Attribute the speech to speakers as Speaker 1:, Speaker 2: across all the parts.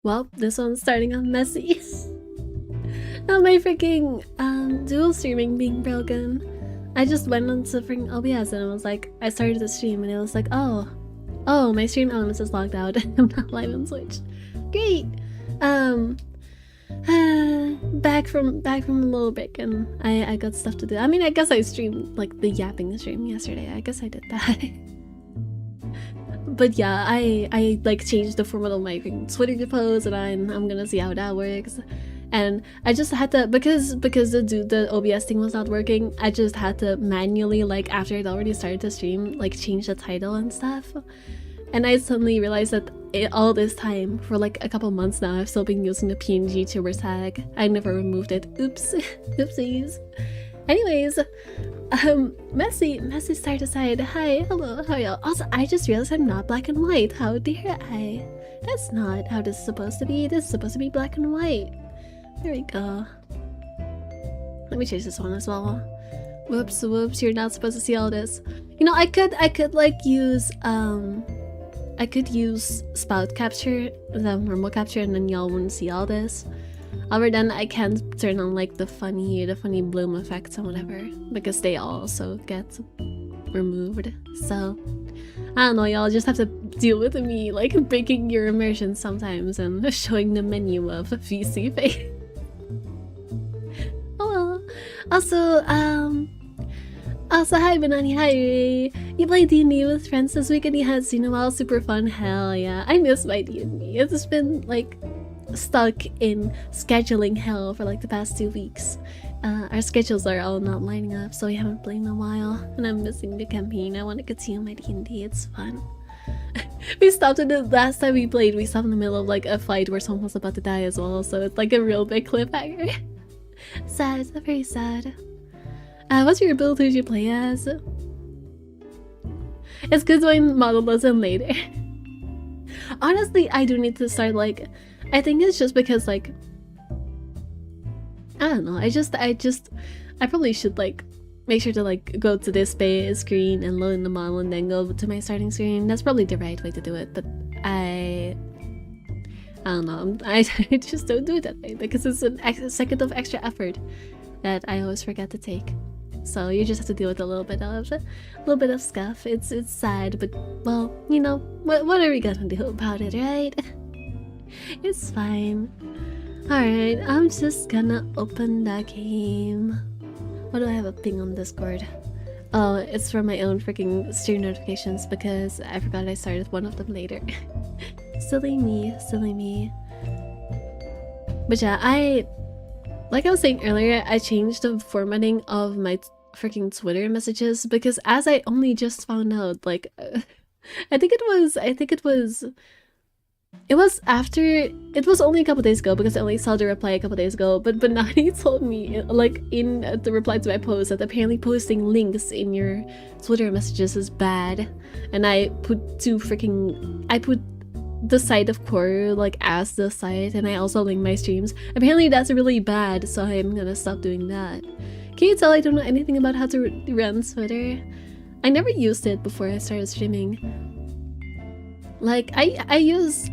Speaker 1: Well, this one's starting off messy. Now my freaking dual streaming being broken. I just went onto freaking OBS and it was like, I started the stream and it was like, oh, my stream elements is logged out. I'm not live on Switch. Great. Back from a little break and I got stuff to do. I mean, I guess I streamed like the yapping stream yesterday. I guess I did that. But yeah, I like changed the format of my Twitter post and I'm gonna see how that works. And I just had to, because the OBS thing was not working, I just had to manually, like after I'd already started to stream, like change the title and stuff. And I suddenly realized that all this time, for like a couple months now, I've still been using the PNG tuber tag. I never removed it. Oops. Oopsies. Anyways, messy start aside. Hi, hello, how are y'all? Also, I just realized I'm not black and white. How dare I? That's not how this is supposed to be. This is supposed to be black and white. There we go. Let me change this one as well. Whoops, you're not supposed to see all this. You know, I could like use I could use spout capture, the normal capture, and then y'all wouldn't see all this. However, then I can't turn on like the funny bloom effects and whatever, because they also get removed. So I don't know, y'all just have to deal with me like breaking your immersion sometimes and showing the menu of VC face. Oh well. Also, hi Banani, hi! You played D&D with friends this week and you had seen a while, super fun, hell yeah. I miss my D&D. It's just been like stuck in scheduling hell for like the past 2 weeks. Our schedules are all not lining up, so we haven't played in a while. And I'm missing the campaign. I want to continue my D&D, it's fun. We stopped in the last time we played, we stopped in the middle of like a fight where someone was about to die as well, so it's like a real big cliffhanger. Sad, it's very sad. What's your build? Who you play as? It's good doing model doesn't later. Honestly, I do need to start like, I think it's just because like, I don't know, I probably should like make sure to like go to this screen and load in the model and then go to my starting screen. That's probably the right way to do it, but I don't know, I just don't do it that way because it's a second of extra effort that I always forget to take. So you just have to deal with a little bit of scuff. It's sad, but well, you know, what are we gonna do about it, right? It's fine. Alright, I'm just gonna open that game. Why do I have a ping on Discord? Oh, it's for my own freaking stream notifications because I forgot I started one of them later. Silly me, silly me. But yeah, like I was saying earlier, I changed the formatting of my freaking Twitter messages because as I only just found out, like, I think it was only a couple days ago because I only saw the reply a couple days ago, but Nani told me, like, in the reply to my post that apparently posting links in your Twitter messages is bad, and I put the site of core like as the site, and I also link my streams. Apparently that's really bad, so I'm gonna stop doing that. Can you tell I don't know anything about how to run Twitter? I never used it before I started streaming. Like I used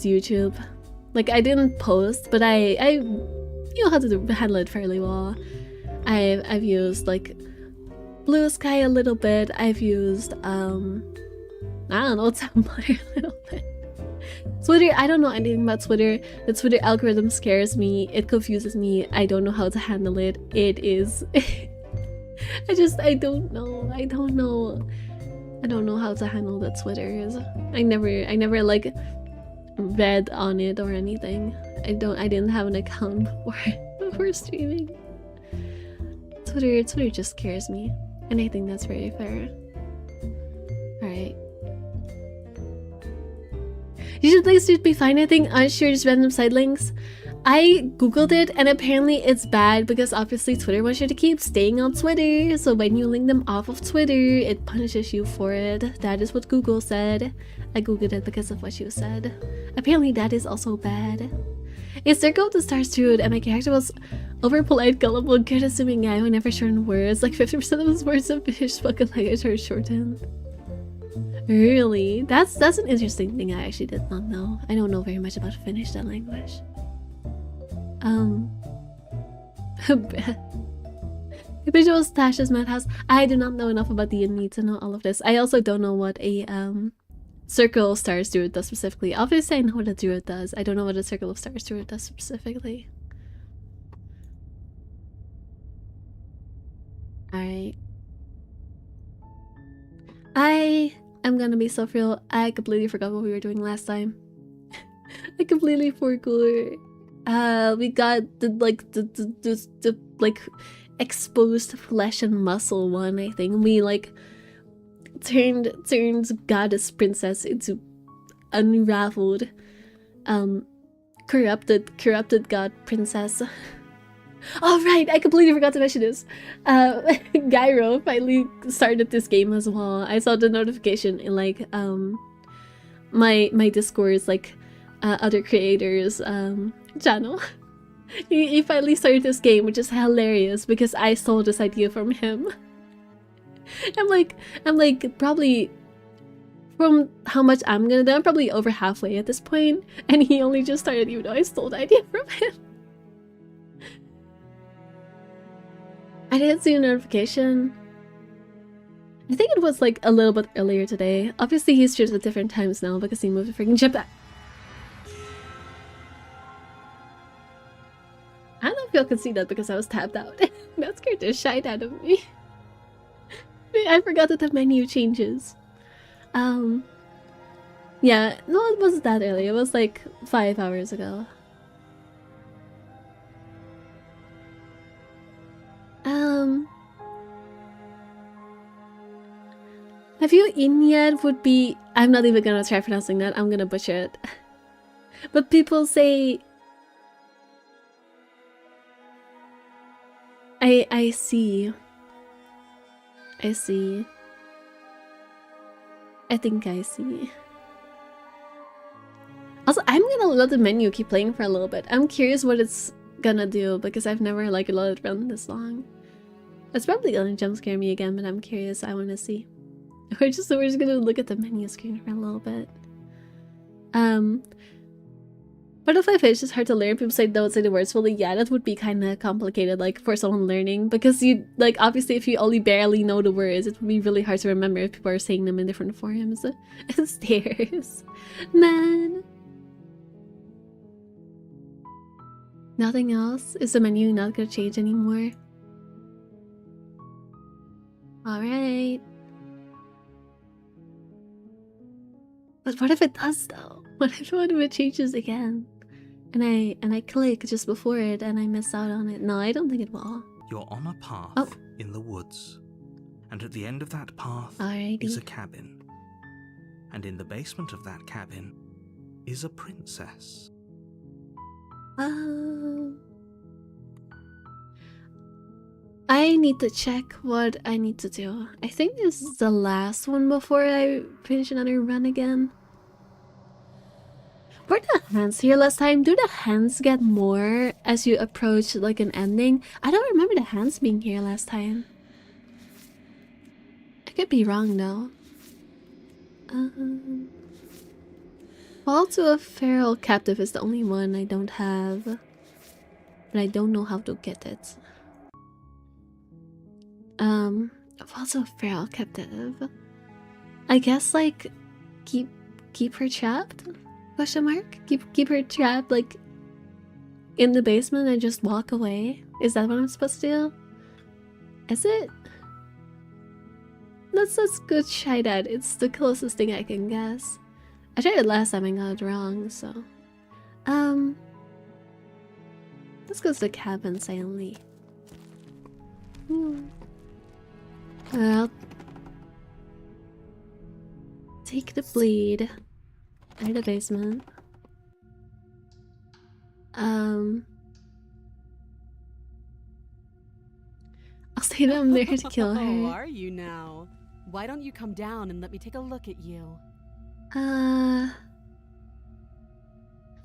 Speaker 1: YouTube. Like I didn't post, but I know how to handle it fairly well. I've used like Blue Sky a little bit. I've used I don't know, Tumblr a little bit. Twitter, I don't know anything about Twitter. The Twitter algorithm scares me. It confuses me. I don't know how to handle it. It is... I don't know how to handle the Twitters. I never like read on it or anything. I didn't have an account before streaming. Twitter just scares me. And I think that's very fair. Alright. Usually things should be fine, I think. Unsure, just random side links. I googled it and apparently it's bad because obviously Twitter wants you to keep staying on Twitter. So when you link them off of Twitter, it punishes you for it. That is what Google said. I googled it because of what you said. Apparently that is also bad. It's their goal to start rude and my character was over polite, gullible, good assuming guy who never shortened words. Like 50% of his words of British spoken language are shortened. Really? That's an interesting thing I actually did not know. I don't know very much about Finnish, that language. Visual Stash's Madhouse. I do not know enough about D&D to know all of this. I also don't know what a Circle of Stars Druid does specifically. Obviously I know what a Druid does. I don't know what a Circle of Stars Druid does specifically. Alright. I'm gonna be so real. I completely forgot what we were doing last time. I completely forgot. We got the like exposed flesh and muscle one. I think we like turned goddess princess into unraveled, corrupted god princess. Oh right, I completely forgot to mention this. Gyro finally started this game as well. I saw the notification in like my Discord's like other creators channel. He finally started this game, which is hilarious because I stole this idea from him. I'm like probably from how much I'm gonna do, I'm probably over halfway at this point, and he only just started even though I stole the idea from him. I didn't see a notification. I think it was like a little bit earlier today. Obviously he streams at different times now because he moved to freaking Japan. I don't know if y'all can see that because I was tapped out. That scared the shit out of me. I forgot that the menu changes. Yeah, no, it wasn't that early. It was like 5 hours ago. Have you eaten yet? Would be. I'm not even gonna try pronouncing that. I'm gonna butcher it. But people say. I see. I see. I think I see. Also, I'm gonna let the menu keep playing for a little bit. I'm curious what it's gonna do because I've never like let it run this long. It's probably gonna jump scare me again, but I'm curious. I want to see. We're just gonna look at the menu screen for a little bit. Butterfly fish is hard to learn. People say don't say the words fully. Yeah, that would be kind of complicated, like for someone learning, because you like obviously if you only barely know the words, it would be really hard to remember if people are saying them in different forms. Stairs, man. Nothing else? Is the menu not gonna change anymore? Alright. But what if it does though? What if it changes again? And I click just before it and I miss out on it. No, I don't think it will.
Speaker 2: You're on a path in the woods. And at the end of that path is a cabin. And in the basement of that cabin is a princess.
Speaker 1: I need to check what I need to do. I think this is the last one before I finish another run again. Were the hands here last time? Do the hands get more as you approach like an ending? I don't remember the hands being here last time. I could be wrong though. Fall to a feral captive is the only one I don't have. But I don't know how to get it. Fall to a feral captive. I guess like keep her trapped? Question mark? Keep her trapped like in the basement and just walk away? Is that what I'm supposed to do? Is it? Let's good try that. It's the closest thing I can guess. I tried it last time and got it wrong, so let's go to the cabin silently. I'll take the blade out of the basement. I'll stay down there to kill her.
Speaker 3: Who are you now? Why don't you come down and let me take a look at you?
Speaker 1: No,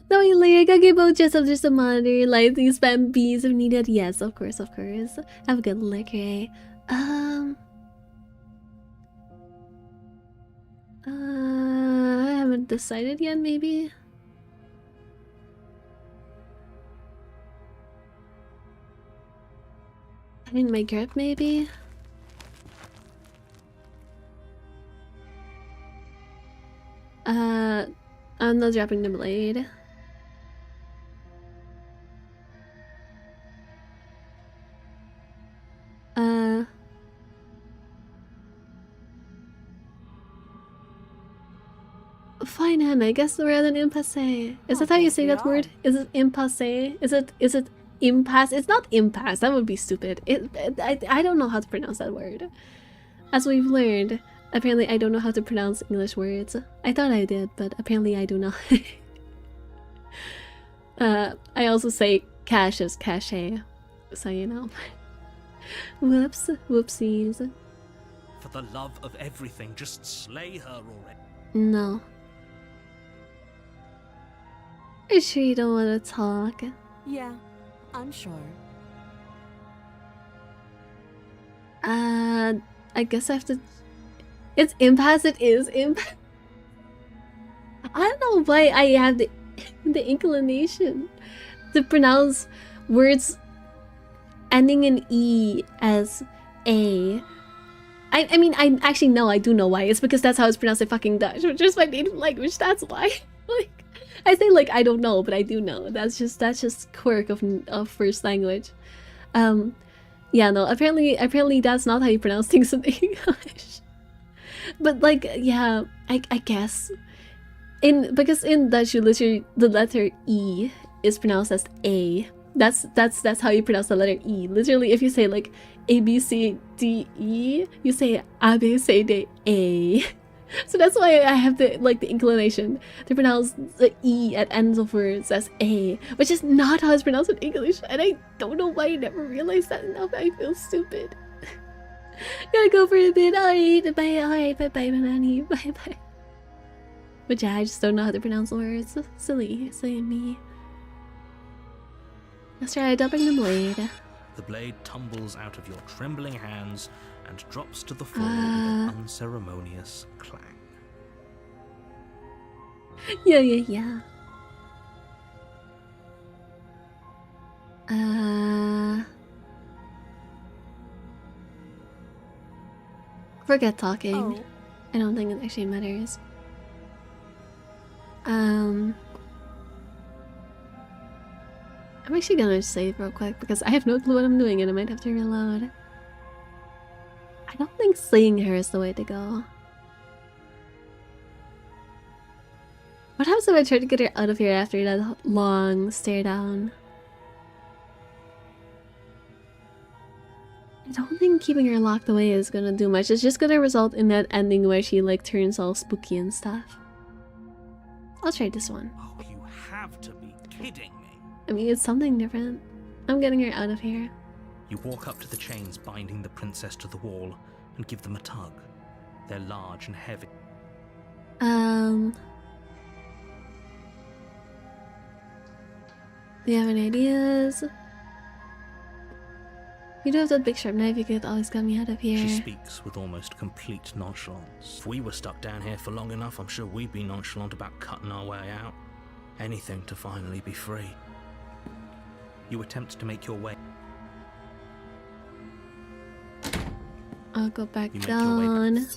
Speaker 1: later. Gagebo just of just a monitor. Lightning spam bees if needed. Yes, of course, of course. Have a good look, eh? I haven't decided yet, maybe? I mean, my grip, maybe? I'm not dropping the blade. Fine, Hannah, I guess we're at an impasse. Is that how you say that word? Is it impasse? Is it impasse? It's not impasse, that would be stupid. I don't know how to pronounce that word. As we've learned, apparently I don't know how to pronounce English words. I thought I did, but apparently I do not. I also say cash as cachet, so you know. Whoops, whoopsies.
Speaker 2: For the love of everything, just slay her already.
Speaker 1: No. Are you sure you don't want to talk?
Speaker 3: Yeah, I'm sure.
Speaker 1: I guess I have to... It's impasse, it is impasse. I don't know why I have the inclination to pronounce words ending in E as A. I mean, I actually know, I do know why. It's because that's how it's pronounced in fucking Dutch, which is my native language, that's why. Like, I say like I don't know, but I do know. That's just quirk of first language. Yeah, no, apparently that's not how you pronounce things in English. But like, yeah, I guess. Because in Dutch you literally, the letter E is pronounced as A. That's how you pronounce the letter E. Literally, if you say like A B C D E, you say A B C D A. So that's why I have the inclination to pronounce the E at ends of words as A, which is not how it's pronounced in English, and I don't know why I never realized that enough. I feel stupid. Gotta go for a bit. Alright, bye Banani, bye. But yeah, I just don't know how to pronounce the words. Silly me. Let's try dumping the blade.
Speaker 2: The blade tumbles out of your trembling hands and drops to the floor with an unceremonious clang.
Speaker 1: Yeah. Forget talking.
Speaker 3: Oh.
Speaker 1: I don't think it actually matters. I'm actually gonna save real quick because I have no clue what I'm doing and I might have to reload. I don't think slaying her is the way to go. What happens if I try to get her out of here after that long stare down? I don't think keeping her locked away is gonna do much. It's just gonna result in that ending where she like turns all spooky and stuff. I'll try this one.
Speaker 2: Oh, you have to be kidding me.
Speaker 1: I mean, it's something different. I'm getting her out of here.
Speaker 2: You walk up to the chains binding the princess to the wall and give them a tug. They're large and heavy.
Speaker 1: Do you have any ideas? You do have that big sharp knife, you could always get me out of here.
Speaker 2: She speaks with almost complete nonchalance. If we were stuck down here for long enough, I'm sure we'd be nonchalant about cutting our way out. Anything to finally be free. You attempt to make your way.
Speaker 1: I'll go back down.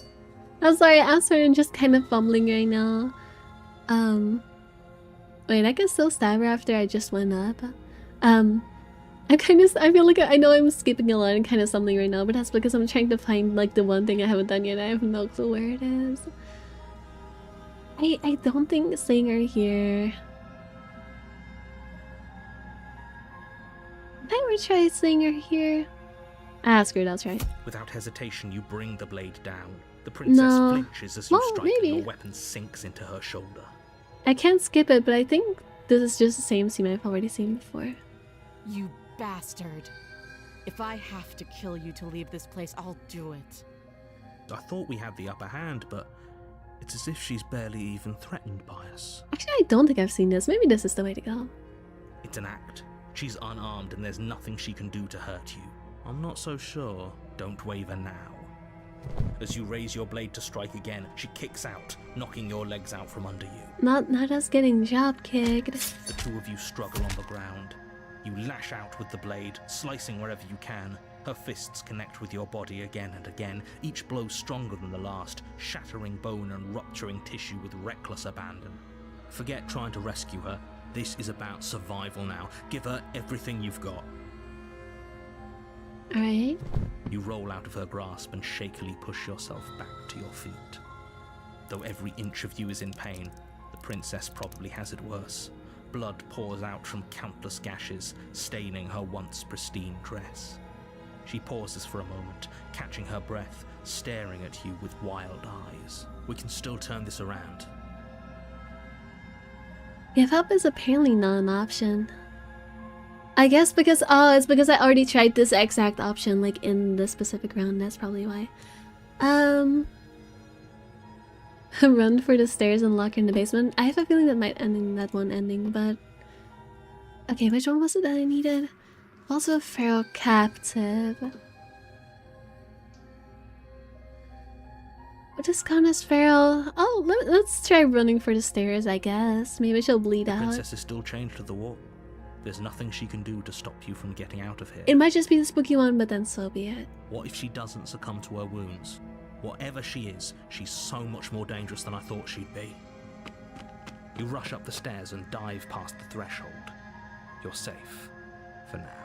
Speaker 1: I'm sorry, I'm just kind of fumbling right now. Wait, I can still stab her after I just went up. I feel like I know I'm skipping a lot and kind of stumbling right now, but that's because I'm trying to find like the one thing I haven't done yet. I have no clue where it is. I don't think seeing her here. Did I ever try seeing her here? Ah, screw it, I'll try.
Speaker 2: Without hesitation, you bring the blade down. The princess flinches as you strike and your weapon sinks into her shoulder.
Speaker 1: I can't skip it, but I think this is just the same scene I've already seen before.
Speaker 3: You bastard. If I have to kill you to leave this place, I'll do it.
Speaker 2: I thought we had the upper hand, but it's as if she's barely even threatened by us.
Speaker 1: Actually, I don't think I've seen this. Maybe this is the way to go.
Speaker 2: It's an act. She's unarmed and there's nothing she can do to hurt you. I'm not so sure. Don't waver now. As you raise your blade to strike again, she kicks out, knocking your legs out from under you.
Speaker 1: Not us getting job kicked.
Speaker 2: The two of you struggle on the ground. You lash out with the blade, slicing wherever you can. Her fists connect with your body again and again, each blow stronger than the last, shattering bone and rupturing tissue with reckless abandon. Forget trying to rescue her. This is about survival now. Give her everything you've got.
Speaker 1: Alright.
Speaker 2: You roll out of her grasp and shakily push yourself back to your feet. Though every inch of you is in pain, the princess probably has it worse. Blood pours out from countless gashes, staining her once pristine dress. She pauses for a moment, catching her breath, staring at you with wild eyes. We can still turn this around.
Speaker 1: Give up is apparently not an option. I guess because, it's because I already tried this exact option, like, in the specific round, that's probably why. Run for the stairs and lock her in the basement. I have a feeling that might end in that one ending, but... Okay, which one was it that I needed? Also a feral captive. What does count as feral? Oh, let's try running for the stairs, I guess. Maybe she'll bleed out.
Speaker 2: The princess is still chained to the wall. There's nothing she can do to stop you from getting out of here.
Speaker 1: It might just be the spooky one, but then so be it.
Speaker 2: What if she doesn't succumb to her wounds? Whatever she is, she's so much more dangerous than I thought she'd be. You rush up the stairs and dive past the threshold. You're safe. For now.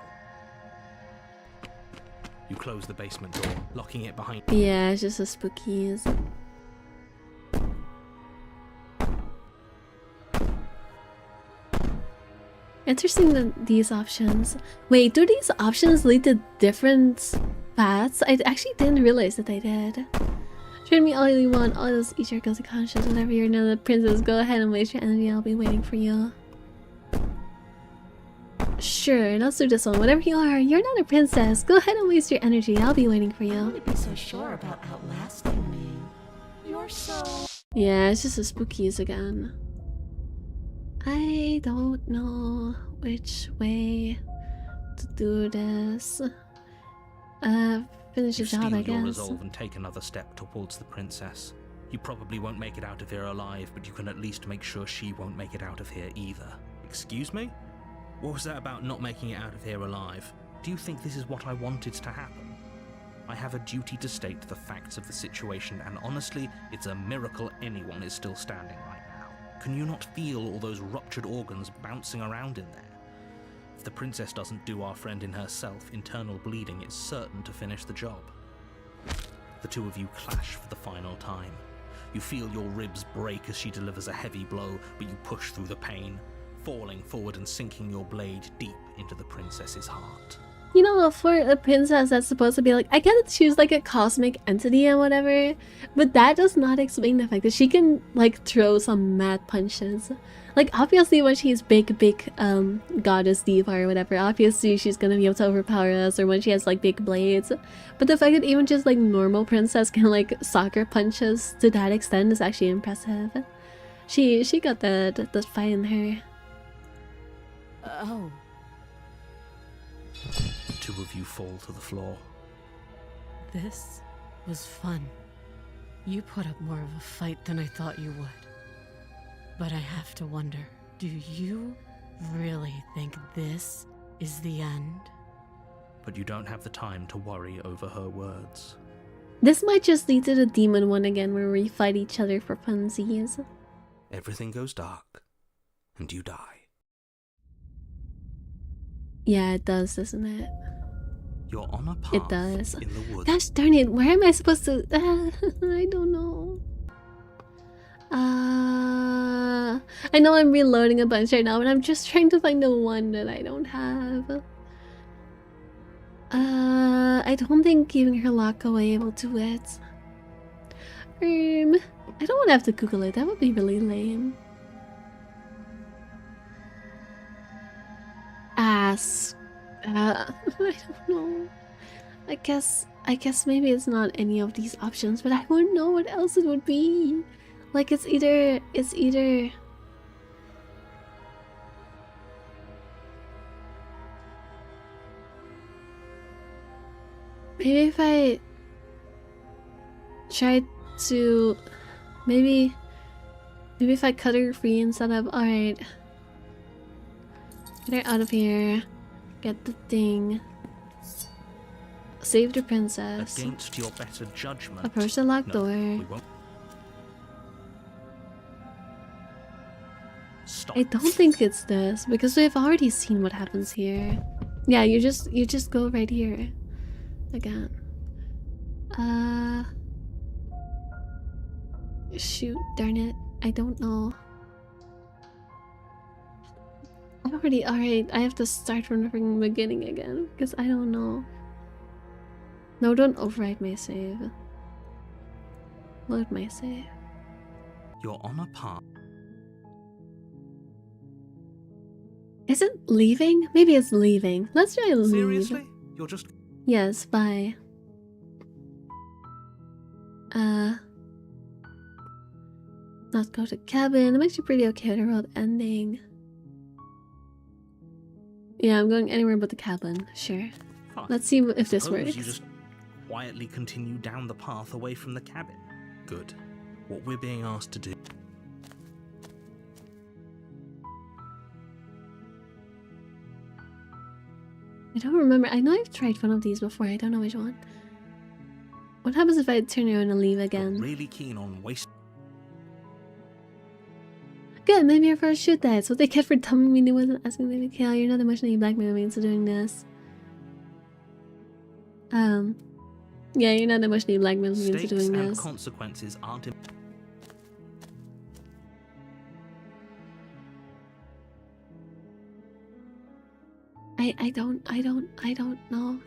Speaker 2: You close the basement door, locking it behind you.
Speaker 1: Yeah, it's just a spookies. Interesting that these options... Wait, do these options lead to different paths? I actually didn't realize that they did. Train me all you want, all those eat your guilty conscience, whatever you're not a princess, go ahead and waste your energy, I'll be waiting for you. Sure, let's do this one. Whatever you are, you're not a princess. Go ahead and waste your energy, I'll be waiting for you.
Speaker 3: I wouldn't be so sure about outlasting me. You're so...
Speaker 1: Yeah, it's just a spookies again. I don't know which way to do this. Finish the job, I guess.
Speaker 2: You steel your resolve and take another step towards the princess. You probably won't make it out of here alive, but you can at least make sure she won't make it out of here either. Excuse me? What was that about not making it out of here alive? Do you think this is what I wanted to happen? I have a duty to state the facts of the situation, and honestly, it's a miracle anyone is still standing right now. Can you not feel all those ruptured organs bouncing around in there? If the princess doesn't do our friend in herself, internal bleeding is certain to finish the job. The two of you clash for the final time. You feel your ribs break as she delivers a heavy blow, but you push through the pain, falling forward and sinking your blade deep into the princess's heart.
Speaker 1: You know, for a princess that's supposed to be like, I get that she's like a cosmic entity and whatever, but that does not explain the fact that she can like throw some mad punches. Like obviously when she's big goddess diva or whatever, obviously she's gonna be able to overpower us, or when she has like big blades. But the fact that even just like normal princess can like soccer punches to that extent is actually impressive. She got that fight in her.
Speaker 3: Oh.
Speaker 2: The two of you fall to the floor.
Speaker 3: This was fun. You put up more of a fight than I thought you would. But I have to wonder, do you really think this is the end?
Speaker 2: But you don't have the time to worry over her words.
Speaker 1: This might just lead to the demon one again, where we fight each other for funsies.
Speaker 2: Everything goes dark, and you die.
Speaker 1: Yeah, it does, doesn't it?
Speaker 2: You're on a path
Speaker 1: It does.
Speaker 2: in the woods.
Speaker 1: Gosh darn it, where am I supposed to... I don't know. I know I'm reloading a bunch right now, but I'm just trying to find the one that I don't have. I don't think giving her lock away will do it. I don't want to have to Google it, that would be really lame. Ask. I don't know. I guess maybe it's not any of these options, but I don't know what else it would be. Like it's either maybe if I try to maybe if I cut her free instead of alright. Get her out of here. Get the thing. Save the princess.
Speaker 2: Against your better judgment.
Speaker 1: Approach the locked door.
Speaker 2: We won't. Stop.
Speaker 1: I don't think it's this because we've already seen what happens here. Yeah, you just go right here. Again. Shoot, darn it. I don't know. Alright, I have to start from the freaking beginning again because I don't know. No, don't override my save. Load my save.
Speaker 2: You're on a path.
Speaker 1: Is it leaving? Maybe it's leaving. Let's try leave.
Speaker 2: Seriously? You're just...
Speaker 1: Yes, bye. Not go to cabin. I'm actually pretty okay with the world ending. Yeah, I'm going anywhere but the cabin. Sure.
Speaker 2: Fine.
Speaker 1: Let's see if this
Speaker 2: Suppose
Speaker 1: works.
Speaker 2: you just quietly continue down the path away from the cabin. Good. What we're being asked to do...
Speaker 1: I don't remember. I know I've tried one of these before. I don't know which one. What happens if I turn around and leave again?
Speaker 2: You're really keen on wasting...
Speaker 1: Good, maybe your first shoot that. So what they get for telling me they wasn't asking them to kill. You're not emotionally blackmailing me into doing this. Yeah, you're not emotionally blackmailing me into
Speaker 2: Stakes
Speaker 1: doing
Speaker 2: and
Speaker 1: this.
Speaker 2: consequences aren't...
Speaker 1: I don't know.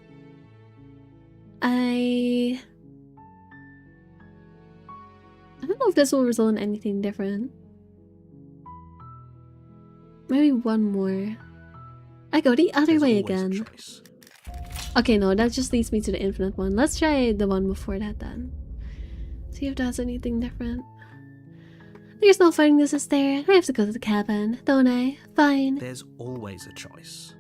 Speaker 1: I don't know if this will result in anything different. Maybe one more. I go the other
Speaker 2: There's
Speaker 1: way
Speaker 2: always a
Speaker 1: again.
Speaker 2: choice.
Speaker 1: Okay, no, that just leads me to the infinite one. Let's try the one before that then. See if that's anything different. There's no fighting this, is there? I have to go to the cabin, don't I? Fine.
Speaker 2: There's always a choice.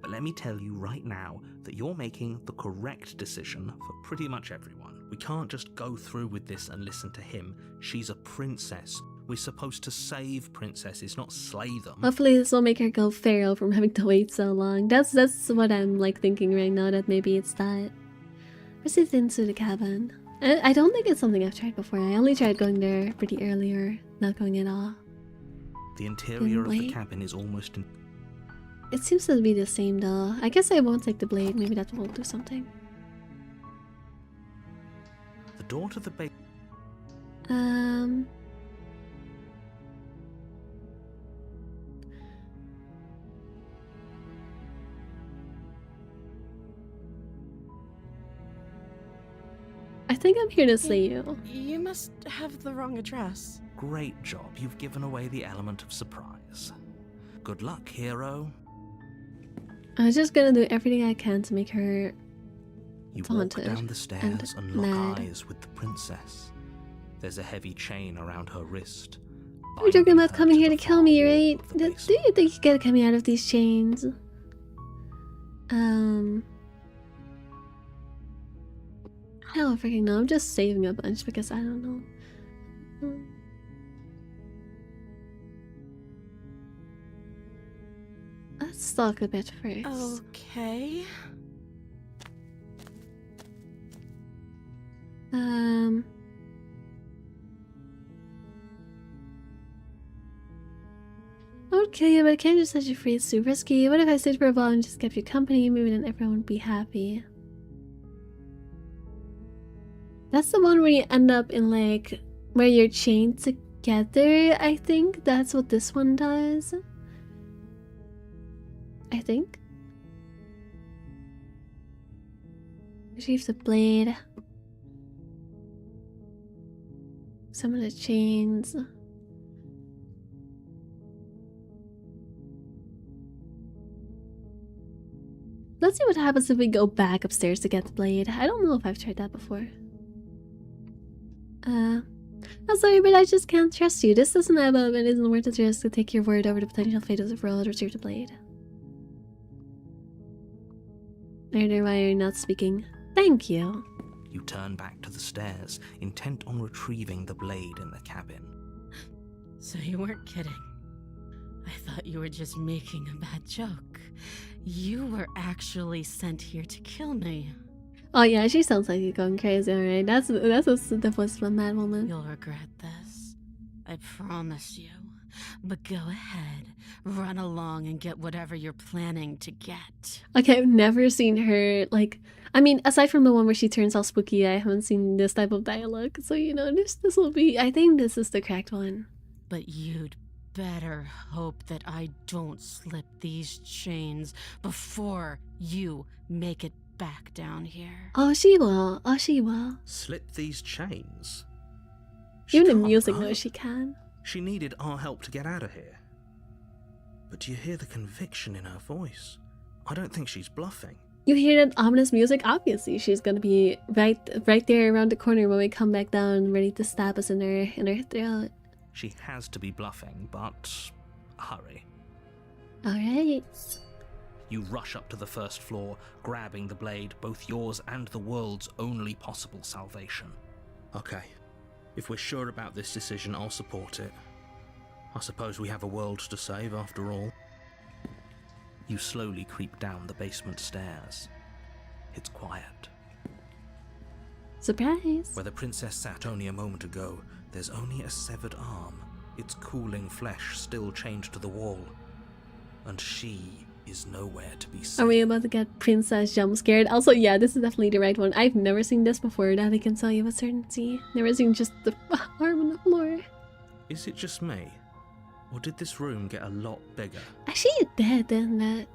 Speaker 2: But let me tell you right now that you're making the correct decision for pretty much everyone. We can't just go through with this and listen to him. She's a princess. We're supposed to save princesses, not slay them.
Speaker 1: Hopefully this will make her go feral from having to wait so long. That's what I'm like thinking right now, that maybe it's that. Proceed into the cabin. I don't think it's something I've tried before. I only tried going there pretty early or not going at all.
Speaker 2: The interior of the
Speaker 1: wait.
Speaker 2: cabin is almost...
Speaker 1: It seems to be the same though. I guess I won't take the blade. Maybe that will do something.
Speaker 2: The door to the base...
Speaker 1: I think I'm here to slay you.
Speaker 3: You must have the wrong address.
Speaker 2: Great job. You've given away the element of surprise. Good luck, hero.
Speaker 1: I'm just gonna do everything I can to make her
Speaker 2: You walk
Speaker 1: taunted
Speaker 2: down the stairs and lock
Speaker 1: mad.
Speaker 2: eyes with the princess. There's a heavy chain around her wrist.
Speaker 1: You're joking
Speaker 2: binding
Speaker 1: about
Speaker 2: her
Speaker 1: coming
Speaker 2: to
Speaker 1: here
Speaker 2: the
Speaker 1: to kill
Speaker 2: far
Speaker 1: me,
Speaker 2: wall
Speaker 1: right?
Speaker 2: of the
Speaker 1: Do
Speaker 2: basement.
Speaker 1: you think you can get me out of these chains? I don't freaking know. I'm just saving a bunch because I don't know. Let's talk a bit first.
Speaker 3: Okay.
Speaker 1: I would kill you, but I can't just set you free. It's too risky. What if I stayed for a while and just kept you company? Maybe then everyone would be happy. That's the one where you end up in like where you're chained together. I think that's what this one does. I think. Retrieve the blade. Some of the chains. Let's see what happens if we go back upstairs to get the blade. I don't know if I've tried that before. I'm sorry, but I just can't trust you. This doesn't add up and isn't worth the risk to take your word over the potential fate of the world. Retrieve the blade. I wonder why you're not speaking. Thank you.
Speaker 2: You turn back to the stairs, intent on retrieving the blade in the cabin.
Speaker 3: So you weren't kidding. I thought you were just making a bad joke. You were actually sent here to kill me.
Speaker 1: Oh yeah, she sounds like you're going crazy, alright? That's the voice of a mad woman.
Speaker 3: You'll regret this. I promise you. But go ahead, run along and get whatever you're planning to get.
Speaker 1: Okay, I've never seen her, like, I mean, aside from the one where she turns all spooky, I haven't seen this type of dialogue. So, you know, this will be, I think this is the correct one.
Speaker 3: But you'd better hope that I don't slip these chains before you make it back down here.
Speaker 1: Oh, she will. Oh, she will.
Speaker 2: Slip these chains?
Speaker 1: Even the music knows she can.
Speaker 2: She needed our help to get out of here. But do you hear the conviction in her voice? I don't think she's bluffing.
Speaker 1: You hear that ominous music? Obviously, she's gonna be right there around the corner when we come back down, ready to stab us in her throat.
Speaker 2: She has to be bluffing, but hurry.
Speaker 1: Alright.
Speaker 2: You rush up to the first floor, grabbing the blade, both yours and the world's only possible salvation. Okay. If we're sure about this decision, I'll support it. I suppose we have a world to save after all. You slowly creep down the basement stairs. It's quiet.
Speaker 1: Surprise!
Speaker 2: Where the princess sat only a moment ago, there's only a severed arm, its cooling flesh still chained to the wall. And she is nowhere to be seen.
Speaker 1: Are we about to get princess jump scared? Also, yeah, this is definitely the right one. I've never seen this before, that I can tell you with certainty. Never seen just the arm on the floor.
Speaker 2: Is it just me? Or did this room get a lot bigger?
Speaker 1: Actually, it did, didn't it?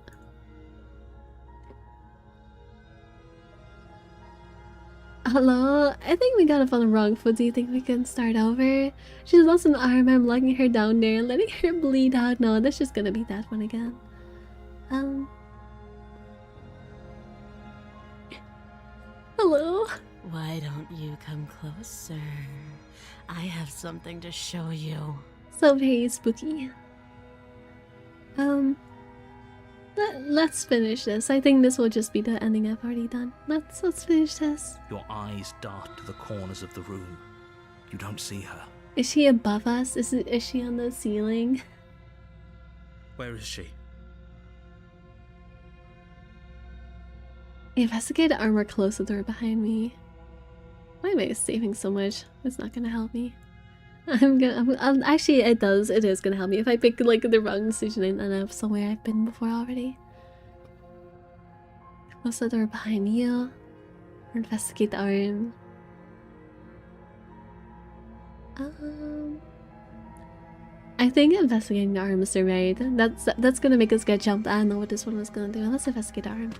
Speaker 1: Hello? I think we got off on the wrong foot. Do you think we can start over? She's lost an arm. I'm lugging her down there and letting her bleed out. No, that's just gonna be that one again. Hello?
Speaker 3: Why don't you come closer? I have something to show you.
Speaker 1: So very spooky. Let's finish this. I think this will just be the ending I've already done. Let's finish this.
Speaker 2: Your eyes dart to the corners of the room. You don't see her.
Speaker 1: Is she above us? Is she on the ceiling?
Speaker 2: Where is she?
Speaker 1: Investigate the armor close the door behind me. Why am I saving so much? It's not gonna help me. Actually, it is gonna help me if I pick like the wrong decision and end up somewhere I've been before already. Close the door behind you. Or investigate the arm. I think investigating the arm is the right. That's gonna make us get jumped. I don't know what this one was gonna do. Let's investigate the arm.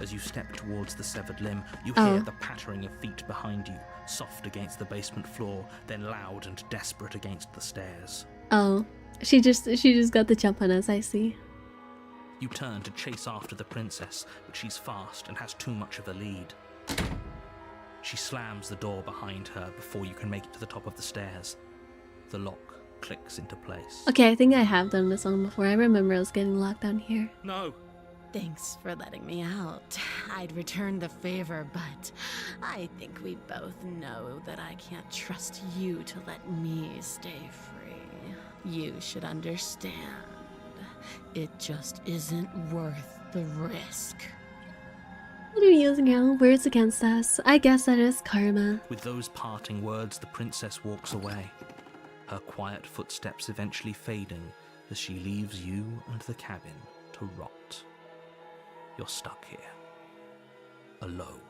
Speaker 2: As you step towards the severed limb, you hear the pattering of feet behind you, soft against the basement floor, then loud and desperate against the stairs.
Speaker 1: Oh, she just got the jump on us, I see.
Speaker 2: You turn to chase after the princess, but she's fast and has too much of a lead. She slams the door behind her before you can make it to the top of the stairs. The lock clicks into place.
Speaker 1: Okay, I think I have done this one before. I remember I was getting locked down here.
Speaker 2: No!
Speaker 3: Thanks for letting me out. I'd return the favor, but I think we both know that I can't trust you to let me stay free. You should understand. It just isn't worth the risk.
Speaker 1: What are you using your own words against us? I guess that is karma.
Speaker 2: With those parting words, the princess walks away, her quiet footsteps eventually fading as she leaves you and the cabin to rot. You're stuck here, alone.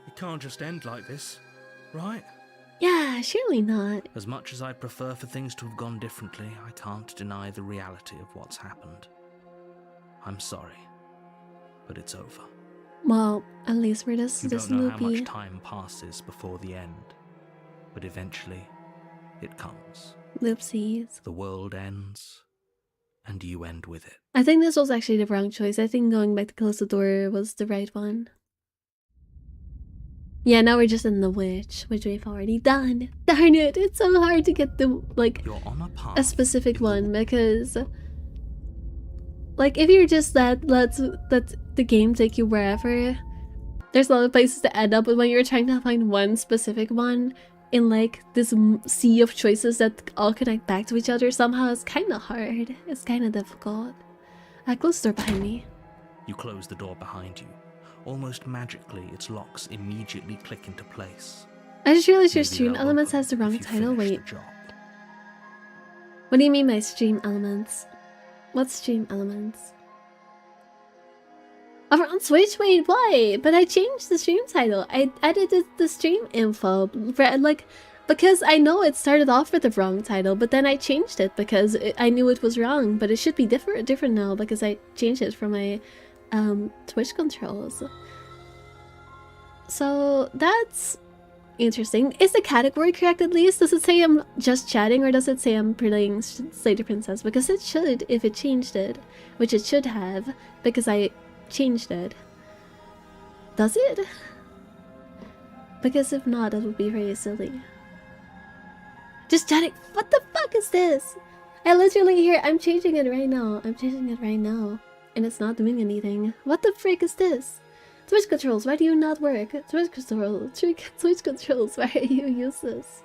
Speaker 2: It can't just end like this, right?
Speaker 1: Yeah, surely not.
Speaker 2: As much as I'd prefer for things to have gone differently, I can't deny the reality of what's happened. I'm sorry, but it's over.
Speaker 1: Well, at least for this
Speaker 2: You don't know how
Speaker 1: movie.
Speaker 2: much time passes before the end, but eventually it comes.
Speaker 1: Loopsies.
Speaker 2: The world ends, and you end with it.
Speaker 1: I think this was actually the wrong choice. I think going back to close the door was the right one. Yeah, now we're just in the witch, which we've already done. Darn it, it's so hard to get the, like,
Speaker 2: You're on a path.
Speaker 1: a specific one because, like, if you're just let the game take you wherever, there's a lot of places to end up, but when you're trying to find one specific one in like this sea of choices that all connect back to each other, somehow it's kind of hard. It's kind of difficult. I closed the door behind me.
Speaker 2: You close the door behind you. Almost magically, its locks immediately click into place.
Speaker 1: I just realized your
Speaker 2: Maybe
Speaker 1: stream
Speaker 2: they'll
Speaker 1: elements
Speaker 2: open
Speaker 1: has the
Speaker 2: if
Speaker 1: wrong
Speaker 2: you
Speaker 1: title.
Speaker 2: finish the
Speaker 1: Wait,
Speaker 2: job.
Speaker 1: what do you mean by stream elements? What's stream elements? Over on Switch? Wait, why? But I changed the stream title. I edited the stream info for, like, because I know it started off with the wrong title, but then I changed it because I knew it was wrong. But it should be different now because I changed it from my Twitch controls. So that's interesting. Is the category correct at least? Does it say I'm just chatting or does it say I'm playing Slater Princess? Because it should if it changed it, which it should have because I changed it. Does it? Because if not, that would be very silly. Just chatting. What the fuck is this? I literally hear I'm changing it right now. I'm changing it right now. And it's not doing anything. What the frick is this? Twitch controls, why do you not work? Twitch controls, why are you useless?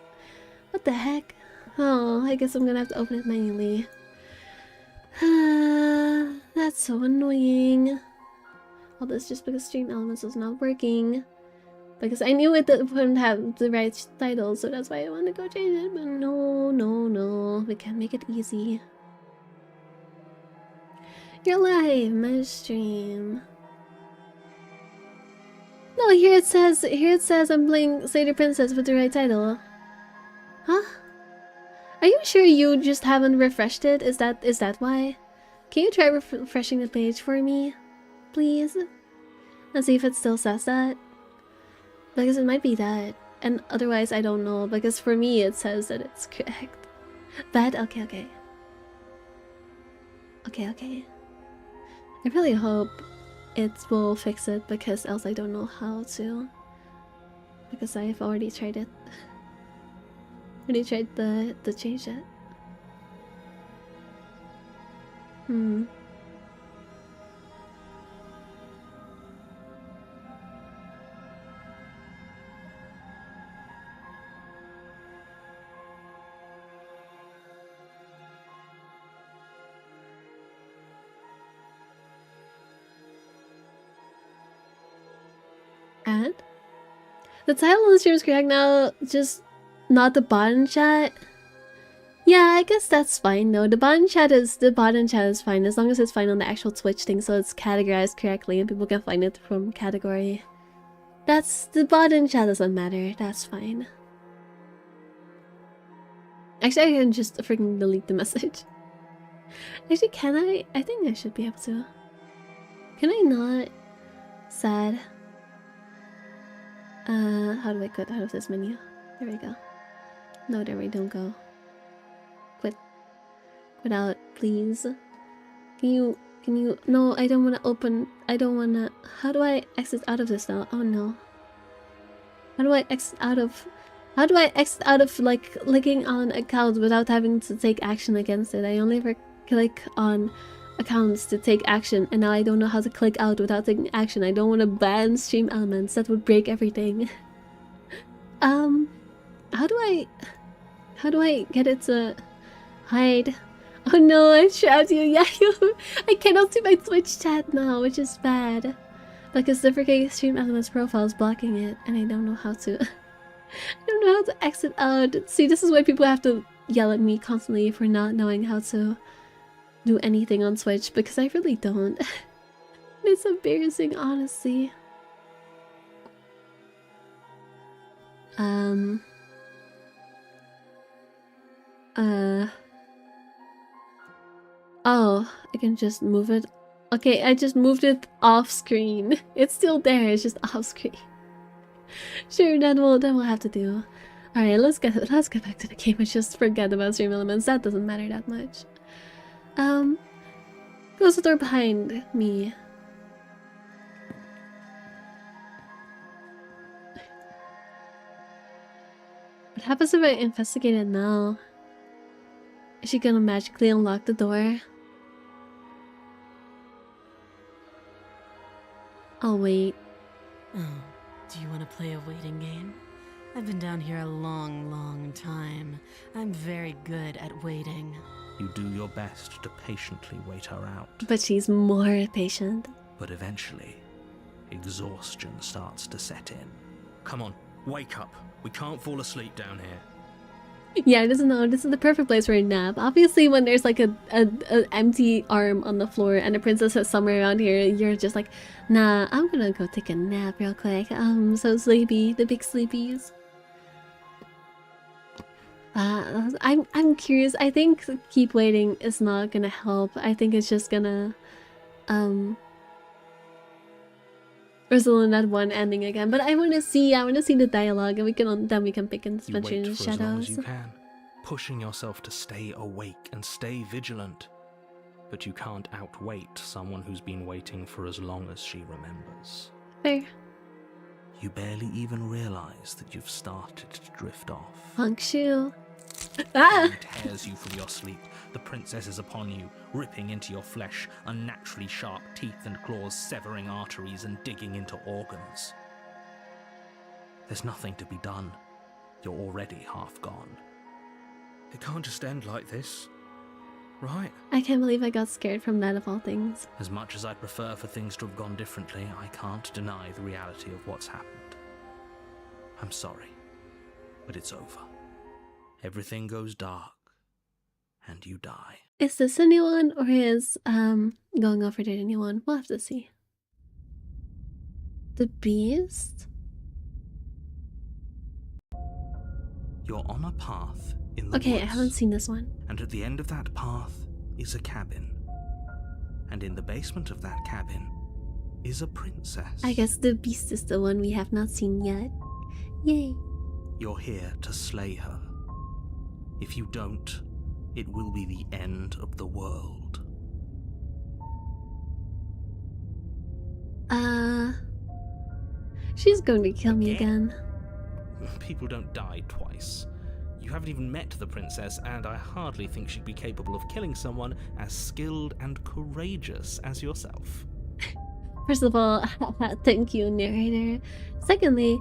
Speaker 1: What the heck? Oh, I guess I'm gonna have to open it manually. That's so annoying. All this just because stream elements was not working. Because I knew it wouldn't have the right title, so that's why I want to go change it. But no, we can't make it easy. You're live, my stream. No, here it says I'm playing Slater Princess with the right title. Huh? Are you sure you just haven't refreshed it? Is that why? Can you try refreshing the page for me? Please? And see if it still says that. Because it might be that. And otherwise I don't know. Because for me it says that it's correct. But okay. Okay. I really hope it will fix it because else I don't know how to. Because I've already tried it. Already tried to change it. And the title of the stream is correct now, just not the bottom chat. Yeah, I guess that's fine. No, the bottom chat is fine as long as it's fine on the actual Twitch thing, so it's categorized correctly and people can find it from category. That's the bottom chat doesn't matter. That's fine. Actually, I can just freaking delete the message. Actually, can I? I think I should be able to. Can I not? Sad. How do I quit out of this menu? There we go. No, there we don't go. Quit out, please. Can you, no, I don't want to open, I don't want to, how do I exit out of this now? Oh no. How do I exit out of, like, clicking on accounts without having to take action against it? I only ever click on accounts to take action, and now I don't know how to click out without taking action. I don't want to ban stream elements. That would break everything. How do I get it to hide? Oh no, I trapped you. Yeah, I cannot see my Twitch chat now, which is bad. Because the freaking stream elements profile is blocking it, and I don't know how to. I don't know how to exit out. See, this is why people have to yell at me constantly for not knowing how to do anything on Switch, because I really don't. It's embarrassing, honestly. Oh, I can just move it. Okay, I just moved it off screen. It's still there, it's just off screen. Sure, that will have to do. Alright, let's get back to the game and just forget about stream elements. That doesn't matter that much. Close the door behind me. What happens if I investigate it now? Is she gonna magically unlock the door? I'll wait.
Speaker 3: Oh, do you want to play a waiting game? I've been down here a long, long time. I'm very good at waiting.
Speaker 2: You do your best to patiently wait her out.
Speaker 1: But she's more patient.
Speaker 2: But eventually, exhaustion starts to set in. Come on, wake up. We can't fall asleep down here.
Speaker 1: Yeah, this is the perfect place for a nap. Obviously, when there's like an empty arm on the floor and a princess is somewhere around here, you're just like, nah, I'm gonna go take a nap real quick. I'm so sleepy, the big sleepies. I'm curious. I think keep waiting is not gonna help. I think it's just gonna result in that one ending again. But I wanna see the dialogue, and we can pick and venture in the shadows.
Speaker 2: As long as you can, pushing yourself to stay awake and stay vigilant. But you can't outwait someone who's been waiting for as long as she remembers.
Speaker 1: Fair.
Speaker 2: You barely even realize that you've started to drift off.
Speaker 1: Funk shoe. Ah!
Speaker 2: It tears you from your sleep. The princess is upon you, ripping into your flesh, unnaturally sharp teeth and claws severing arteries and digging into organs. There's nothing to be done. You're already half gone. It can't just end like this, right?
Speaker 1: I can't believe I got scared from that of all things.
Speaker 2: As much as I'd prefer for things to have gone differently, I can't deny the reality of what's happened. I'm sorry, but it's over. Everything goes dark, and you die.
Speaker 1: Is this a new one, or is going over there a new one? We'll have to see. The Beast?
Speaker 2: You're on a path in the
Speaker 1: Okay,
Speaker 2: woods,
Speaker 1: I haven't seen this one.
Speaker 2: and at the end of that path is a cabin. And in the basement of that cabin is a princess.
Speaker 1: I guess the Beast is the one we have not seen yet. Yay.
Speaker 2: You're here to slay her. If you don't, it will be the end of the world.
Speaker 1: She's going to kill me again.
Speaker 2: People don't die twice. You haven't even met the princess, and I hardly think she'd be capable of killing someone as skilled and courageous as yourself.
Speaker 1: First of all, thank you, narrator. Secondly,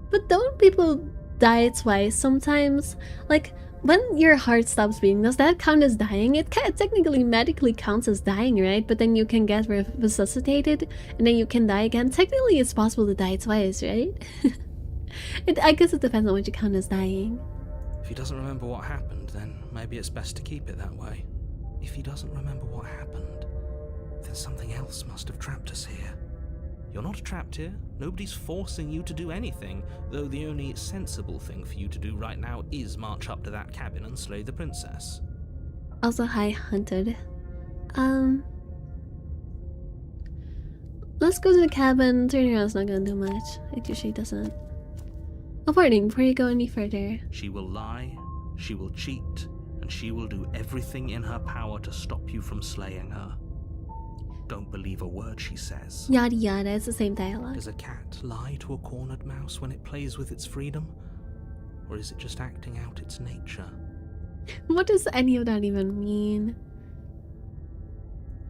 Speaker 1: but don't people die twice sometimes? Like, when your heart stops beating, does that count as dying? It technically medically counts as dying, right? But then you can get resuscitated, and then you can die again. Technically, it's possible to die twice, right? I guess it depends on what you count as dying.
Speaker 2: If he doesn't remember what happened, then maybe it's best to keep it that way. If he doesn't remember what happened, then something else must have trapped us here. You're not trapped here. Nobody's forcing you to do anything, though the only sensible thing for you to do right now is march up to that cabin and slay the princess.
Speaker 1: Also, hi, Hunted. Let's go to the cabin. Turning around's not gonna do much. It usually doesn't. A warning before you go any further.
Speaker 2: She will lie, she will cheat, and she will do everything in her power to stop you from slaying her. Don't believe a word she says.
Speaker 1: Yada yada, it's the same dialogue.
Speaker 2: Does a cat lie to a cornered mouse when it plays with its freedom? Or is it just acting out its nature?
Speaker 1: What does any of that even mean?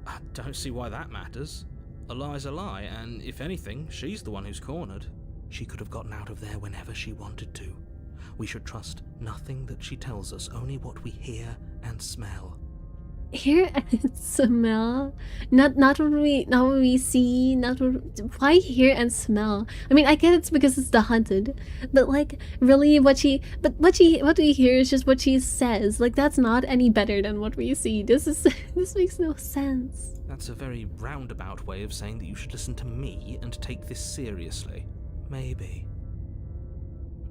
Speaker 2: I don't see why that matters. A lie's a lie, and if anything, she's the one who's cornered. She could have gotten out of there whenever she wanted to. We should trust nothing that she tells us, only what we hear and smell.
Speaker 1: Hear and smell, not what we see, not what, why hear and smell? I mean, I get it's because it's the hunted, but like really what we hear is just what she says. Like that's not any better than what we see. This makes no sense.
Speaker 2: That's a very roundabout way of saying that you should listen to me and take this seriously. Maybe.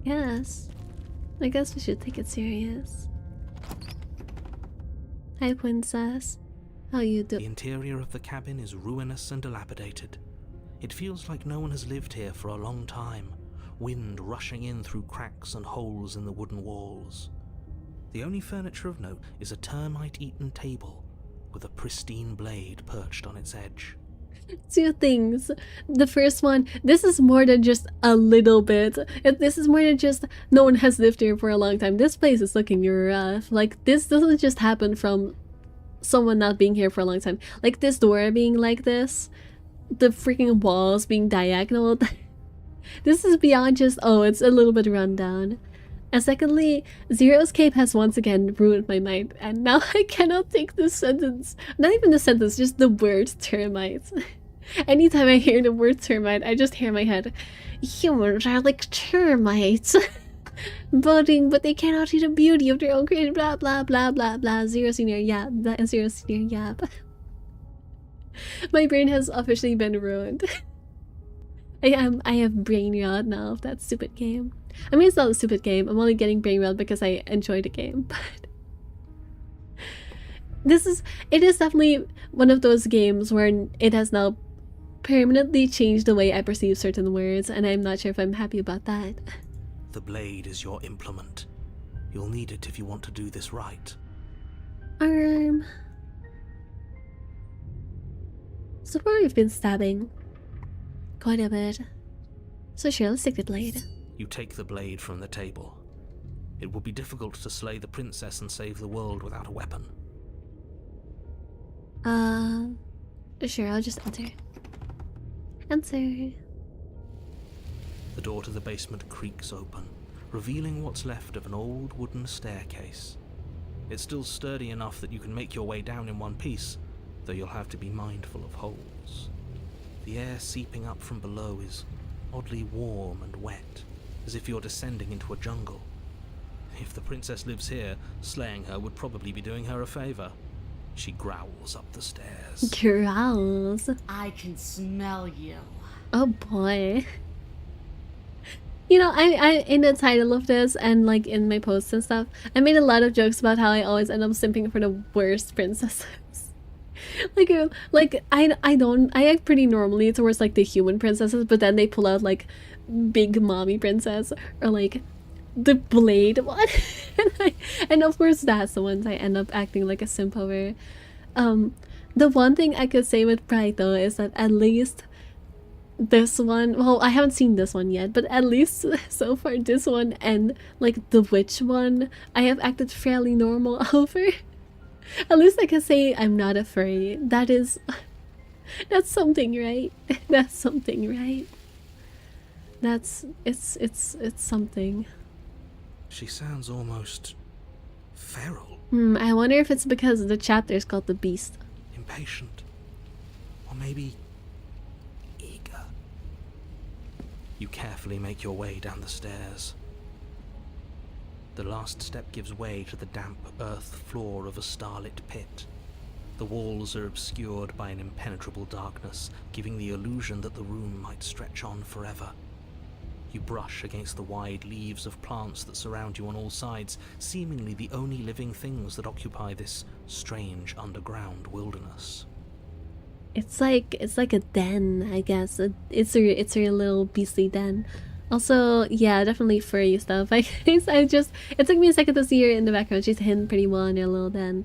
Speaker 1: Yes, I guess we should take it serious. Hi, princess. How you do?
Speaker 2: The interior of the cabin is ruinous and dilapidated. It feels like no one has lived here for a long time, wind rushing in through cracks and holes in the wooden walls. The only furniture of note is a termite-eaten table with a pristine blade perched on its edge.
Speaker 1: Two things. The first one, this is more than just a little bit. This is more than just no one has lived here for a long time. This place is looking rough. Like, this doesn't just happen from someone not being here for a long time. Like, this door being like this, the freaking walls being diagonal. This is beyond just, oh, it's a little bit run down. And secondly, Zero's cape has once again ruined my mind, and now I cannot take this sentence. Not even the sentence, just the word termites. Anytime I hear the word termite, I just hear in my head, humans are like termites. Budding, but they cannot see the beauty of their own creation, blah blah blah blah blah. Zero senior yap, that is Zero senior yap. My brain has officially been ruined. I have brain rot now of that stupid game. I mean, it's not a stupid game. I'm only getting brain rot because I enjoy the game. But it is definitely one of those games where it has now permanently changed the way I perceive certain words, and I'm not sure if I'm happy about that.
Speaker 2: The blade is your implement. You'll need it if you want to do this right.
Speaker 1: So far we've been stabbing quite a bit. So sure, let's take the blade.
Speaker 2: You take the blade from the table. It would be difficult to slay the princess and save the world without a weapon.
Speaker 1: Sure, I'll just enter. Enter.
Speaker 2: The door to the basement creaks open, revealing what's left of an old wooden staircase. It's still sturdy enough that you can make your way down in one piece, though you'll have to be mindful of holes. The air seeping up from below is oddly warm and wet, as if you're descending into a jungle. If the princess lives here, slaying her would probably be doing her a favor. She growls up the stairs.
Speaker 1: Growls?
Speaker 3: I can smell you.
Speaker 1: Oh boy. You know, I in the title of this and like in my posts and stuff, I made a lot of jokes about how I always end up simping for the worst princesses. I act pretty normally towards like the human princesses, but then they pull out like big mommy princess or like the blade one. and of course that's the ones I end up acting like a simp over. The one thing I could say with pride though is that at least this one, well, I haven't seen this one yet, but at least so far this one and like the witch one I have acted fairly normal over. At least I can say I'm not a furry. That's something, right? That's something, right? It's something.
Speaker 2: She sounds almost feral.
Speaker 1: I wonder if it's because the chapter is called The Beast.
Speaker 2: Impatient. Or maybe eager. You carefully make your way down the stairs. The last step gives way to the damp earth floor of a starlit pit. The walls are obscured by an impenetrable darkness, giving the illusion that the room might stretch on forever. You brush against the wide leaves of plants that surround you on all sides, seemingly the only living things that occupy this strange underground wilderness.
Speaker 1: It's like a den, I guess. It's a little beastly den. Also, yeah, definitely furry stuff. It took me a second to see her in the background. She's hidden pretty well in her little den.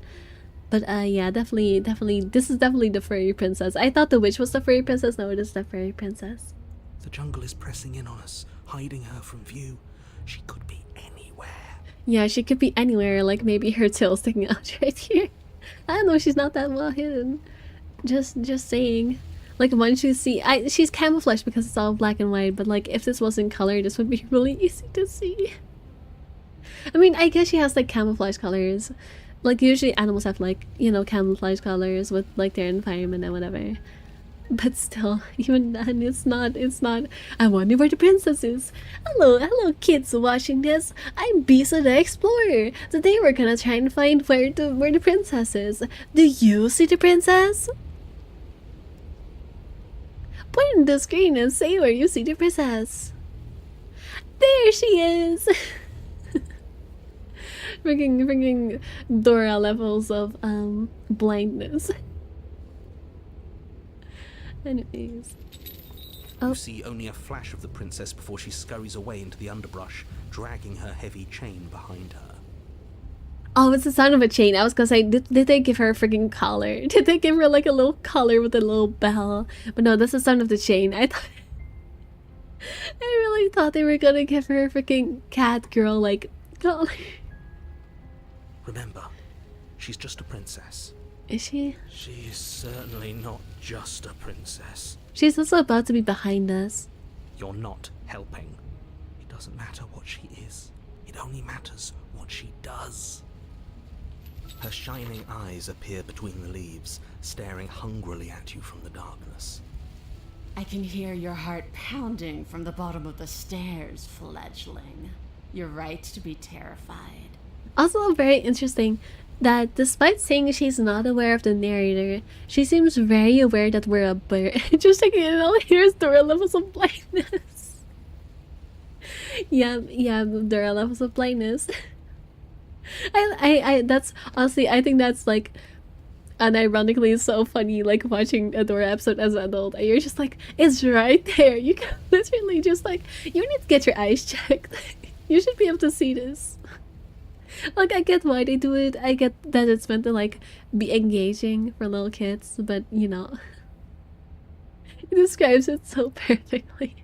Speaker 1: But yeah, definitely, this is definitely the furry princess. I thought the witch was the furry princess. No, it is the furry princess.
Speaker 2: The jungle is pressing in on us, hiding her from view. She could be anywhere.
Speaker 1: Yeah, she could be anywhere. Like maybe her tail sticking out right here. I don't know. She's not that well hidden. Just saying. Like once you see, she's camouflaged because it's all black and white. But like if this was in color, this would be really easy to see. I mean, I guess she has like camouflage colors. Like usually animals have like, you know, camouflage colors with like their environment and whatever. But still, even then, it's not. I wonder where the princess is. Hello kids watching this. I'm Bisa the Explorer. Today we're gonna try and find where the princess is. Do you see the princess? Point in the screen and say where you see the princess. There she is. Freaking Dora levels of blindness. Anyways.
Speaker 2: You see only a flash of the princess before she scurries away into the underbrush, dragging her heavy chain behind her.
Speaker 1: Oh, it's the sound of a chain. I was gonna say, did they give her a freaking collar? Did they give her like a little collar with a little bell? But no, that's the sound of the chain. I really thought they were gonna give her a freaking cat girl like collar.
Speaker 2: Remember, she's just a princess.
Speaker 1: Is she?
Speaker 2: She is certainly not just a princess.
Speaker 1: She's also about to be behind us.
Speaker 2: You're not helping. It doesn't matter what she is. It only matters what she does. Her shining eyes appear between the leaves, staring hungrily at you from the darkness.
Speaker 3: I can hear your heart pounding from the bottom of the stairs, fledgling. You're right to be terrified.
Speaker 1: Also very interesting that despite saying she's not aware of the narrator, she seems very aware that we're a bird. Just like, you know, here's Dora levels of blindness. yeah, Dora levels of blindness. I that's honestly, I think that's like unironically so funny, like watching a Dora episode as an adult, and you're just like, it's right there. You can literally just like, you need to get your eyes checked. You should be able to see this. Like, I get why they do it. I get that it's meant to like be engaging for little kids, but you know, it describes it so perfectly.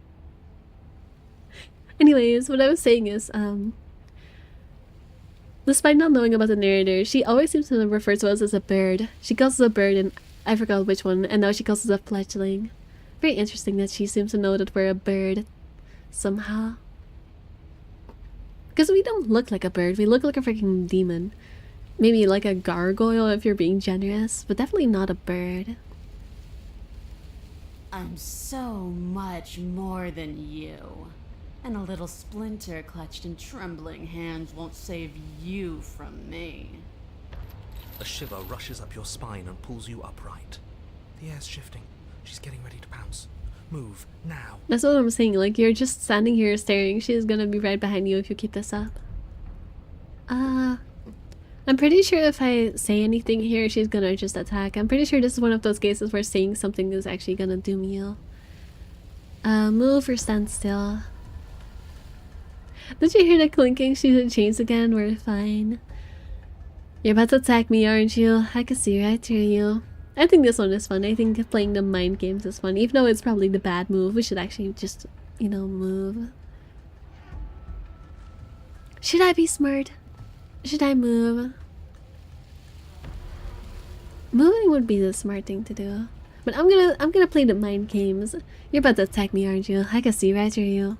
Speaker 1: Anyways, what I was saying is, despite not knowing about the narrator, she always seems to refer to us as a bird. She calls us a bird, and I forgot which one, and now she calls us a fledgling. Very interesting that she seems to know that we're a bird somehow. Because we don't look like a bird, we look like a freaking demon. Maybe like a gargoyle if you're being generous, but definitely not a bird.
Speaker 3: I'm so much more than you. And a little splinter clutched in trembling hands won't save you from me.
Speaker 2: A shiver rushes up your spine and pulls you upright. The air's shifting. She's getting ready to pounce. Move, now.
Speaker 1: That's what I'm saying, like, you're just standing here staring. She's gonna be right behind you if you keep this up. I'm pretty sure if I say anything here, she's gonna just attack. I'm pretty sure this is one of those cases where saying something is actually gonna doom you. Move or stand still. Did you hear the clinking? She's in chains again. We're fine. You're about to attack me, aren't you? I can see right through you. I think this one is fun. I think playing the mind games is fun. Even though it's probably the bad move, we should actually just, you know, move. Should I be smart? Should I move? Moving would be the smart thing to do. But I'm gonna play the mind games. You're about to attack me, aren't you? I can see right through you.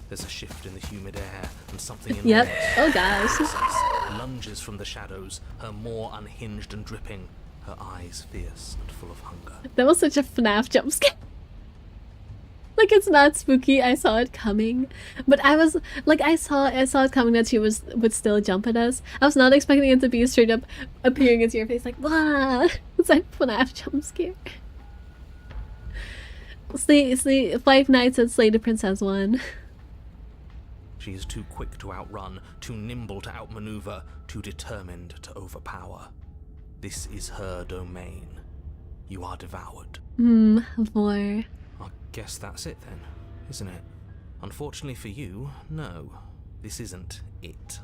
Speaker 2: There's a shift in the humid air, and something in
Speaker 1: Yep.
Speaker 2: the
Speaker 1: Oh gosh.
Speaker 2: lunges from the shadows, her maw unhinged and dripping, her eyes fierce and full of hunger.
Speaker 1: That was such a FNAF jump scare. Like, it's not spooky. I saw it coming, but I was like, I saw it coming that she would still jump at us. I was not expecting it to be straight up appearing into your face like, wah. It's like FNAF jump scare. Slay 5 Nights at Slay the Princess 1.
Speaker 2: She is too quick to outrun, too nimble to outmaneuver, too determined to overpower. This is her domain. You are devoured.
Speaker 1: Vor.
Speaker 2: I guess that's it then, isn't it? Unfortunately for you, no. This isn't it.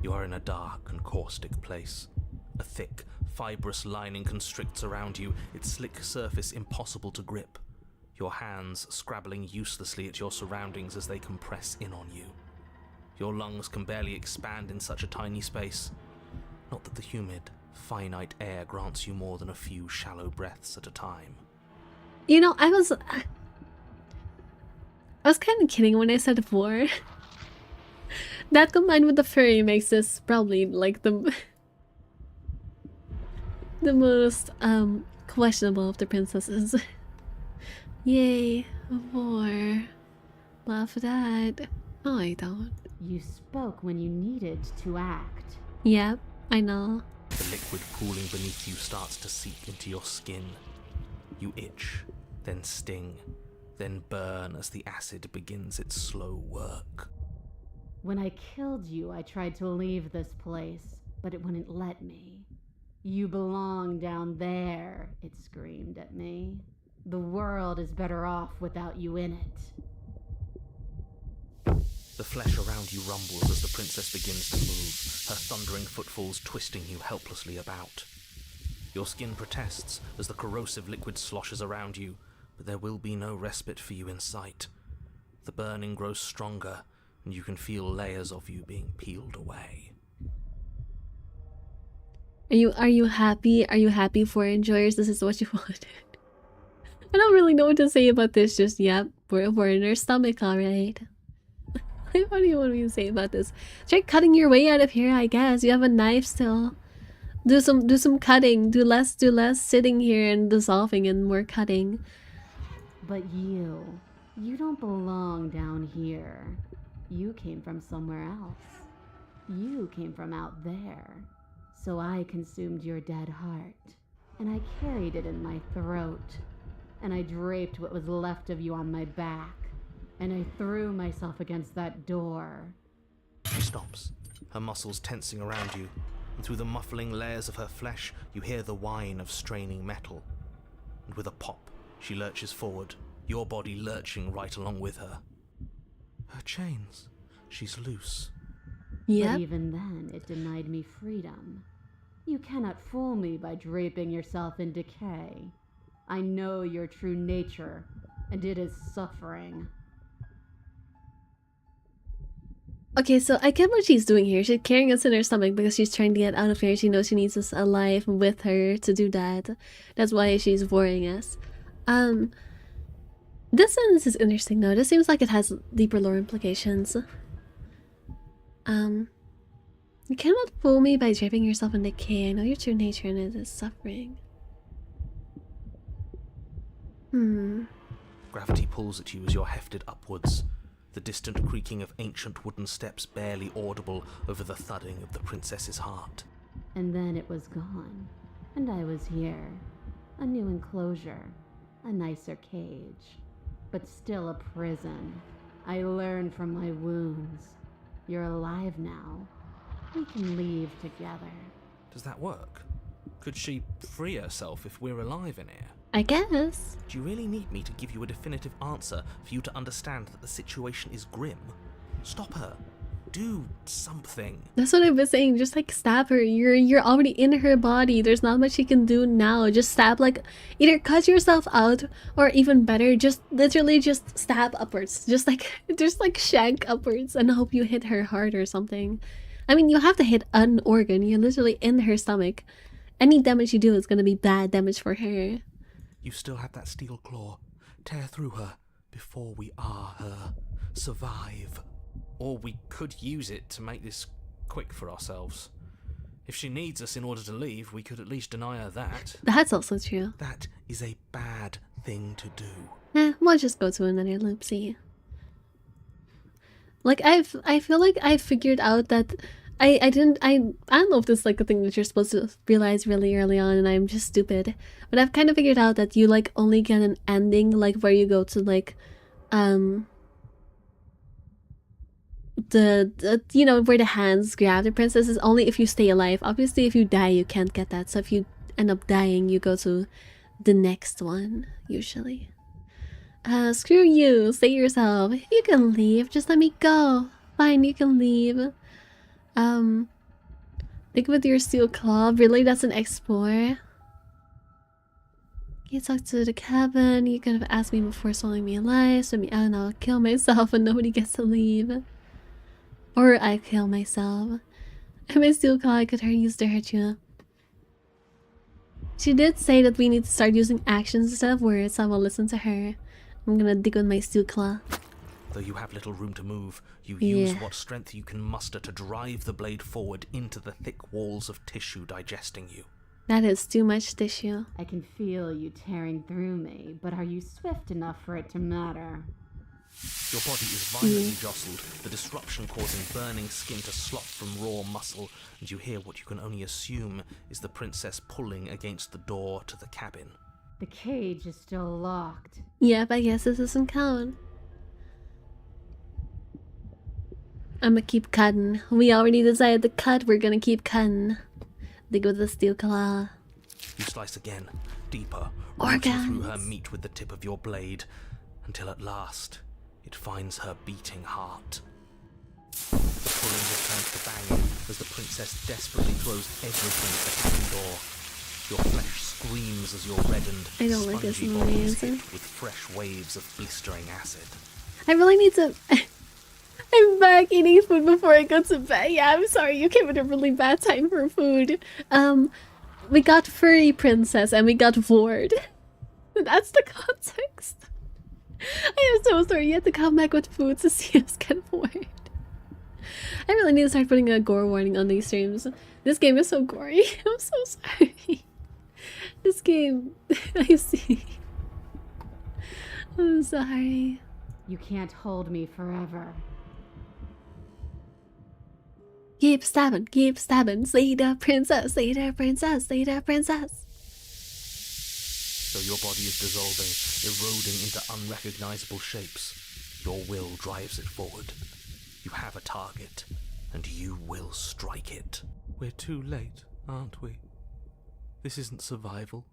Speaker 2: You are in a dark and caustic place. A thick, fibrous lining constricts around you, its slick surface impossible to grip. Your hands scrabbling uselessly at your surroundings as they compress in on you. Your lungs can barely expand in such a tiny space. Not that the humid, finite air grants you more than a few shallow breaths at a time.
Speaker 1: You know, I was kind of kidding when I said vor. That combined with the furry makes this probably like the most questionable of the princesses. Yay, vor. Love that. No, I don't.
Speaker 3: You spoke when you needed to act.
Speaker 1: Yep, I know.
Speaker 2: The liquid pooling beneath you starts to seep into your skin. You itch, then sting, then burn as the acid begins its slow work.
Speaker 3: When I killed you, I tried to leave this place, but it wouldn't let me. You belong down there, it screamed at me. The world is better off without you in it.
Speaker 2: The flesh around you rumbles as the princess begins to move, her thundering footfalls twisting you helplessly about. Your skin protests as the corrosive liquid sloshes around you, but there will be no respite for you in sight. The burning grows stronger, and you can feel layers of you being peeled away. Are
Speaker 1: you happy? Are you happy for enjoyers? This is what you wanted. I don't really know what to say about this. Just yep, we're in her stomach, all right. What do you want me to say about this? Try cutting your way out of here, I guess. You have a knife still. Do some cutting. Do less sitting here and dissolving and more cutting.
Speaker 4: But you don't belong down here. You came from somewhere else. You came from out there. So I consumed your dead heart, and I carried it in my throat, and I draped what was left of you on my back, and I threw myself against that door.
Speaker 2: She stops, her muscles tensing around you, and through the muffling layers of her flesh, you hear the whine of straining metal. And with a pop, she lurches forward, your body lurching right along with her. Her chains. She's loose.
Speaker 1: Yeah.
Speaker 4: But even then, it denied me freedom. You cannot fool me by draping yourself in decay. I know your true nature, and it is suffering.
Speaker 1: Okay, so I get what she's doing here. She's carrying us in her stomach because she's trying to get out of here. She knows she needs us alive with her to do that. That's why she's boring us. This sentence is interesting though. This seems like it has deeper lore implications. You cannot fool me by draping yourself in decay. I know your true nature and it is suffering.
Speaker 2: Gravity pulls at you as you're hefted upwards, the distant creaking of ancient wooden steps barely audible over the thudding of the princess's heart.
Speaker 4: And then it was gone, and I was here. A new enclosure, a nicer cage, but still a prison. I learned from my wounds. You're alive now. We can leave together.
Speaker 2: Does that work? Could she free herself if we're alive in here?
Speaker 1: I guess.
Speaker 2: Do you really need me to give you a definitive answer for you to understand that the situation is grim? Stop her. Do something.
Speaker 1: That's what I've been saying. Just like stab her. You're already in her body. There's not much you can do now. Just stab, like either cut yourself out or even better, just literally just stab upwards. Just like shank upwards and hope you hit her hard or something. I mean, you have to hit an organ. You're literally in her stomach. Any damage you do is gonna be bad damage for her.
Speaker 2: You still have that steel claw. Tear through her before we are her. Survive. Or we could use it to make this quick for ourselves. If she needs us in order to leave, we could at least deny her that.
Speaker 1: That's also true.
Speaker 2: That is a bad thing to do.
Speaker 1: We'll just go to another loopsie. Like I feel like I figured out that I don't know if this is like a thing that you're supposed to realize really early on and I'm just stupid. But I've kind of figured out that you like only get an ending like where you go to like the you know, where the hands grab the princess is only if you stay alive. Obviously if you die you can't get that, so if you end up dying you go to the next one usually. Screw you, say yourself. You can leave, just let me go. Fine, you can leave. Think with your steel claw. Really, that's an explore. You talk to the cabin. You could have asked me before swallowing me alive, so me out and I'll kill myself and nobody gets to leave. Or I kill myself. And my steel claw I could use to hurt you. She did say that we need to start using actions instead of words, so I will listen to her. I'm gonna dig with my steel claw.
Speaker 2: Though you have little room to move, you use what strength you can muster to drive the blade forward into the thick walls of tissue digesting you.
Speaker 1: That is too much tissue.
Speaker 4: I can feel you tearing through me, but are you swift enough for it to matter?
Speaker 2: Your body is violently jostled, the disruption causing burning skin to slop from raw muscle, and you hear what you can only assume is the princess pulling against the door to the cabin.
Speaker 4: The cage is still locked.
Speaker 1: Yep, I guess this doesn't count. I'ma keep cutting. We already decided to cut, we're gonna keep cutting. Dig with the steel claw.
Speaker 2: You slice again, deeper,
Speaker 1: Organs.
Speaker 2: rooting through her meat with the tip of your blade, until at last it finds her beating heart. The pulling returns to banging as the princess desperately throws everything at the cabin door. Your flesh screams as your reddened,
Speaker 1: I don't like this
Speaker 2: spongy body
Speaker 1: movie,
Speaker 2: is
Speaker 1: is it?
Speaker 2: hit with fresh waves of blistering acid.
Speaker 1: I really need to... I'm back eating food before I go to bed. Yeah, I'm sorry, you came at a really bad time for food. We got Furry Princess and we got Ward. That's the context. I am so sorry. You had to come back with food to see us get bored. I really need to start putting a gore warning on these streams. This game is so gory. I'm so sorry. This game, I see. I'm sorry.
Speaker 4: You can't hold me forever.
Speaker 1: Keep stabbing, slay the princess, slay the princess, slay the princess.
Speaker 2: So your body is dissolving, eroding into unrecognizable shapes. Your will drives it forward. You have a target, and you will strike it. We're too late, aren't we? This isn't survival.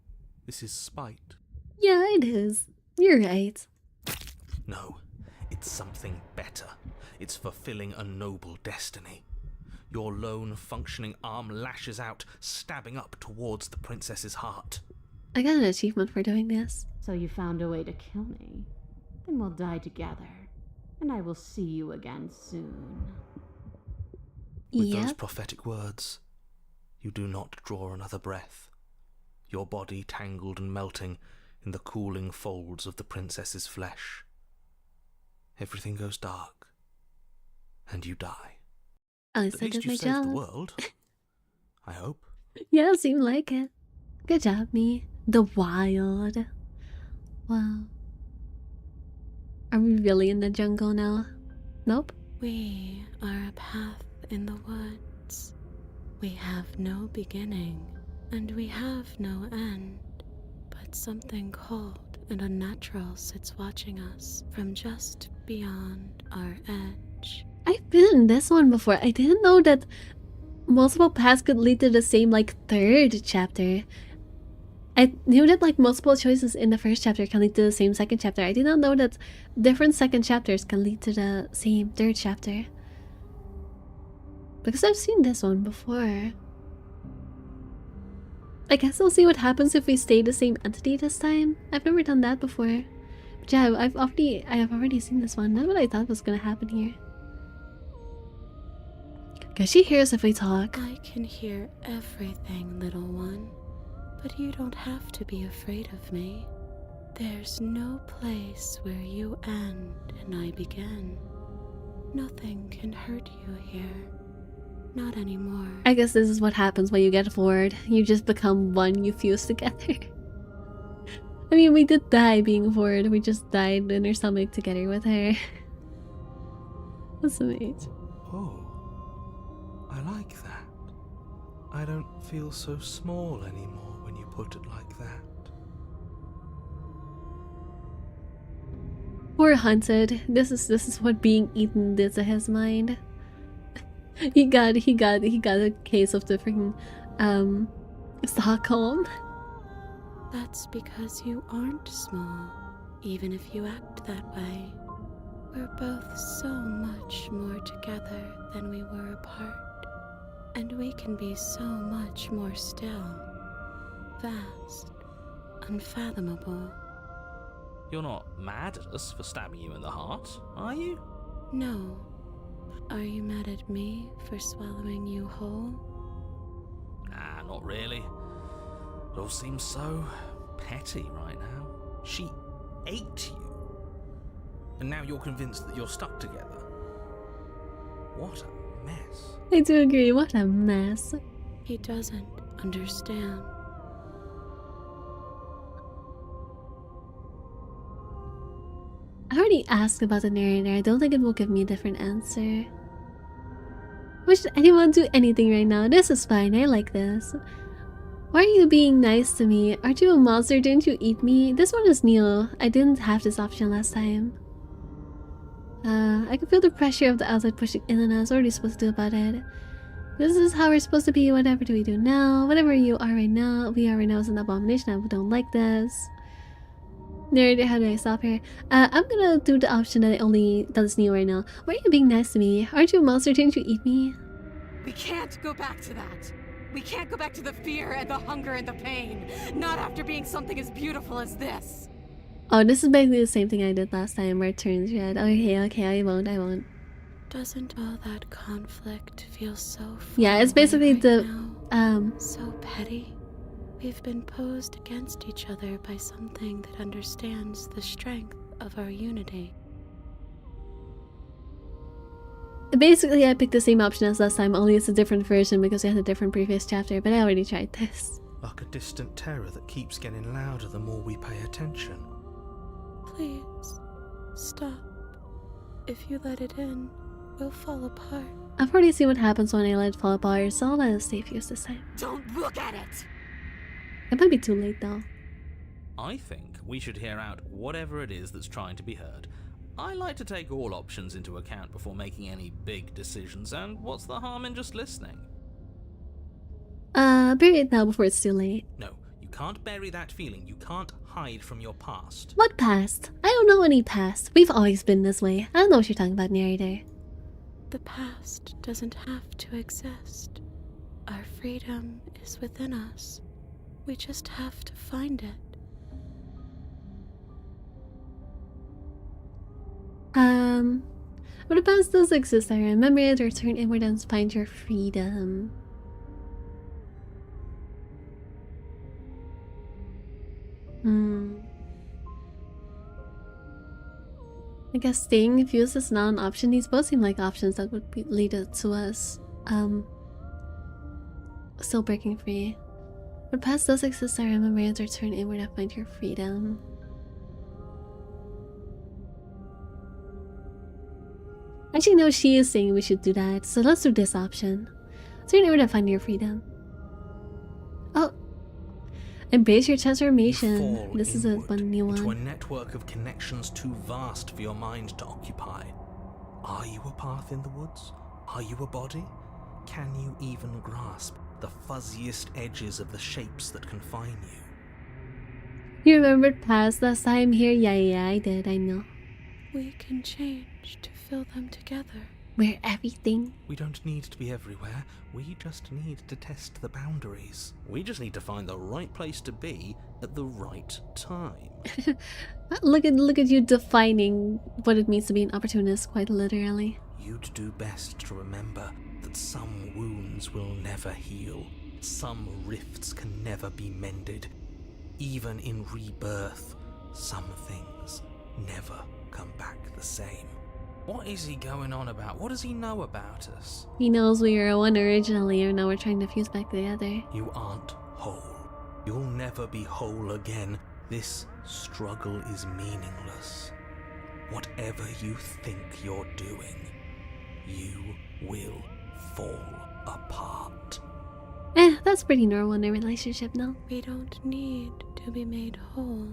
Speaker 2: This is spite.
Speaker 1: Yeah, it is. You're right.
Speaker 2: No, it's something better. It's fulfilling a noble destiny. Your lone, functioning arm lashes out, stabbing up towards the princess's heart.
Speaker 1: I got an achievement for doing this.
Speaker 4: So you found a way to kill me. Then we'll die together. And I will see you again soon.
Speaker 2: With those prophetic words, you do not draw another breath. Your body tangled and melting in the cooling folds of the princess's flesh. Everything goes dark, and you die.
Speaker 1: At
Speaker 2: least you saved the world. I hope.
Speaker 1: Yeah, seemed like it. Good job, me. The wild. Wow. Are we really in the jungle now? Nope.
Speaker 3: We are a path in the woods. We have no beginning, and we have no end. But something cold and unnatural sits watching us from just beyond our edge.
Speaker 1: I've been in this one before. I didn't know that multiple paths could lead to the same, like, third chapter. I knew that, like, multiple choices in the first chapter can lead to the same second chapter. I did not know that different second chapters can lead to the same third chapter. Because I've seen this one before. I guess we'll see what happens if we stay the same entity this time. I've never done that before. But yeah, I have already seen this one. Not what I thought was gonna happen here. Cause she hears if we talk.
Speaker 3: I can hear everything, little one. But you don't have to be afraid of me. There's no place where you end and I begin. Nothing can hurt you here. Not anymore.
Speaker 1: I guess this is what happens when you get bored. You just become one, you fuse together. I mean, we did die being bored. We just died in her stomach together with her. That's amazing.
Speaker 2: Oh, I like that. I don't feel so small anymore when you put it like that.
Speaker 1: Poor Hunted. This is what being eaten did to his mind. he got a case of the freaking Stockholm.
Speaker 3: That's because you aren't small, even if you act that way. We're both so much more together than we were apart, and we can be so much more still. Vast, unfathomable.
Speaker 2: You're not mad at us for stabbing you in the heart, are you?
Speaker 3: No. Are you mad at me for swallowing you whole?
Speaker 2: Ah, not really. It all seems so petty right now. She ate you. And now you're convinced that you're stuck together. What a mess.
Speaker 1: I do agree, what a mess.
Speaker 3: He doesn't understand.
Speaker 1: I already asked about the narrator. I don't think it will give me a different answer. Why should anyone do anything right now? This is fine. I like this. Why are you being nice to me? Aren't you a monster? Didn't you eat me? This one is new. I didn't have this option last time. I can feel the pressure of the outside pushing in on us. What are we supposed to do about it? This is how we're supposed to be. Whatever do we do now? Whatever you are right now, we are right now is an abomination. I don't like this. Narrator, how do I stop here? I'm gonna do the option that is new right now. Why are you being nice to me? Aren't you a monster? Didn't you eat me?
Speaker 5: We can't go back to that. We can't go back to the fear and the hunger and the pain. Not after being something as beautiful as this.
Speaker 1: Oh, this is basically the same thing I did last time where it turns red. Okay, I won't.
Speaker 3: Doesn't all that conflict feel so far
Speaker 1: Yeah, it's basically
Speaker 3: away
Speaker 1: the
Speaker 3: right now? So petty. We've been posed against each other by something that understands the strength of our unity.
Speaker 1: Basically, I picked the same option as last time, only it's a different version because we had a different previous chapter, but I already tried this.
Speaker 2: Like a distant terror that keeps getting louder the more we pay attention.
Speaker 3: Please, stop. If you let it in, we'll fall apart.
Speaker 1: I've already seen what happens when I let it fall apart, so I'll let it stay fused this time.
Speaker 5: Don't look at it!
Speaker 1: It might be too late though.
Speaker 2: I think we should hear out whatever it is that's trying to be heard. I like to take all options into account before making any big decisions, and what's the harm in just listening?
Speaker 1: Bury it now before it's too late.
Speaker 2: No, you can't bury that feeling. You can't hide from your past.
Speaker 1: What past? I don't know any past. We've always been this way. I don't know what you're talking about, narrator.
Speaker 3: The past doesn't have to exist. Our freedom is within us. We just have to find it.
Speaker 1: But the past does exist. I remember it. Return inward and find your freedom. I guess staying fused is not an option. These both seem like options that would lead to us still breaking free. But past does exist. I remember it. Return inward and find your freedom. Actually, no, she is saying we should do that, so let's do this option. Turn inward and find your freedom. Oh, embrace your transformation. This is a fun new one.
Speaker 2: Into a network of connections too vast for your mind to occupy. Are you a path in the woods? Are you a body? Can you even grasp the fuzziest edges of the shapes that confine you?
Speaker 1: You remembered past last time here? Yeah, I did, I know.
Speaker 3: We can change to fill them together.
Speaker 1: We're everything.
Speaker 2: We don't need to be everywhere. We just need to test the boundaries. We just need to find the right place to be at the right time.
Speaker 1: Look at you defining what it means to be an opportunist, quite literally.
Speaker 2: You'd do best to remember that some wounds will never heal. Some rifts can never be mended. Even in rebirth, some things never come back the same. What is he going on about? What does he know about us?
Speaker 1: He knows we were one originally, and now we're trying to fuse back together.
Speaker 2: You aren't whole. You'll never be whole again. This struggle is meaningless. Whatever you think you're doing, you will fall apart.
Speaker 1: That's pretty normal in a relationship, no?
Speaker 3: We don't need to be made whole.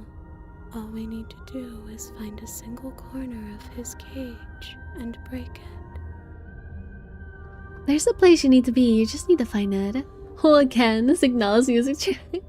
Speaker 3: All we need to do is find a single corner of his cage and break it.
Speaker 1: There's a place you need to be, you just need to find it. Oh, again, Signal's music track.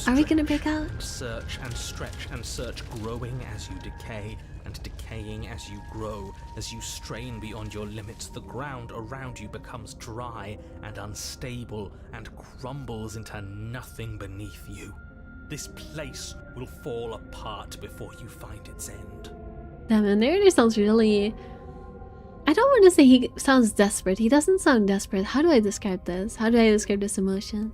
Speaker 1: Are we gonna break out?
Speaker 2: Search and stretch and search, growing as you decay and decaying as you grow. As you strain beyond your limits, the ground around you becomes dry and unstable and crumbles into nothing beneath you. This place will fall apart before you find its end.
Speaker 1: Damn, and narrator sounds really... I don't want to say he sounds desperate. He doesn't sound desperate. How do I describe this? How do I describe this emotion?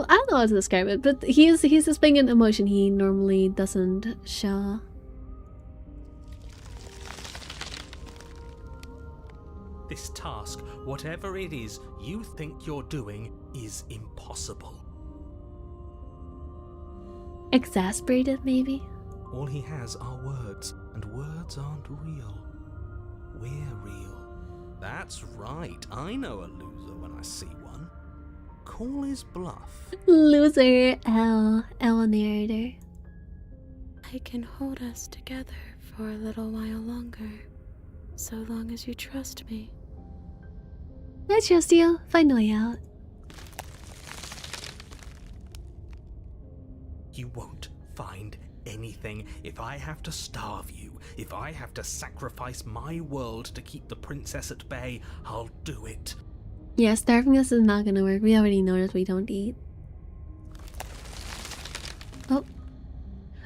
Speaker 1: I don't know how to describe it, but he's displaying an emotion he normally doesn't show.
Speaker 2: This task, whatever it is you think you're doing, is impossible.
Speaker 1: Exasperated, maybe?
Speaker 2: All he has are words, and words aren't real. We're real. That's right, I know a loser when I see one. Call his bluff.
Speaker 1: Loser, L narrator.
Speaker 3: I can hold us together for a little while longer, so long as you trust me.
Speaker 1: I trust you. Find a way out.
Speaker 2: You won't find anything. If I have to starve you, if I have to sacrifice my world to keep the princess at bay, I'll do it.
Speaker 1: Yeah, starving us is not gonna work. We already know that we don't eat. Oh.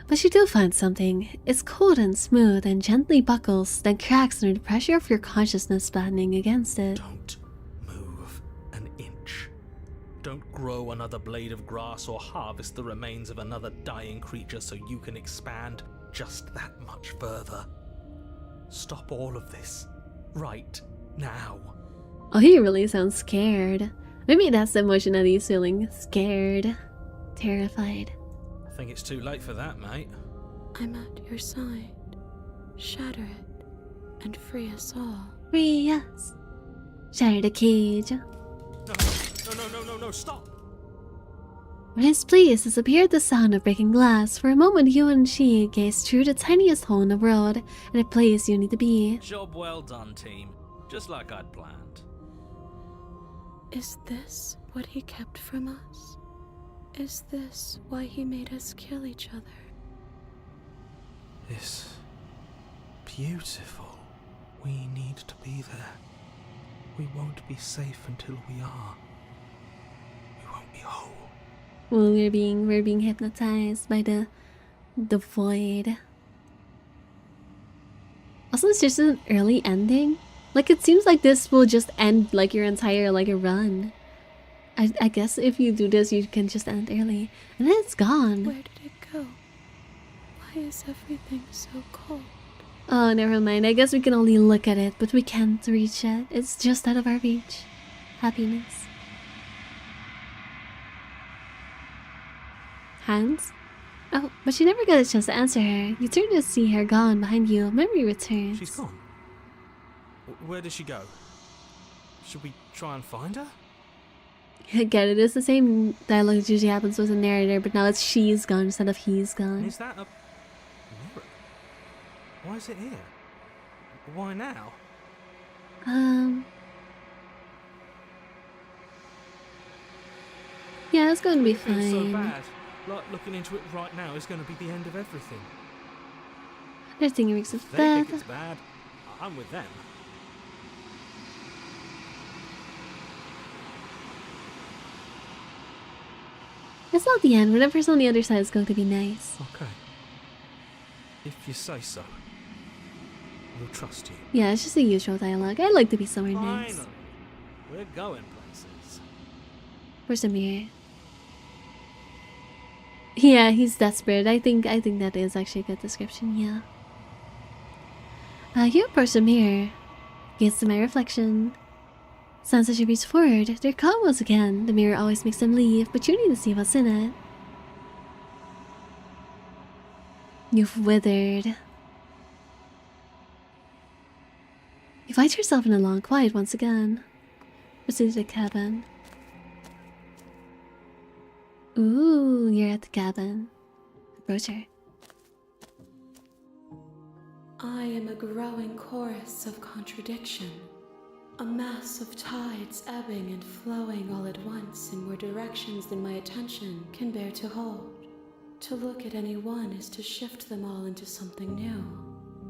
Speaker 1: But you do find something. It's cold and smooth and gently buckles, then cracks under the pressure of your consciousness battening against it.
Speaker 2: Don't move an inch. Don't grow another blade of grass or harvest the remains of another dying creature so you can expand just that much further. Stop all of this. Right now.
Speaker 1: Oh, he really sounds scared. Maybe that's the emotion that he's feeling. Scared. Terrified.
Speaker 2: I think it's too late for that, mate.
Speaker 5: I'm at your side. Shatter it and free us all.
Speaker 1: Free us. Shatter the cage.
Speaker 2: No, stop!
Speaker 1: When his pleas disappeared the sound of breaking glass, for a moment you and she gazed through the tiniest hole in the world, and a place you need to be.
Speaker 2: Job well done, team. Just like I'd planned.
Speaker 5: Is this what he kept from us? Is this why he made us kill each other?
Speaker 2: It's beautiful. We need to be there. We won't be safe until we are. We won't be whole.
Speaker 1: Well, we're being hypnotized by the void. Also, it's just an early ending. Like, it seems like this will just end like your entire like a run. I guess if you do this, you can just end early, and then it's gone.
Speaker 5: Where did it go? Why is everything so cold?
Speaker 1: Oh, never mind. I guess we can only look at it, but we can't reach it. It's just out of our reach. Happiness. Hands? Oh, but you never got a chance to answer her. You turn to see her gone behind you. Memory returns.
Speaker 2: She's gone. Where did she go? Should we try and find her?
Speaker 1: Get it? It's the same dialogue that usually happens with the narrator, but now it's she's gone instead of he's gone.
Speaker 2: Is that a mirror? Why is it here? Why now?
Speaker 1: Yeah, it's going to be
Speaker 2: It feels so
Speaker 1: fine.
Speaker 2: bad. Like looking into it right now is going to be the end of everything.
Speaker 1: They're thinking it's
Speaker 2: They think
Speaker 1: bad.
Speaker 2: it's bad. I'm with them.
Speaker 1: It's not the end. Whatever's on the other side is going to be nice.
Speaker 2: Okay. If you say so. We'll trust you.
Speaker 1: Yeah, it's just the usual dialogue. I'd like to be somewhere nice.
Speaker 2: Finally. We're going places.
Speaker 1: Where's the mirror? Yeah, he's desperate. I think that is actually a good description, yeah. You approach the mirror. Gaze to my reflection. Sounds as you reach forward. They're calm once again. The mirror always makes them leave, but you need to see what's in it. You've withered. You find yourself in a long quiet once again. Proceed to the cabin. Ooh, you're at the cabin. Approach her.
Speaker 5: I am a growing chorus of contradiction. A mass of tides ebbing and flowing all at once in more directions than my attention can bear to hold. To look at any one is to shift them all into something new,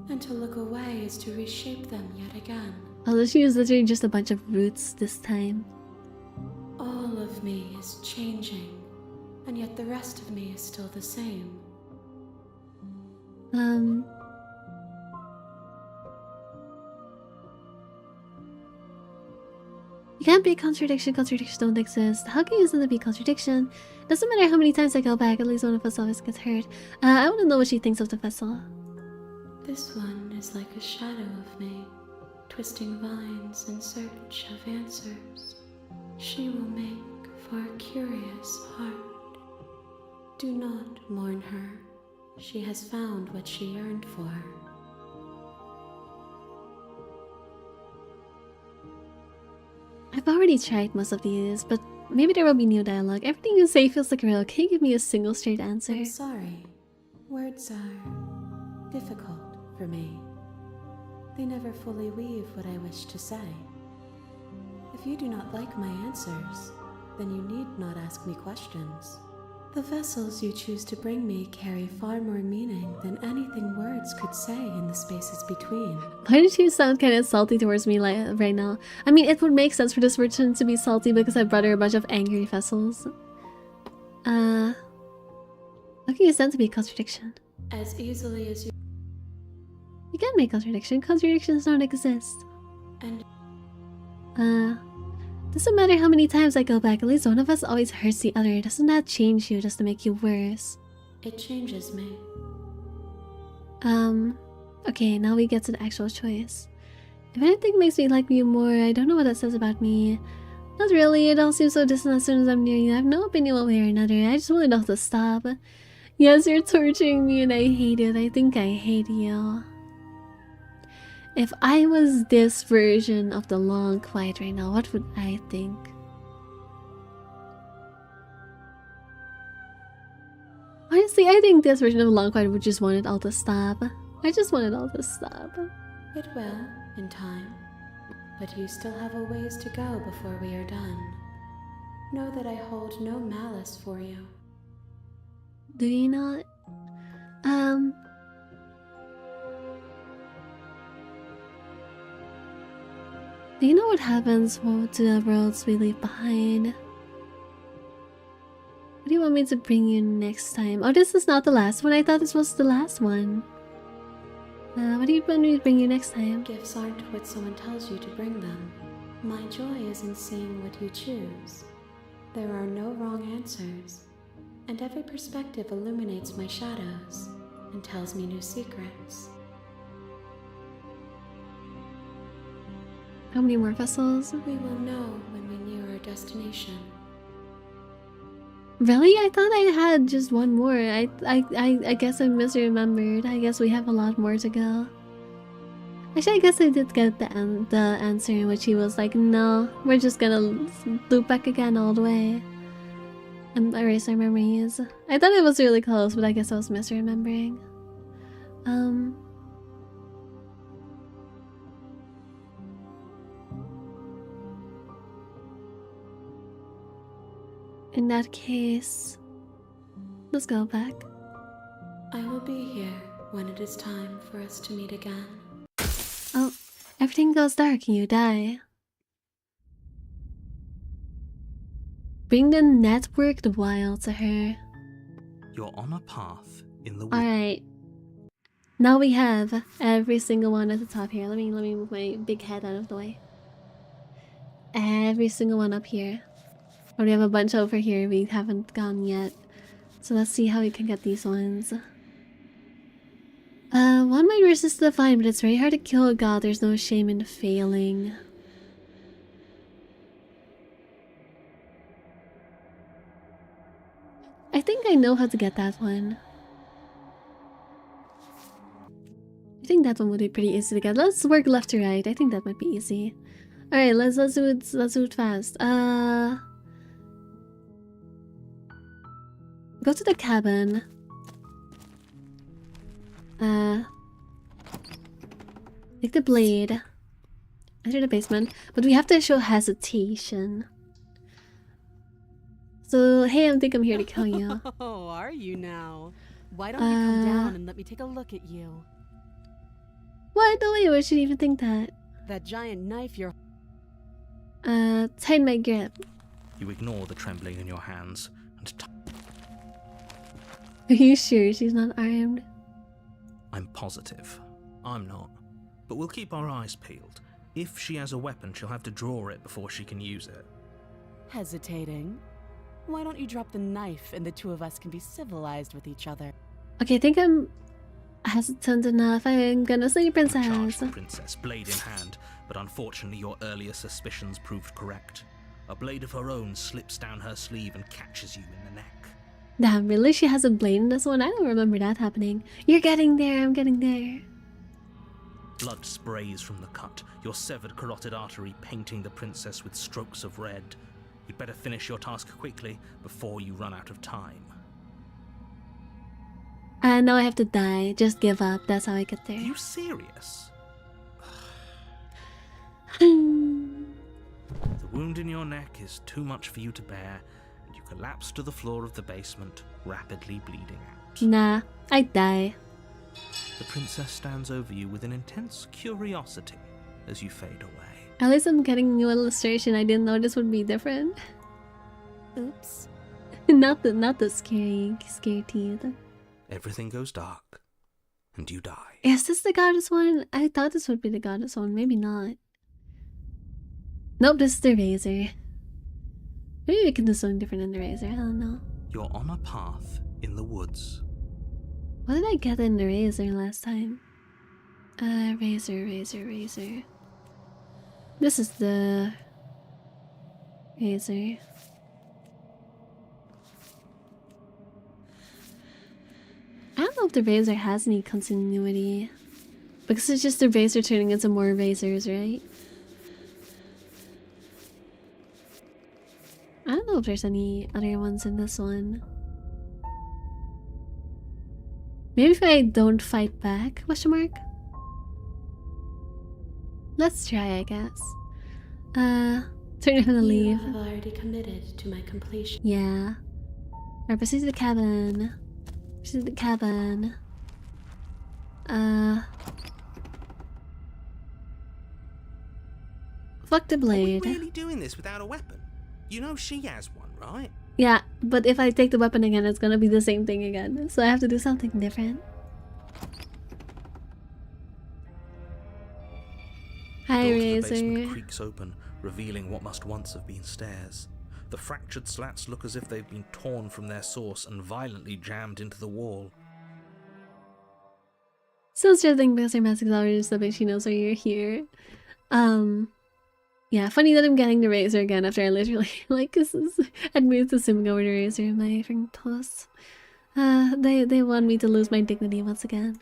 Speaker 5: and to look away is to reshape them yet again.
Speaker 1: Although she was literally just a bunch of roots this time.
Speaker 5: All of me is changing, and yet the rest of me is still the same.
Speaker 1: You can't be a contradiction. Contradictions don't exist. How can you say to be contradiction? Doesn't matter how many times I go back, at least one of us always gets hurt. I want to know what she thinks of the vessel.
Speaker 5: This one is like a shadow of me, twisting vines in search of answers. She will make for a curious heart. Do not mourn her. She has found what she yearned for.
Speaker 1: I've already tried most of these, but maybe there will be new dialogue. Everything you say feels like real. Can you give me a single straight answer?
Speaker 5: I'm sorry. Words are difficult for me. They never fully weave what I wish to say. If you do not like my answers, then you need not ask me questions. The vessels you choose to bring me carry far more meaning than anything words could say in the spaces between.
Speaker 1: Why did you sound kind of salty towards me like right now? I mean, it would make sense for this person to be salty because I brought her a bunch of angry vessels. How can you sense to be a contradiction?
Speaker 5: as easily as you
Speaker 1: You can't make contradiction. Contradictions don't exist.
Speaker 5: and
Speaker 1: Doesn't matter how many times I go back, at least one of us always hurts the other. Doesn't that change you just to make you worse?
Speaker 5: it changes me.
Speaker 1: Okay, now we get to the actual choice. If anything makes me like you more, I don't know what that says about me. Not really, it all seems so distant as soon as I'm near you. I have no opinion one way or another. I just want to know how to stop. Yes, you're torturing me and I hate it. I think I hate you. If I was this version of the long quiet right now, what would I think? Honestly, I think this version of long quiet would just want it all to stop. I just want it all to stop.
Speaker 5: It will, in time. But you still have a ways to go before we are done. Know that I hold no malice for you.
Speaker 1: Do you not? Do you know what happens to the worlds we leave behind? What do you want me to bring you next time? Oh, this is not the last one. I thought this was the last one. What do you want me to bring you next time?
Speaker 5: Gifts aren't what someone tells you to bring them. My joy is in seeing what you choose. There are no wrong answers, and every perspective illuminates my shadows and tells me new secrets.
Speaker 1: How many more vessels?
Speaker 5: We will know when we near our destination.
Speaker 1: Really? I thought I had just one more. I guess I misremembered. I guess we have a lot more to go. Actually, I guess I did get the answer in which he was like, no, we're just gonna loop back again all the way. And erase our memories. I thought it was really close, but I guess I was misremembering. In that case, let's go back.
Speaker 5: I will be here when it is time for us to meet again.
Speaker 1: Oh, everything goes dark and you die. Bring the networked wild to her.
Speaker 2: You're on a path in the
Speaker 1: Alright. Now we have every single one at the top here. Let me move my big head out of the way. Every single one up here. But we have a bunch over here we haven't gone yet. So let's see how we can get these ones. One might resist the vine, but it's very hard to kill a god. There's no shame in failing. I think I know how to get that one. I think that one would be pretty easy to get. Let's work left to right. I think that might be easy. Alright, let's do it fast. Go to the cabin. Take the blade. Enter the basement. But we have to show hesitation. So, hey, I think I'm here to kill you.
Speaker 3: Oh, are you now? Why don't you come down and let me take a look at you?
Speaker 1: What? No way, I should even think that.
Speaker 3: That giant knife you're...
Speaker 1: Tighten my grip.
Speaker 2: You ignore the trembling in your hands and
Speaker 1: Are you sure she's not armed?
Speaker 2: I'm positive. I'm not. But we'll keep our eyes peeled. If she has a weapon, she'll have to draw it before she can use it.
Speaker 3: Hesitating? Why don't you drop the knife and the two of us can be civilized with each other?
Speaker 1: Okay, I think I'm hesitant enough. I'm gonna say princess.
Speaker 2: Charge the princess, blade in hand, but unfortunately your earlier suspicions proved correct. A blade of her own slips down her sleeve and catches you in the neck.
Speaker 1: Damn, really? She has a blade in this one? I don't remember that happening. You're getting there, I'm getting there.
Speaker 2: Blood sprays from the cut, your severed carotid artery painting the princess with strokes of red. You'd better finish your task quickly before you run out of time.
Speaker 1: And now I have to die. Just give up. That's how I get
Speaker 2: Are
Speaker 1: there.
Speaker 2: you serious? The wound in your neck is too much for you to bear, and you collapse to the floor of the basement, rapidly bleeding out.
Speaker 1: Nah, I die.
Speaker 2: The princess stands over you with an intense curiosity as you fade away.
Speaker 1: At least I'm getting a new illustration. I didn't know this would be different.
Speaker 3: Oops.
Speaker 1: not the scary teeth.
Speaker 2: Everything goes dark, and you die.
Speaker 1: Is this the goddess one? I thought this would be the goddess one. Maybe not. Nope, this is the razor. Maybe we can do something different in the razor. I don't know.
Speaker 2: You're on a path in the woods.
Speaker 1: What did I get in the razor last time? Razor. This is the razor. I don't know if the razor has any continuity. Because it's just the razor turning into more razors, right? I don't know if there's any other ones in this one. Maybe if I don't fight back? Question mark? Let's try, I guess. Turn to leave.
Speaker 5: You have already committed to my completion.
Speaker 1: Yeah. Alright, proceed to the cabin. Proceed to the cabin. Fuck the
Speaker 2: Are we
Speaker 1: blade.
Speaker 2: really doing this without a weapon? You know she has one, right?
Speaker 1: Yeah, but if I take the weapon again, it's gonna be the same thing again. So I have to do something different. Hi,
Speaker 2: The door to the basement
Speaker 1: Razor.
Speaker 2: creaks open, revealing what must once have been stairs. The fractured slats look as if they've been torn from their source and violently jammed into the wall.
Speaker 1: Still struggling because her mask is already so big she knows why you're here. Yeah, funny that I'm getting the razor again after I literally, admitted to simping over the razor in my freaking posts. They want me to lose my dignity once again.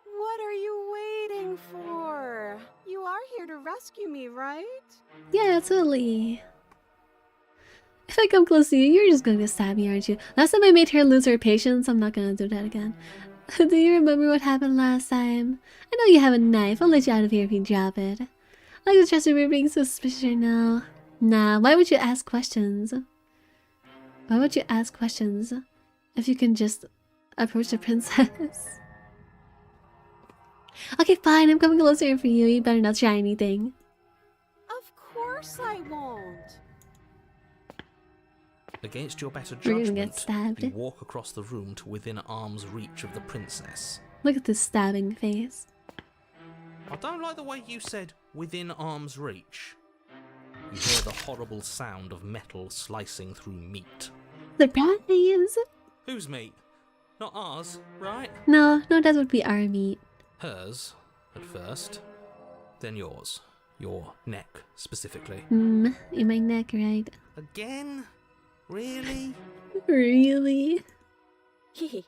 Speaker 6: What are you waiting for? You are here to rescue me, right?
Speaker 1: Yeah, totally. If I come close to you, you're just going to stab me, aren't you? Last time I made her lose her patience, I'm not gonna do that again. Do you remember what happened last time? I know you have a knife, I'll let you out of here if you drop it. I like the trust we're being suspicious right now. Nah, why would you ask questions? Why would you ask questions if you can just approach the princess? Okay, fine, I'm coming closer for you. You better not try anything.
Speaker 6: Of course I won't.
Speaker 2: Against your better
Speaker 1: We're gonna get
Speaker 2: judgment,
Speaker 1: stabbed.
Speaker 2: you walk across the room to within arm's reach of the princess.
Speaker 1: Look at this stabbing face.
Speaker 2: I don't like the way you said within arm's reach. You hear the horrible sound of metal slicing through meat.
Speaker 1: Surprise!
Speaker 2: Whose meat? Not ours, right?
Speaker 1: No, that would be our meat.
Speaker 2: Hers, at first. Then yours. Your neck, specifically.
Speaker 1: In my neck, right?
Speaker 2: Again? Really?
Speaker 1: Really?
Speaker 6: Hee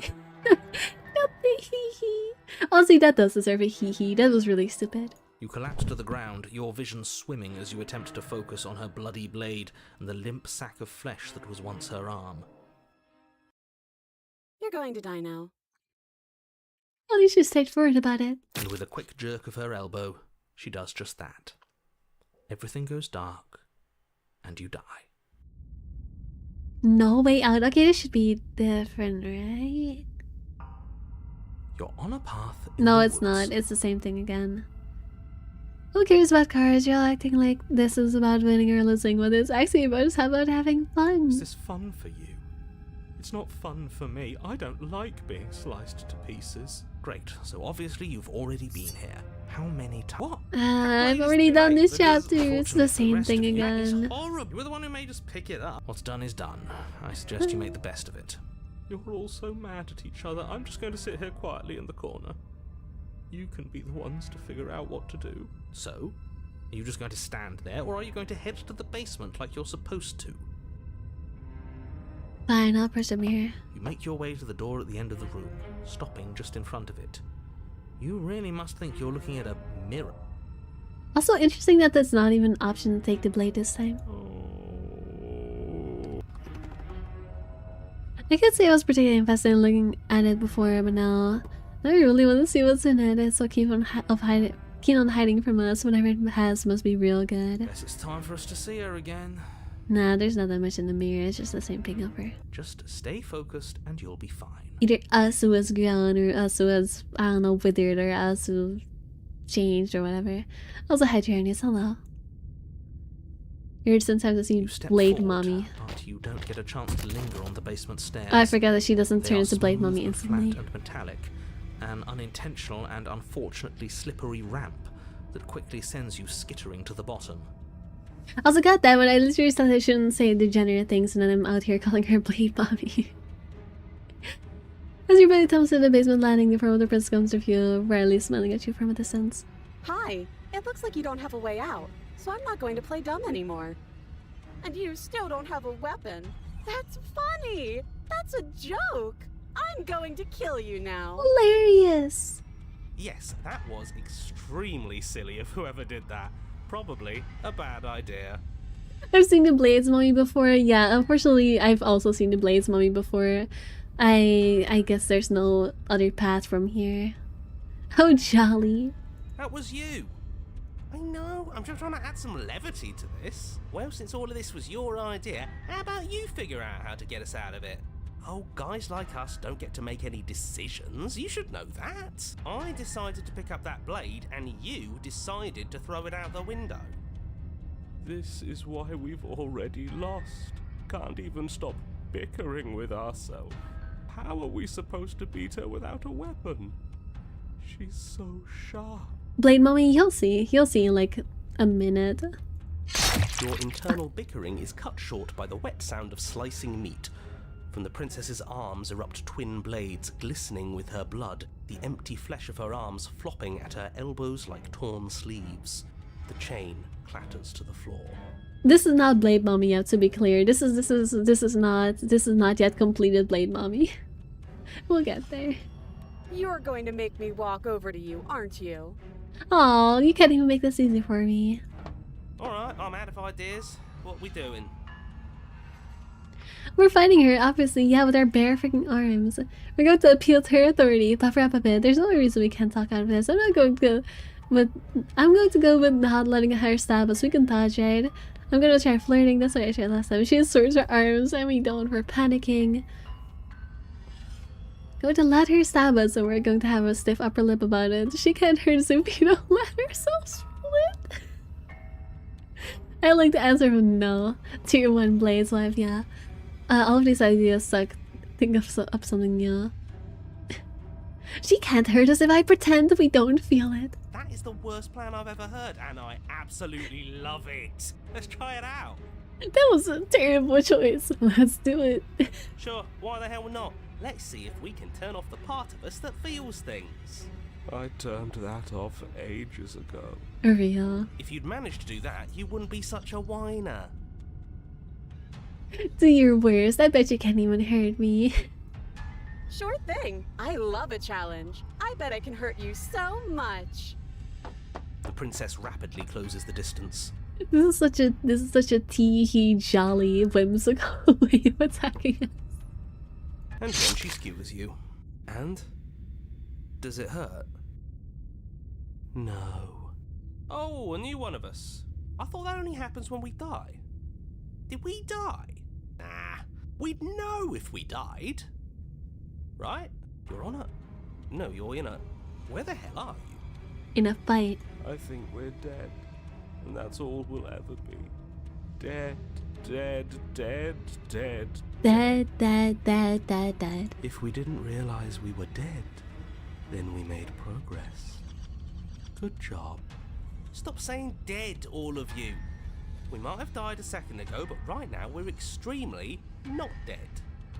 Speaker 1: Not the hee-hee. Honestly, that does deserve a hee-hee. That was really stupid.
Speaker 2: You collapse to the ground, your vision swimming as you attempt to focus on her bloody blade and the limp sack of flesh that was once her arm.
Speaker 6: You're going to die now.
Speaker 1: At least she's straightforward about it.
Speaker 2: And with a quick jerk of her elbow, she does just that. Everything goes dark, and you die.
Speaker 1: No way out. Okay, this should be different, right?
Speaker 2: You're on a path in
Speaker 1: No,
Speaker 2: the
Speaker 1: it's
Speaker 2: woods.
Speaker 1: not. It's the same thing again. Who cares about cars? You're all acting like this is about winning or losing, but it's actually about having fun.
Speaker 2: Is this fun for you? It's not fun for me. I don't like being sliced to pieces. Great, so obviously you've already been here. How many times? What?
Speaker 1: I've already done this chapter. It's the same thing
Speaker 2: That
Speaker 1: again.
Speaker 2: is horrible. You were the one who made us pick it up. What's done is done. I suggest you make the best of it. You're all so mad at each other. I'm just going to sit here quietly in the corner. You can be the ones to figure out what to do. So? Are you just going to stand there, or are you going to head to the basement like you're supposed to?
Speaker 1: Fine, I'll push the mirror.
Speaker 2: You make your way to the door at the end of the room, stopping just in front of it. You really must think you're looking at a mirror.
Speaker 1: Also interesting that that's not even an option to take the blade this time.
Speaker 2: Oh.
Speaker 1: I could say I was particularly invested in looking at it before, but now I really want to see what's in it. It's so keen on hiding from us. Whatever it has must be real good.
Speaker 2: Guess it's time for us to see her again.
Speaker 1: Nah, there's not that much in the mirror. It's just the same thing over.
Speaker 2: Just stay focused and you'll be fine.
Speaker 1: Either us who was grown or us who was, I don't know, withered or us who changed or whatever. Also, hi Journeys, hello. Heard sometimes I see
Speaker 2: You step
Speaker 1: Blade
Speaker 2: forward,
Speaker 1: Mommy.
Speaker 2: but you don't get a chance to linger on the basement stairs.
Speaker 1: I forgot that she doesn't
Speaker 2: They
Speaker 1: turn
Speaker 2: are
Speaker 1: into Blade
Speaker 2: smooth
Speaker 1: Mommy
Speaker 2: and
Speaker 1: instantly.
Speaker 2: flat and metallic, an unintentional and unfortunately slippery ramp that quickly sends you skittering to the bottom.
Speaker 1: I also got that when I literally said I shouldn't say degenerate things, and then I'm out here calling her Blade Mommy. As your buddy comes to the basement landing, the front of the prince comes to you, rarely smiling at you from a distance.
Speaker 6: Hi. It looks like you don't have a way out, so I'm not going to play dumb anymore. And you still don't have a weapon. That's funny. That's a joke. I'm going to kill you now.
Speaker 1: Hilarious!
Speaker 7: Yes, that was extremely silly of whoever did that. Probably a bad idea.
Speaker 1: I've seen the Blades Mommy before. Yeah, unfortunately, I've also seen the Blades Mommy before. I guess there's no other path from here. How jolly.
Speaker 7: That was you. I know, I'm just trying to add some levity to this. Well, since all of this was your idea, how about you figure out how to get us out of it? Oh, guys like us don't get to make any decisions. You should know that. I decided to pick up that blade, and you decided to throw it out the window.
Speaker 8: This is why we've already lost. Can't even stop bickering with ourselves. How are we supposed to beat her without a weapon? She's so sharp.
Speaker 1: Blade Mommy, you'll see. You'll see in like a minute.
Speaker 7: Your internal bickering is cut short by the wet sound of slicing meat. From the princess's arms erupt twin blades glistening with her blood, the empty flesh of her arms flopping at her elbows like torn sleeves. The chain clatters to the floor.
Speaker 1: This is not Blade Mommy yet, to be clear. This is not yet completed Blade Mommy. We'll get there.
Speaker 6: You're going to make me walk over to you, aren't you?
Speaker 1: Aw, you can't even make this easy for me.
Speaker 7: Alright, I'm out of ideas. What we doing?
Speaker 1: We're fighting her, obviously, yeah, with our bare freaking arms. We're going to appeal to her authority, puff her up a bit. There's no reason we can't talk out of this. I'm going to go with not letting her stab us. We can dodge, right? I'm gonna try flirting. That's what I tried last time. She has swords her arms, and we don't. We're panicking. Going to let her stab us, and we're going to have a stiff upper lip about it. She can't hurt us if we don't let herself split. I like the answer of no. Tier 1 Blade's wife, yeah. All of these ideas suck. Think of something new. She can't hurt us if I pretend we don't feel it.
Speaker 7: That is the worst plan I've ever heard, and I absolutely love it. Let's try it out.
Speaker 1: That was a terrible choice. Let's do it.
Speaker 7: Sure, why the hell not? Let's see if we can turn off the part of us that feels things.
Speaker 8: I turned that off ages ago.
Speaker 1: Real.
Speaker 7: If you'd managed to do that, you wouldn't be such a whiner.
Speaker 1: Do your worst. I bet you can't even hurt me.
Speaker 6: Sure thing. I love a challenge. I bet I can hurt you so much.
Speaker 7: The princess rapidly closes the distance.
Speaker 1: This is such a tee-hee, jolly, whimsical way of attacking us.
Speaker 7: And then she skewers you. And? Does it hurt? No. Oh, a new one of us. I thought that only happens when we die. Did we die? Nah. We'd know if we died. Right? You're on a... No, you're in a... Where the hell are you?
Speaker 1: In a fight.
Speaker 8: I think we're dead. And that's all we'll ever be. Dead, dead, dead, dead.
Speaker 1: Dead.
Speaker 7: If we didn't realize we were dead, then we made progress. Good job. Stop saying dead, all of you. We might have died a second ago, but right now we're extremely not dead.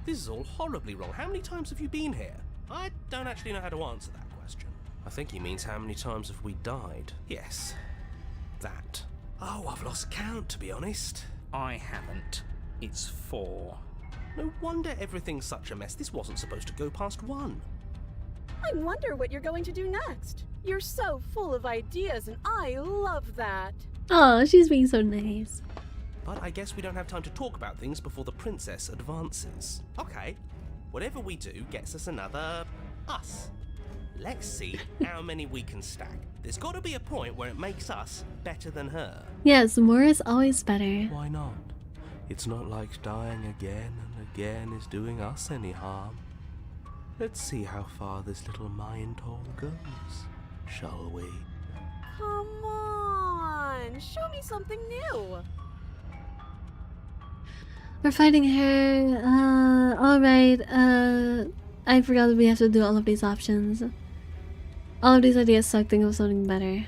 Speaker 7: This is all horribly wrong. How many times have you been here? I don't actually know how to answer that question. I think he means how many times have we died? Yes. That. Oh, I've lost count, to be honest.
Speaker 2: I haven't. It's 4.
Speaker 7: No wonder everything's such a mess. This wasn't supposed to go past 1.
Speaker 6: I wonder what you're going to do next. You're so full of ideas, and I love that.
Speaker 1: Oh, she's being so nice.
Speaker 7: But I guess we don't have time to talk about things before the princess advances. Okay, whatever we do gets us another us. Let's see how many we can stack. There's got to be a point where it makes us better than her.
Speaker 1: Yes, more is always better.
Speaker 7: Why not? It's not like dying again and again is doing us any harm. Let's see how far this little mind hole goes, shall we?
Speaker 6: Come on, show me something new.
Speaker 1: We're fighting her. Alright. I forgot that we have to do all of these options. All of these ideas suck. Think of something better.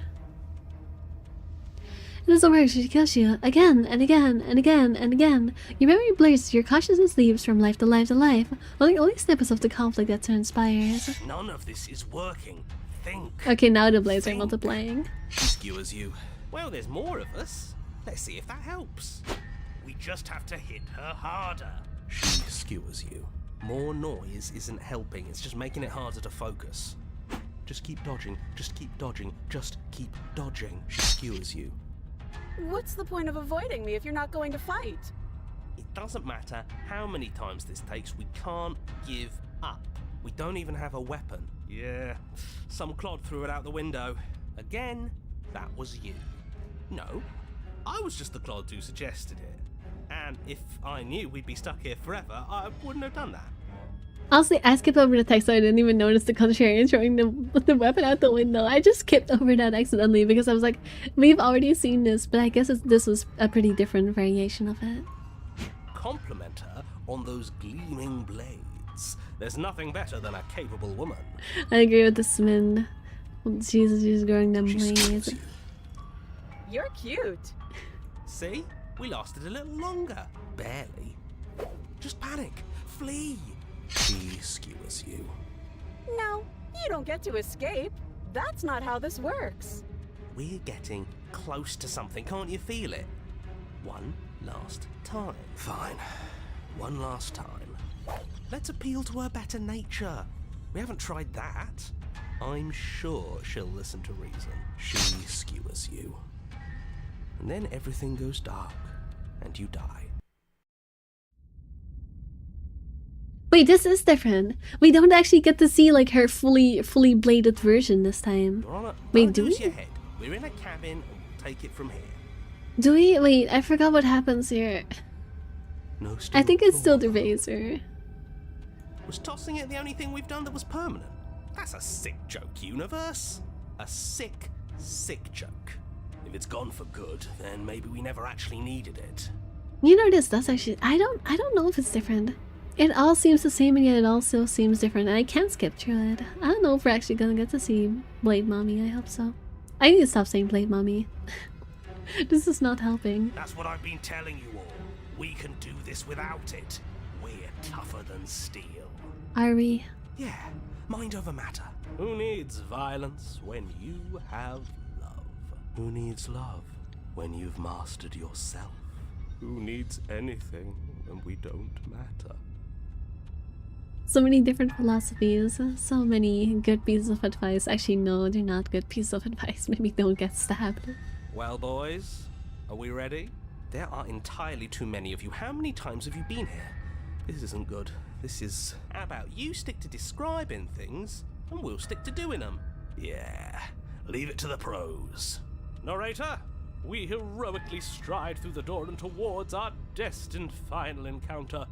Speaker 1: It doesn't work. She kills you again and again and again and again. Your memory blurs. Your consciousness leaps from life to life to life. Only snippets of the conflict that transpires.
Speaker 7: None of this is working. Think.
Speaker 1: Okay, now the blades are multiplying.
Speaker 7: She skewers you. Well, there's more of us. Let's see if that helps. We just have to hit her harder. She skewers you. More noise isn't helping. It's just making it harder to focus. Just keep dodging. Just keep dodging. Just keep dodging. She skewers you.
Speaker 6: What's the point of avoiding me if you're not going to fight?
Speaker 7: It doesn't matter how many times this takes, we can't give up. We don't even have a weapon. Yeah, some clod threw it out the window. Again, that was you. No, I was just the clod who suggested it. And if I knew we'd be stuck here forever, I wouldn't have done that.
Speaker 1: Honestly, I skipped over the text so I didn't even notice the contrarian throwing the weapon out the window. I just skipped over that accidentally because I was like, we've already seen this, but I guess this was a pretty different variation of it.
Speaker 7: Compliment her on those gleaming blades. There's nothing better than a capable woman.
Speaker 1: I agree with this man. She's growing them blades.
Speaker 6: You're cute.
Speaker 7: See? We lasted a little longer. Barely. Just panic. Flee. She skewers you.
Speaker 6: No, you don't get to escape. That's not how this works.
Speaker 7: We're getting close to something. Can't you feel it? One last time. Fine. One last time. Let's appeal to her better nature. We haven't tried that. I'm sure she'll listen to reason. She skewers you. And then everything goes dark, and you die.
Speaker 1: Wait, this is different. We don't actually get to see like her fully bladed version this time. Wait, do we?
Speaker 7: Your head. We're in a cabin, and we'll take it from here.
Speaker 1: Do we? Wait, I forgot what happens here.
Speaker 7: No,
Speaker 1: I think it's still the razor.
Speaker 7: Was tossing it the only thing we've done that was permanent? That's a sick joke, universe. A sick joke. If it's gone for good, then maybe we never actually needed it.
Speaker 1: You know this does actually. I don't know if it's different. It all seems the same and yet it also seems different, and I can't skip through it. I don't know if we're actually gonna get to see Blade Mommy. I hope so. I need to stop saying Blade Mommy. This is not helping.
Speaker 7: That's what I've been telling you all. We can do this without it. We're tougher than steel.
Speaker 1: Are we?
Speaker 7: Yeah, mind over matter. Who needs violence when you have love? Who needs love when you've mastered yourself?
Speaker 8: Who needs anything when we don't matter?
Speaker 1: So many different philosophies, so many good pieces of advice. Actually, no, they're not good pieces of advice. Maybe don't get stabbed.
Speaker 7: Well, boys, are we ready? There are entirely too many of you. How many times have you been here? This isn't good. This is... How about you stick to describing things, and we'll stick to doing them? Yeah, leave it to the pros. Narrator, we heroically stride through the door and towards our destined final encounter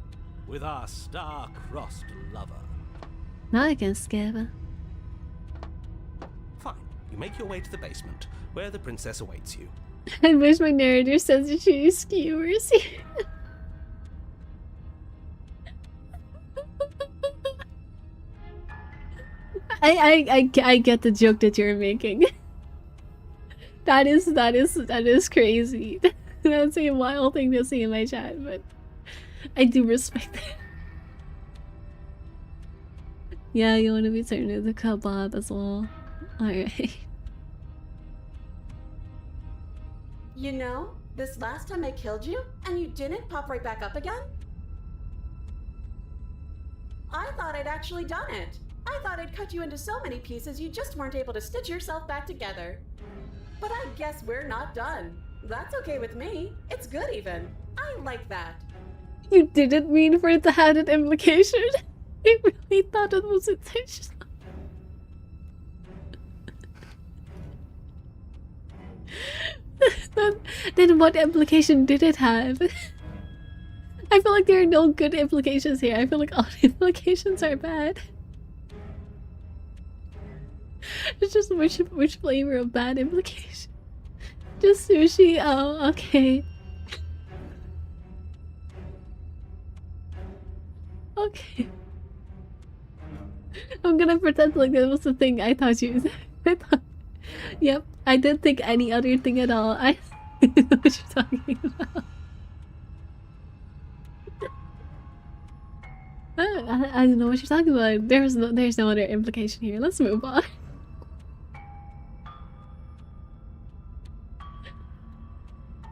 Speaker 7: with our star-crossed lover.
Speaker 1: Now I can skip.
Speaker 7: Fine, you make your way to the basement, where the princess awaits you.
Speaker 1: I wish my narrator says that she skewers. I get the joke that you're making. That is crazy. That's a wild thing to see in my chat, but I do respect it. Yeah, you want to be turned into kebab as well. Alright.
Speaker 6: You know, this last time I killed you, and you didn't pop right back up again? I thought I'd actually done it. I thought I'd cut you into so many pieces you just weren't able to stitch yourself back together. But I guess we're not done. That's okay with me. It's good even. I like that.
Speaker 1: You didn't mean for it to have an implication. I really thought it was intentional. Then what implication did it have? I feel like there are no good implications here. I feel like all the implications are bad. It's just which flavor of bad implication? Just sushi? Oh, okay. gonna pretend like that was the thing I thought you I thought, yep, I didn't think any other thing at all. I know what you're talking about. I don't know what you're talking about. There's no other implication here. Let's move on.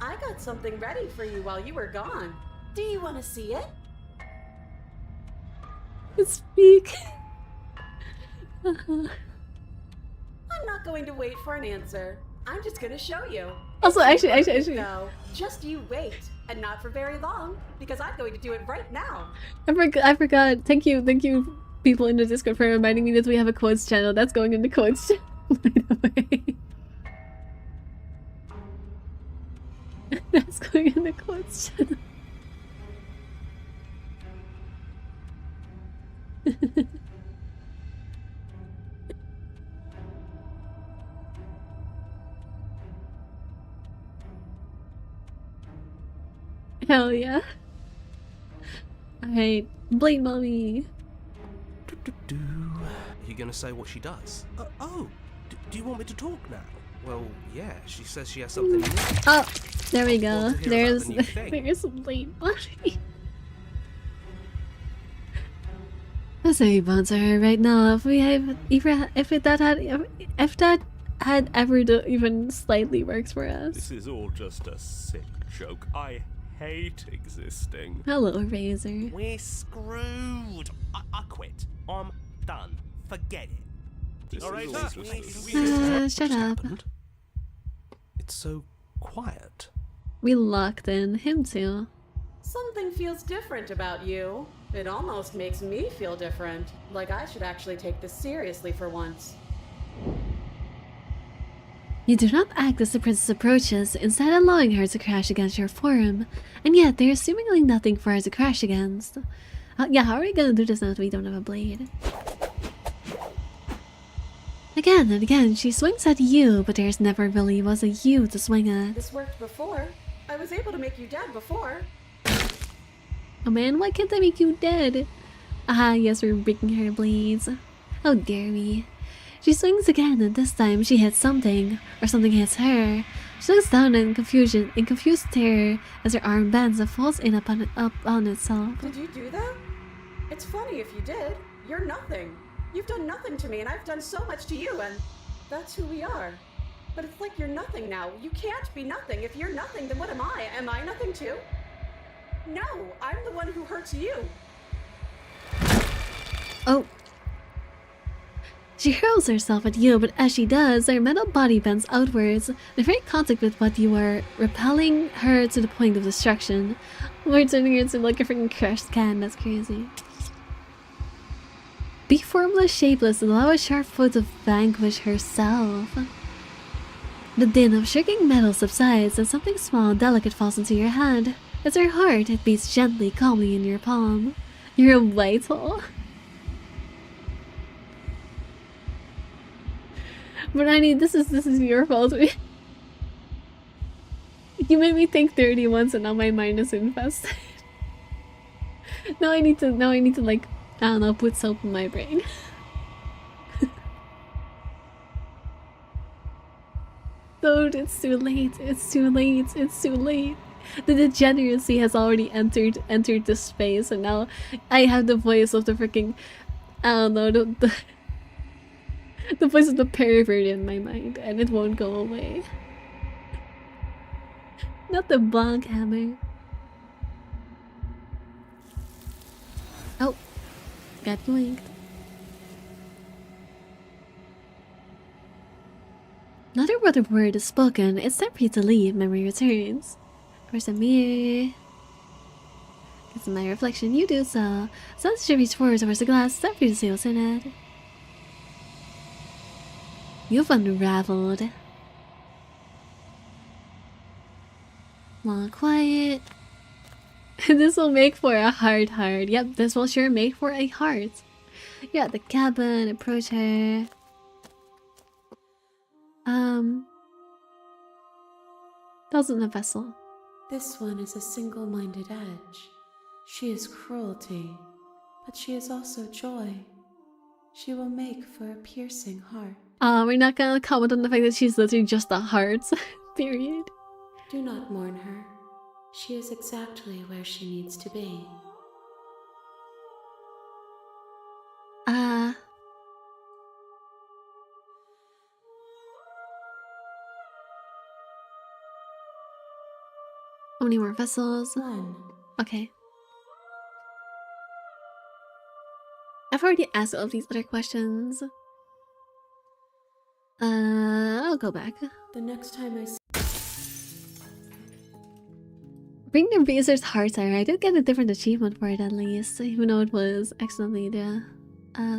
Speaker 6: I got something ready for you while you were gone. Do you want to see it?
Speaker 1: Speak.
Speaker 6: I'm not going to wait for an answer. I'm just going to show you.
Speaker 1: Also, actually.
Speaker 6: No, just you wait, and not for very long, because I'm going to do it right now.
Speaker 1: I forgot. Thank you, people in the Discord for reminding me that we have a quotes channel. That's going in the quotes channel, by the way. That's going in the quotes channel. Hell yeah. Alright, blame mommy.
Speaker 7: You gonna say what she does? Do you want me to talk now? Well, yeah, she says she has something new.
Speaker 1: Oh, there we go.
Speaker 7: Want to hear about the new thing?
Speaker 1: There's blame mommy. Let's say bones her right now. If that had ever even slightly works for us.
Speaker 8: This is all just a sick joke. I hate existing.
Speaker 1: Hello, Razor.
Speaker 7: We're screwed. I quit. I'm done. Forget it.
Speaker 8: This
Speaker 7: All right,
Speaker 8: is all
Speaker 7: look,
Speaker 8: just
Speaker 7: we-
Speaker 1: Shut up.
Speaker 7: happened? It's so quiet.
Speaker 1: We locked in him too.
Speaker 6: Something feels different about you. It almost makes me feel different. Like I should actually take this seriously for once.
Speaker 1: You do not act as the princess approaches, instead allowing her to crash against your forum, and yet there is seemingly nothing for her to crash against. Yeah, how are we gonna do this now that we don't have a blade? Again and again, she swings at you, but there's never really was a you to swing at.
Speaker 6: This worked before. I was able to make you dead before.
Speaker 1: Oh man, why can't I make you dead? Ah, yes, we're breaking her blades. How dare we? She swings again, and this time she hits something, or something hits her. She looks down in confusion, in confused terror, as her arm bends and falls in up on itself.
Speaker 6: Did you do that? It's funny if you did. You're nothing. You've done nothing to me, and I've done so much to you, and that's who we are. But it's like you're nothing now. You can't be nothing. If you're nothing, then what am I? Am I nothing too? No, I'm the one who hurts you.
Speaker 1: Oh. She hurls herself at you, but as she does, her metal body bends outwards, the very contact with what you are, repelling her to the point of destruction. We're turning her into like a freaking crushed can, that's crazy. Be formless, shapeless, and allow a sharp foe to vanquish herself. The din of shaking metal subsides, and something small and delicate falls into your hand. It's her heart, it beats gently, calmly in your palm. You're vital. But I need this is your fault. You made me think 30 once and now my mind is infested. now I need to like, I don't know, put soap in my brain. Dude, it's too late. It's too late. It's too late. The degeneracy has already entered the space, and now I have the voice of the freaking, I don't know, the voice of the pervert in my mind, and it won't go away. Not the bonk hammer. Oh, got blinked. Not a word is spoken. It's time for you to leave. Memory returns. Where's a mirror? It's my reflection. You do so. Sounds should reach forward towards the glass. It's time for you to see what's in it. You've unraveled. Long quiet. This will make for a heart. Yep, this will sure make for a heart. You're at the cabin. Approach her. Doesn't a vessel.
Speaker 5: This one is a single-minded edge. She is cruelty, but she is also joy. She will make for a piercing heart.
Speaker 1: We're not gonna comment on the fact that she's literally just a heart. Period.
Speaker 5: Do not mourn her. She is exactly where she needs to be.
Speaker 1: How many more vessels?
Speaker 5: 1.
Speaker 1: Okay. I've already asked all of these other questions. I'll go back.
Speaker 5: The next time I
Speaker 1: Bring the Razor's hearts. I did get a different achievement for it at least, even though it was accidentally the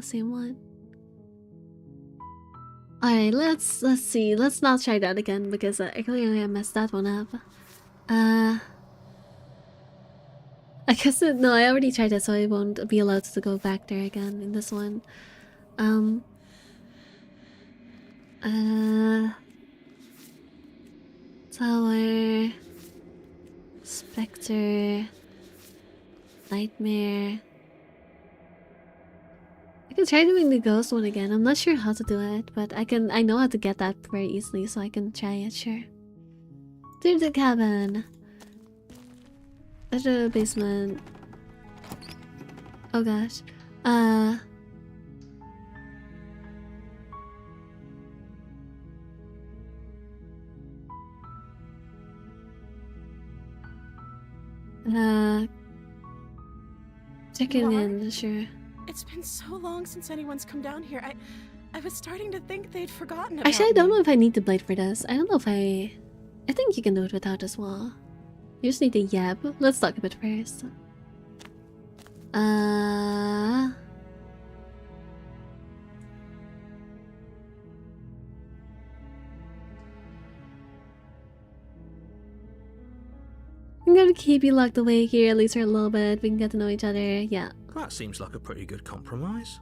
Speaker 1: same one. Alright, let's see. Let's not try that again because I clearly messed that one up. I guess no, I already tried it, so I won't be allowed to go back there again in this one. Tower, Spectre, Nightmare. I can try doing the ghost one again. I'm not sure how to do it, but I know how to get that very easily, so I can try it, sure. To the cabin. At the basement. Oh gosh. Checking in, sure.
Speaker 6: It's been so long since anyone's come down here. I was starting to think they'd forgotten about
Speaker 1: Actually, I don't
Speaker 6: me.
Speaker 1: know if I need the blade for this. I don't know if I think you can do it without as well. You just need the yab. Let's talk a bit first. I'm gonna keep you locked away here at least for a little bit. We can get to know each other. Yeah.
Speaker 2: That seems like a pretty good compromise.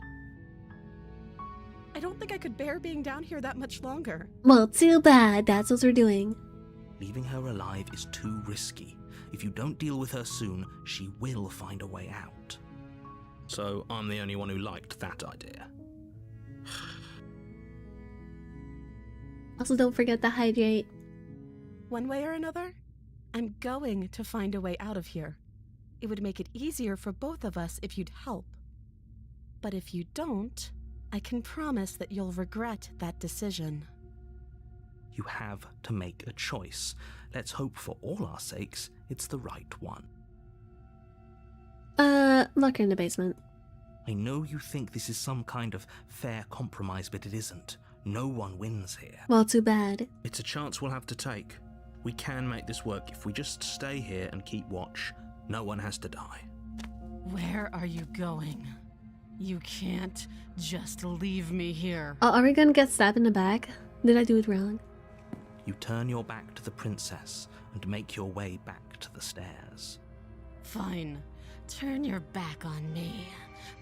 Speaker 6: I don't think I could bear being down here that much longer.
Speaker 1: Well, too bad. That's what we're doing.
Speaker 2: Leaving her alive is too risky. If you don't deal with her soon, she will find a way out. So I'm the only one who liked that idea.
Speaker 1: Also, don't forget to hydrate.
Speaker 6: One way or another, I'm going to find a way out of here. It would make it easier for both of us if you'd help. But if you don't, I can promise that you'll regret that decision.
Speaker 2: You have to make a choice. Let's hope for all our sakes it's the right one.
Speaker 1: Lock her in the basement.
Speaker 2: I know you think this is some kind of fair compromise, but it isn't. No one wins here.
Speaker 1: Well, too bad.
Speaker 2: It's a chance we'll have to take. We can make this work if we just stay here and keep watch. No one has to die.
Speaker 3: Where are you going? You can't just leave me here.
Speaker 1: Oh, are we gonna get stabbed in the back? Did I do it wrong?
Speaker 2: You turn your back to the princess and make your way back to the stairs.
Speaker 3: Fine. Turn your back on me.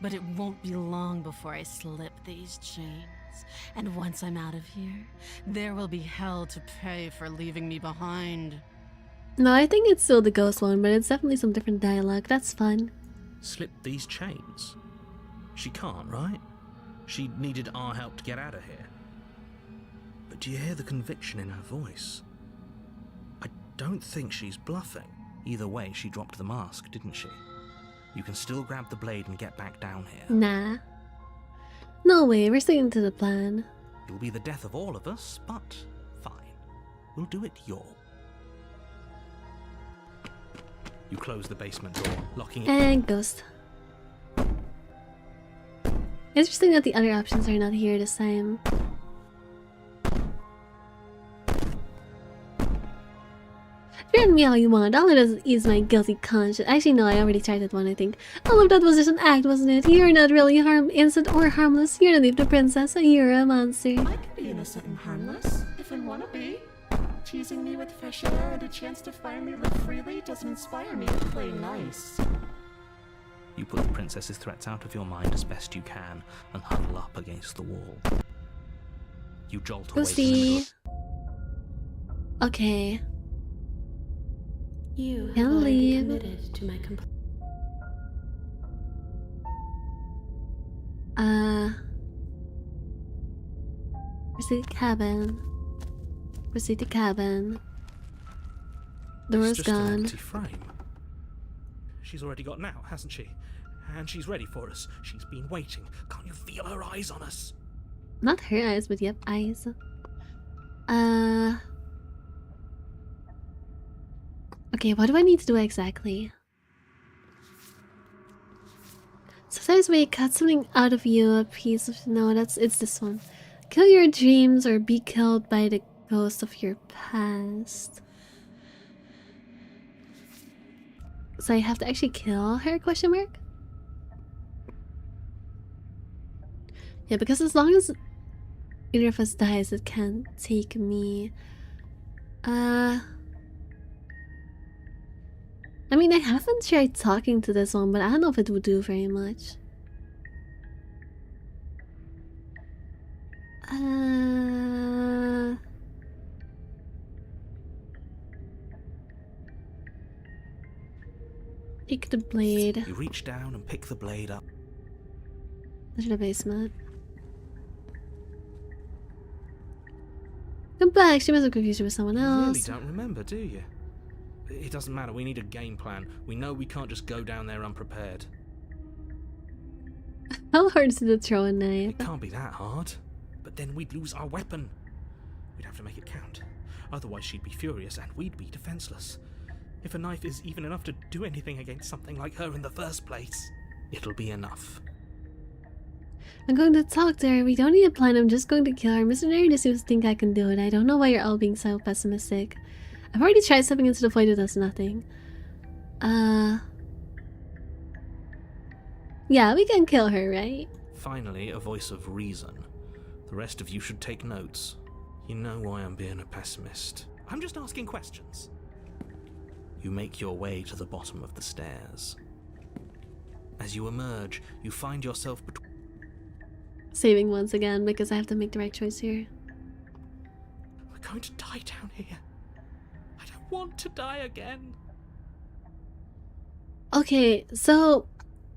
Speaker 3: But it won't be long before I slip these chains. And once I'm out of here, there will be hell to pay for leaving me behind.
Speaker 1: No, I think it's still the ghost one, but it's definitely some different dialogue. That's fun.
Speaker 2: Slip these chains? She can't, right? She needed our help to get out of here. But do you hear the conviction in her voice? I don't think she's bluffing. Either way, she dropped the mask, didn't she? You can still grab the blade and get back down here.
Speaker 1: Nah. No way, we're sticking to the plan.
Speaker 2: It'll be the death of all of us, but fine. We'll do it your. You close the basement door, locking it.
Speaker 1: And ghost. Interesting that the other options are not here this time. Threaten me all you want. All it does is ease my guilty conscience. Actually, no, I already tried that one, I think. All of that was just an act, wasn't it? You're not really innocent or harmless. You're not even a princess. You're a monster.
Speaker 6: I can be innocent and harmless, if I want to be. Teasing me with fresh air and a chance to finally live freely doesn't inspire me to play nice.
Speaker 2: You put the princess's threats out of your mind as best you can and huddle up against the wall. You jolt away from the middle.
Speaker 1: Ghosty. Okay.
Speaker 5: You
Speaker 1: Can
Speaker 5: have already
Speaker 1: leave.
Speaker 5: committed to my
Speaker 1: Proceed to cabin. Proceed to cabin.
Speaker 2: It's
Speaker 1: Door's
Speaker 2: just an
Speaker 1: gone.
Speaker 2: empty frame. She's already gotten out, hasn't she? And she's ready for us. She's been waiting. Can't you feel her eyes on us?
Speaker 1: Not her eyes, but yep, eyes. Okay, what do I need to do exactly? Sometimes when you cut something out of you, a piece of it's this one. Kill your dreams or be killed by the ghost of your past. So I have to actually kill her, question mark? Yeah, because as long as either of us dies, it can't take me. I mean, I haven't tried talking to this one, but I don't know if it would do very much. Pick the blade.
Speaker 2: You reach down and pick the blade up.
Speaker 1: To the basement. Come back, she must have confused you with someone
Speaker 2: You really
Speaker 1: else.
Speaker 2: don't remember, do you? It doesn't matter, we need a game plan. We know we can't just go down there unprepared.
Speaker 1: How hard is it to throw a knife?
Speaker 2: It can't be that hard. But then we'd lose our weapon. We'd have to make it count. Otherwise she'd be furious and we'd be defenseless. If a knife is even enough to do anything against something like her in the first place, it'll be enough.
Speaker 1: I'm going to talk to her. We don't need a plan. I'm just going to kill her. Missionary just seems to think I can do it. I don't know why you're all being so pessimistic. I've already tried stepping into the void. It does nothing. Yeah, we can kill her, right?
Speaker 2: Finally, a voice of reason. The rest of you should take notes. You know why I'm being a pessimist. I'm just asking questions. You make your way to the bottom of the stairs. As you emerge, you find yourself between...
Speaker 1: Saving once again because I have to make the right choice here.
Speaker 2: We're going to die down here. I don't want to die again.
Speaker 1: Okay, so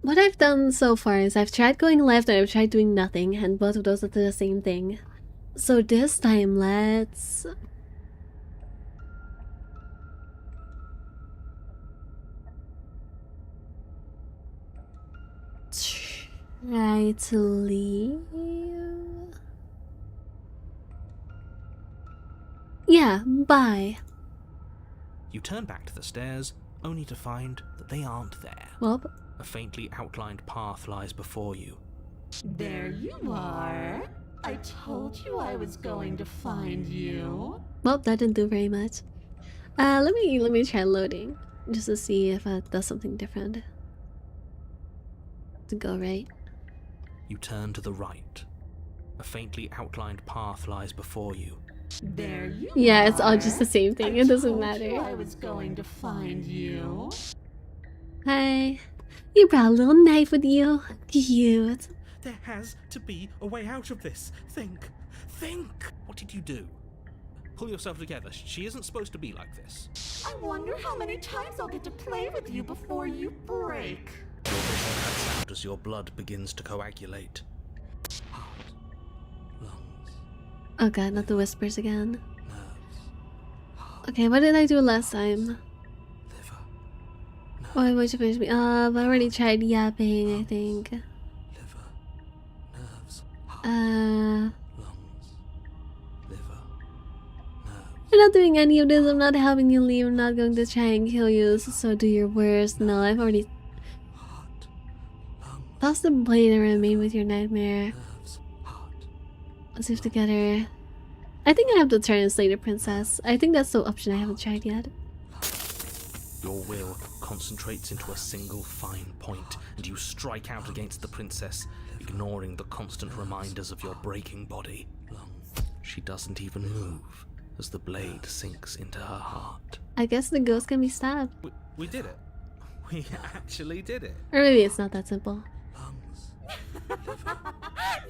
Speaker 1: what I've done so far is I've tried going left and I've tried doing nothing, and both of those are the same thing. So this time, let's... try to leave. Yeah, bye.
Speaker 2: You turn back to the stairs, only to find that they aren't there.
Speaker 1: Well,
Speaker 2: A faintly outlined path lies before you.
Speaker 9: There you are. I told you I was going to find you.
Speaker 1: that didn't do very much. Let me try loading just to see if it does something different. To go right.
Speaker 2: You turn to the right. A faintly outlined path lies before you.
Speaker 9: There you
Speaker 1: Yeah,
Speaker 9: are.
Speaker 1: it's all just the same thing. It doesn't
Speaker 9: I
Speaker 1: matter.
Speaker 9: told you I was going to find you.
Speaker 1: Hi. You brought a little knife with you. Cute.
Speaker 2: There has to be a way out of this. Think. What did you do? Pull yourself together. She isn't supposed to be like this.
Speaker 9: I wonder how many times I'll get to play with you before you break.
Speaker 2: Your vision cuts out as your blood begins to coagulate. Heart, lungs,
Speaker 1: Oh god, not the whispers again.
Speaker 2: nerves,
Speaker 1: Okay, what did I do last time?
Speaker 2: liver,
Speaker 1: Why would you finish me? I already tried yapping, I think.
Speaker 2: liver, nerves, heart,
Speaker 1: Uh,
Speaker 2: lungs, liver, nerves.
Speaker 1: I'm not doing any of this. I'm not helping you leave. I'm not going to try and kill you, so do your worst. No, I've already...
Speaker 2: Heart, lungs,
Speaker 1: Toss the blade and remain with your nightmare.
Speaker 2: nerves, heart.
Speaker 1: Let's see if together... I think I have to turn and slay the princess. I think that's the option I haven't tried yet.
Speaker 2: Your will concentrates into a single fine point, and you strike out against the princess, ignoring the constant reminders of your breaking body. She doesn't even move as the blade sinks into her heart.
Speaker 1: I guess the ghost can be stabbed.
Speaker 2: We did it. We actually did it.
Speaker 1: Or maybe it's not that simple.
Speaker 2: Lungs,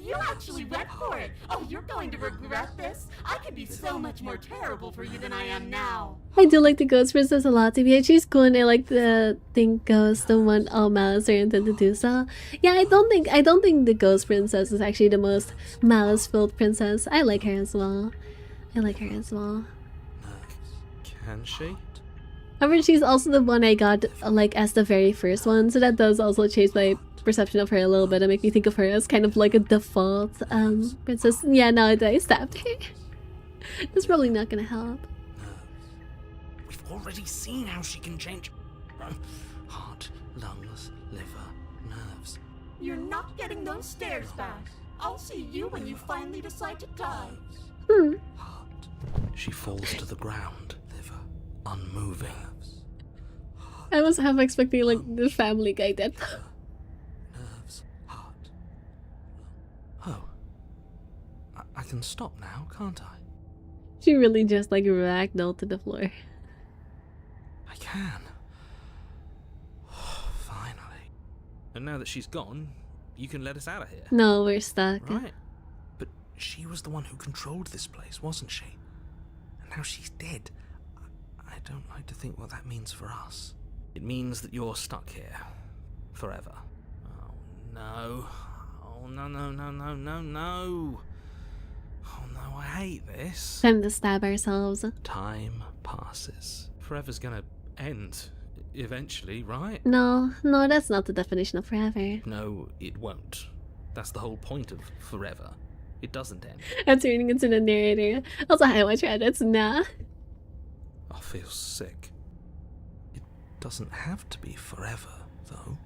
Speaker 9: You actually went for it. Oh, you're going to regret this. I could be so much more terrible for you than I am now.
Speaker 1: I do like the Ghost Princess a lot, to be. She's cool, and I like the think Ghost don't want all malice or intent to do so. Yeah, I don't think the Ghost Princess is actually the most malice-filled princess. I like her as well.
Speaker 2: Can she?
Speaker 1: However, she's also the one I got like as the very first one, so that does also change my perception of her a little bit and make me think of her as kind of like a default princess. Yeah, now that I stabbed her. That's probably not gonna help.
Speaker 2: We've already seen how she can change heart, lungs, liver, nerves.
Speaker 9: You're not getting those stairs back. I'll see you when you finally decide to die.
Speaker 2: Heart. She falls to the ground. Liver. Unmoving.
Speaker 1: I was half expecting like the Family Guy death.
Speaker 2: Nerves. Heart. Oh. I can stop now, can't I?
Speaker 1: She really just like ragdolled to the floor.
Speaker 2: I can. Finally. And now that she's gone, you can let us out of here.
Speaker 1: No, we're stuck.
Speaker 2: Right. But she was the one who controlled this place, wasn't she? And now she's dead. I don't like to think what that means for us. It means that you're stuck here. Forever. Oh no. Oh no, no, no, no, no, no. Oh no, I hate this.
Speaker 1: Time to stab ourselves.
Speaker 2: Time passes. Forever's gonna end eventually, right?
Speaker 1: No, that's not the definition of forever.
Speaker 2: No, it won't. That's the whole point of forever. It doesn't end.
Speaker 1: I'm turning into the narrator. Also, hi, watch Reddits. Nah.
Speaker 2: I feel sick. It doesn't have to be forever, though,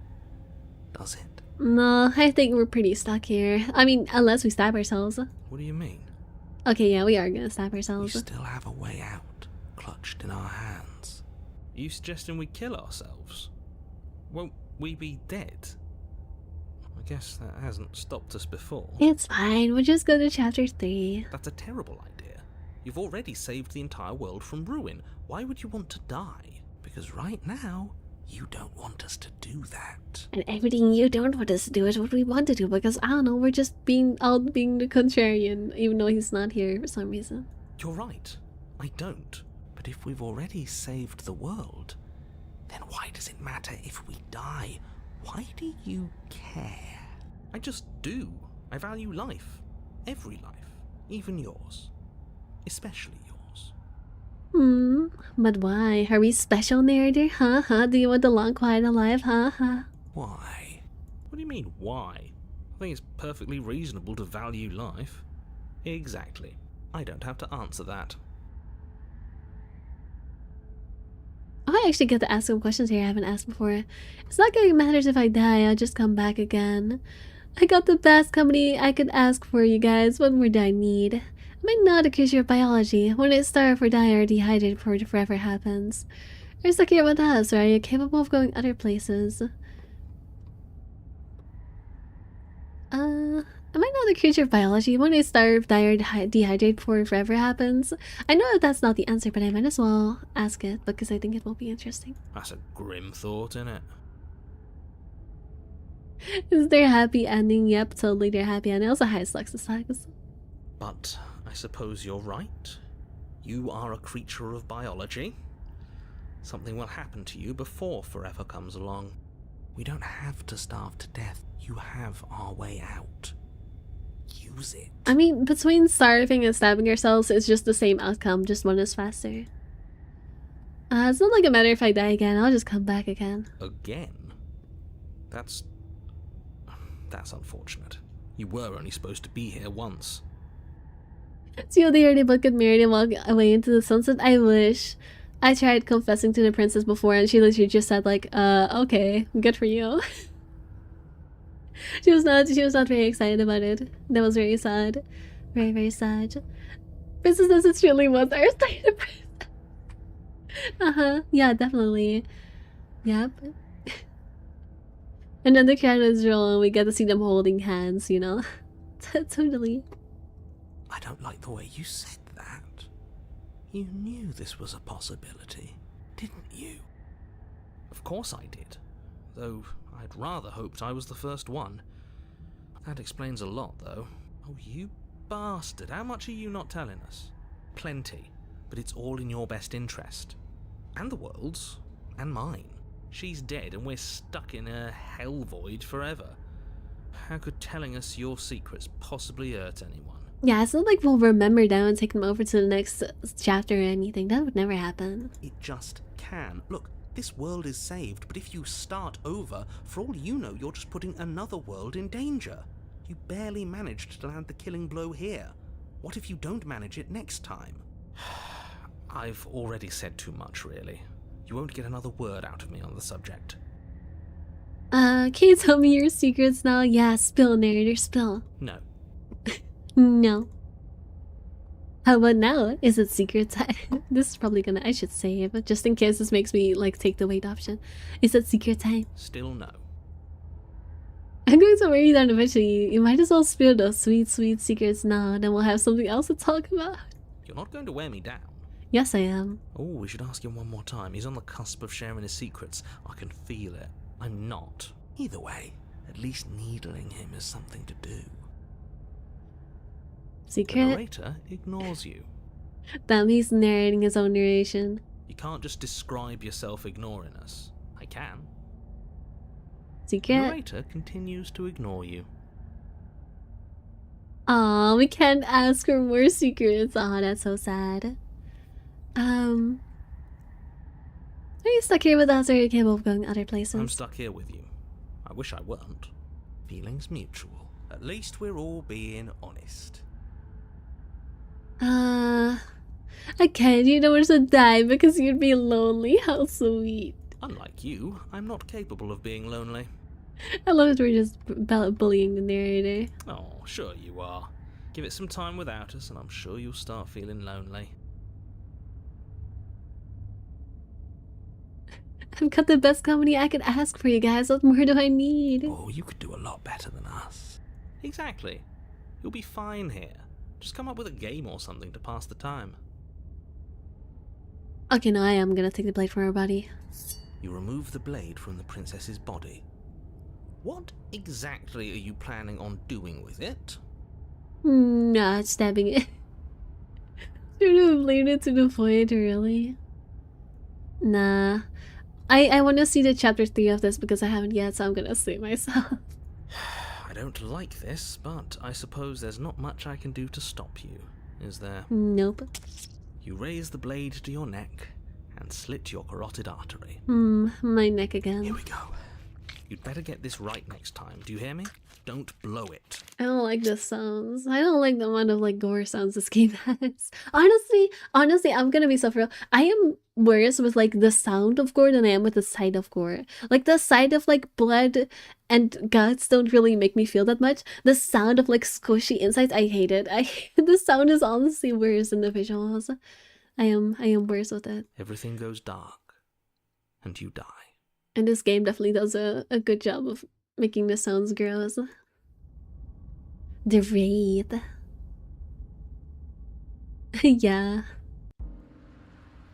Speaker 2: does it?
Speaker 1: No, I think we're pretty stuck here. I mean, unless we stab ourselves.
Speaker 2: What do you mean?
Speaker 1: Okay, yeah, we are gonna stab
Speaker 2: We
Speaker 1: ourselves.
Speaker 2: still have a way out, clutched in our hands. Are you suggesting we kill ourselves? Won't we be dead? I guess that hasn't stopped us before.
Speaker 1: It's fine, we'll just go to chapter 3.
Speaker 2: That's a terrible idea. You've already saved the entire world from ruin. Why would you want to die? Because right now, you don't want us to do that.
Speaker 1: And everything you don't want us to do is what we want to do, because I don't know, we're just being the contrarian, even though he's not here for some reason.
Speaker 2: You're right. I don't. But if we've already saved the world, then why does it matter if we die? Why do you care? I just do. I value life. Every life. Even yours. Especially yours.
Speaker 1: But why? Are we special, narrator? Huh? Do you want the long quiet alive? Huh?
Speaker 2: Why? What do you mean, why? I think it's perfectly reasonable to value life. Exactly. I don't have to answer that.
Speaker 1: Oh, I actually get to ask some questions here I haven't asked before. It's not gonna matter if I die, I'll just come back again. I got the best company I could ask for, you guys. What more do I need? I might not accuse you of biology. When I starve or die or dehydrate before it forever happens. Are you stuck here with us, or are you capable of going other places? Am I not a creature of biology? When I starve, die, or dehydrate before it forever happens? I know that that's not the answer, but I might as well ask it, because I think it will be interesting.
Speaker 2: That's a grim thought, innit?
Speaker 1: Is there a happy ending? Yep, totally there happy ending. Also, hi, Sluxus.
Speaker 2: But I suppose you're right. You are a creature of biology. Something will happen to you before forever comes along. We don't have to starve to death. You have our way out. Use it.
Speaker 1: I mean, between starving and stabbing ourselves, it's just the same outcome, just one is faster. It's not like a matter if I die again, I'll just come back again.
Speaker 2: Again? That's unfortunate. You were only supposed to be here once.
Speaker 1: So the early book get married and walk away into the sunset? I wish. I tried confessing to the princess before and she literally just said like, okay, good for you. She was not very excited about it. That was very sad. Very, very sad. Princess says it truly was our started princess. Yeah, definitely. Yep. And then the credits roll and we get to see them holding hands, you know? Totally.
Speaker 2: I don't like the way you said that. You knew this was a possibility, didn't you? Of course I did. Though I'd rather hoped I was the first one. That explains a lot, though. Oh, you bastard. How much are you not telling us? Plenty. But it's all in your best interest. And the world's. And mine. She's dead and we're stuck in a hell void forever. How could telling us your secrets possibly hurt anyone?
Speaker 1: Yeah, it's not like we'll remember them and take them over to the next chapter or anything. That would never happen.
Speaker 2: It just can. Look, this world is saved, but if you start over, for all you know, you're just putting another world in danger. You barely managed to land the killing blow here. What if you don't manage it next time? I've already said too much, really. You won't get another word out of me on the subject.
Speaker 1: Can you tell me your secrets now? Yeah, spill, narrator, spill.
Speaker 2: No.
Speaker 1: No. How about now? Is it secret time? This is probably gonna... I should save, just in case this makes me, like, take the wait option. Is it secret time?
Speaker 2: Still no.
Speaker 1: I'm going to wear you down eventually. You might as well spill those sweet, sweet secrets now, then we'll have something else to talk about.
Speaker 2: You're not going to wear me down.
Speaker 1: Yes, I am.
Speaker 2: Oh, we should ask him one more time. He's on the cusp of sharing his secrets. I can feel it. I'm not. Either way, at least needling him is something to do.
Speaker 1: Secret?
Speaker 2: The narrator ignores you.
Speaker 1: Damn, he's narrating his own narration.
Speaker 2: You can't just describe yourself ignoring us. I can.
Speaker 1: Secret?
Speaker 2: The narrator continues to ignore you.
Speaker 1: Aw, we can't ask for more secrets. Aw, that's so sad. Are you stuck here with us or are you capable of going other places?
Speaker 2: I'm stuck here with you. I wish I weren't. Feelings mutual. At least we're all being honest.
Speaker 1: I can't. You don't want to die because you'd be lonely. How sweet.
Speaker 2: Unlike you, I'm not capable of being lonely.
Speaker 1: I love it. We're just bullying the narrator.
Speaker 2: Oh, sure you are. Give it some time without us and I'm sure you'll start feeling lonely.
Speaker 1: I've got the best company I could ask for, you guys. What more do I need?
Speaker 2: Oh, you could do a lot better than us. Exactly. You'll be fine here. Just come up with a game or something to pass the time.
Speaker 1: Okay, no, I am gonna take the blade from her body.
Speaker 2: You remove the blade from the princess's body. What exactly are you planning on doing with it?
Speaker 1: Not stabbing it. Should have laid it to the void, really? Nah. I want to see the chapter 3 of this because I haven't yet, so I'm gonna save myself.
Speaker 2: I don't like this, but I suppose there's not much I can do to stop you, is there?
Speaker 1: Nope.
Speaker 2: You raise the blade to your neck and slit your carotid artery.
Speaker 1: My neck again.
Speaker 2: Here we go. You'd better get this right next time, do you hear me? Don't blow it.
Speaker 1: I don't like the sounds. I don't like the amount of like gore sounds this game has. Honestly, I'm gonna be so real. I am worse with like the sound of gore than I am with the sight of gore. Like the sight of like blood and guts don't really make me feel that much. The sound of like squishy insides, I hate it. The sound is honestly worse than the visuals. I am worse with it.
Speaker 2: Everything goes dark, and you die.
Speaker 1: And this game definitely does a good job of making the sounds gross. The wraith. Yeah.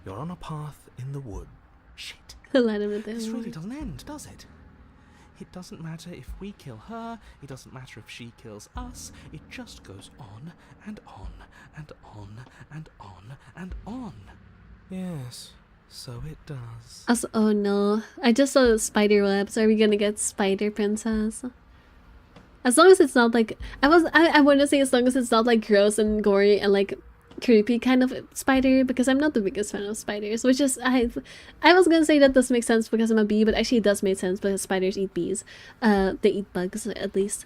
Speaker 2: You're on a path in the wood. Shit.
Speaker 1: Let him at
Speaker 2: This really doesn't end, does it? It doesn't matter if we kill her, it doesn't matter if she kills us, it just goes on and on and on and on and on. Yes, so it does.
Speaker 1: Also, oh no, I just saw the spider webs. Are we gonna get Spider Princess? As long as it's not like I want to say as long as it's not like gross and gory and like creepy kind of spider, because I'm not the biggest fan of spiders, which is I was gonna say that does make sense because I'm a bee, but actually it does make sense because spiders eat bees. They eat bugs at least.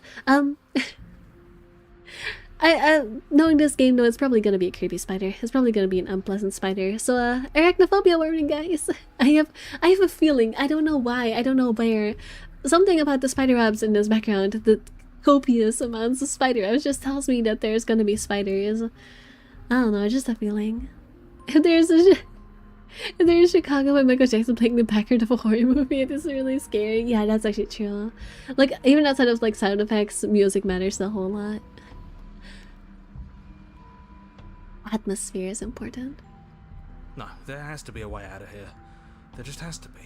Speaker 1: I knowing this game though, it's probably gonna be a creepy spider. It's probably gonna be an unpleasant spider. So arachnophobia warning, guys. I have a feeling. I don't know why. I don't know where. Something about the spider webs in this background, the copious amounts of spider webs, just tells me that there's gonna be spiders. I don't know, just a feeling. If there's Chicago by Michael Jackson playing the background of a horror movie, it is really scary. Yeah, that's actually true. Like, even outside of like sound effects, music matters a whole lot. Atmosphere is important.
Speaker 2: No, there has to be a way out of here. There just has to be.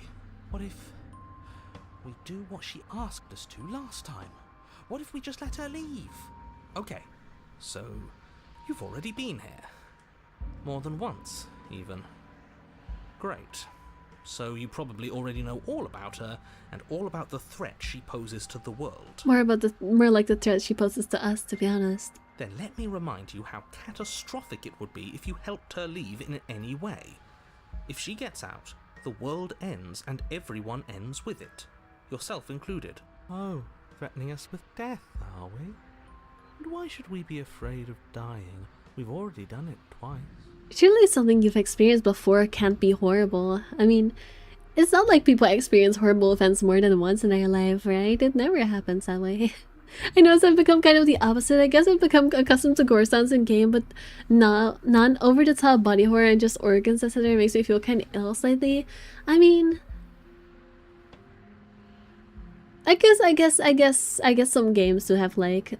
Speaker 2: What if we do what she asked us to last time? What if we just let her leave? Okay, so you've already been here. More than once, even. Great. So you probably already know all about her and all about the threat she poses to the world.
Speaker 1: More like the threat she poses to us, to be honest.
Speaker 2: Then let me remind you how catastrophic it would be if you helped her leave in any way. If she gets out, the world ends and everyone ends with it, yourself included.
Speaker 7: Oh, threatening us with death, are we? And why should we be afraid of dying? We've already done it twice.
Speaker 1: Surely something you've experienced before can't be horrible. I mean, it's not like people experience horrible events more than once in their life, right? It never happens that way. I know I've become kind of the opposite. I guess I've become accustomed to gore sounds in game, but non over-the-top body horror and just organs, etc. makes me feel kind of ill slightly. I mean, I guess some games do have like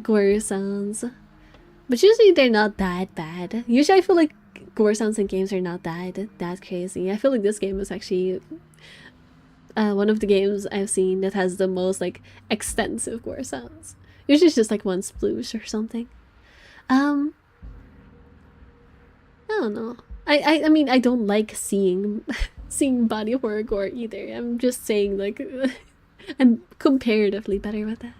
Speaker 1: gore sounds, but usually they're not that bad. Usually I feel like gore sounds in games are not that crazy. I feel like this game was actually one of the games I've seen that has the most like extensive gore sounds. Usually it's just like one sploosh or something. I don't know. I mean I don't like seeing body horror gore either. I'm just saying like I'm comparatively better with that.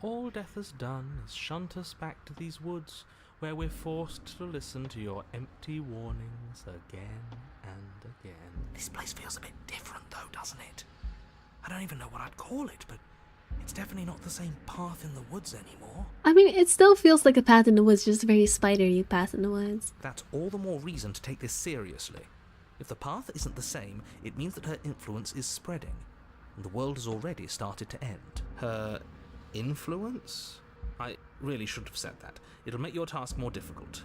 Speaker 7: All death has done is shunt us back to these woods where we're forced to listen to your empty warnings again and again.
Speaker 2: This place feels a bit different though, doesn't it? I don't even know what I'd call it, but it's definitely not the same path in the woods anymore.
Speaker 1: I mean, it still feels like a path in the woods, just a very spidery path in the woods.
Speaker 2: That's all the more reason to take this seriously. If the path isn't the same, it means that her influence is spreading, and the world has already started to end. Her influence? I really shouldn't have said that. It'll make your task more difficult.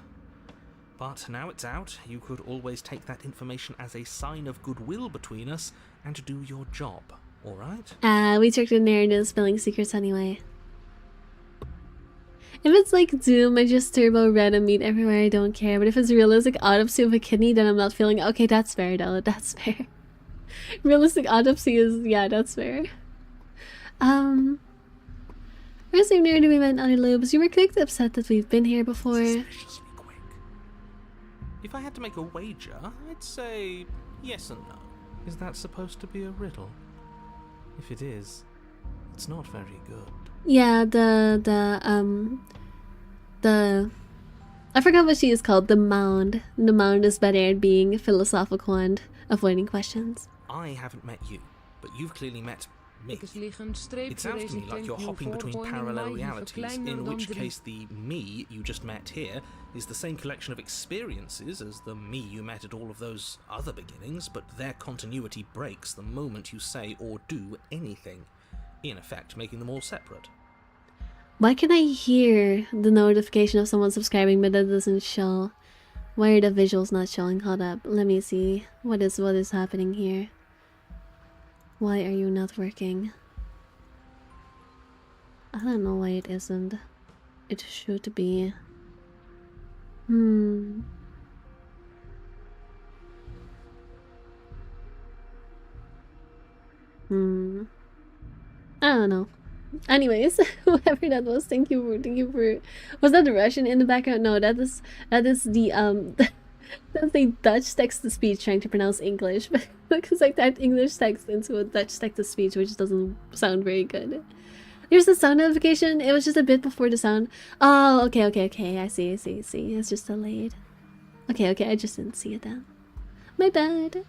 Speaker 2: But now it's out, you could always take that information as a sign of goodwill between us and do your job, alright?
Speaker 1: We tricked in there into spilling secrets anyway. If it's like Doom, I just turbo red and meat everywhere, I don't care. But if it's realistic autopsy of a kidney, then I'm not feeling okay, that's fair though, that's fair. Realistic autopsy is, yeah, that's fair. First time near to we met in other lobes, you were clicked upset that we've been here before.
Speaker 2: Suspiciously quick. If I had to make a wager, I'd say yes and no.
Speaker 7: Is that supposed to be a riddle? If it is, it's not very good.
Speaker 1: Yeah, I forgot what she is called, the mound. The mound is better at being philosophical and avoiding questions.
Speaker 2: I haven't met you, but you've clearly met me. It sounds to me like you're hopping between parallel realities, in which case the me you just met here is the same collection of experiences as the me you met at all of those other beginnings, but their continuity breaks the moment you say or do anything, in effect making them all separate.
Speaker 1: Why can I hear the notification of someone subscribing but that doesn't show? Why are the visuals not showing? Hold up, let me see. What is happening here? Why are you not working? I don't know why it isn't. It should be. I don't know. Anyways, whoever that was, thank you for. Was that the Russian in the background? No, that is the that's the Dutch text-to-speech trying to pronounce English, because I typed English text into a Dutch text-to-speech, which doesn't sound very good. There's the sound notification. It was just a bit before the sound. Oh, okay. I see. It's just delayed. Okay. I just didn't see it then. My bad.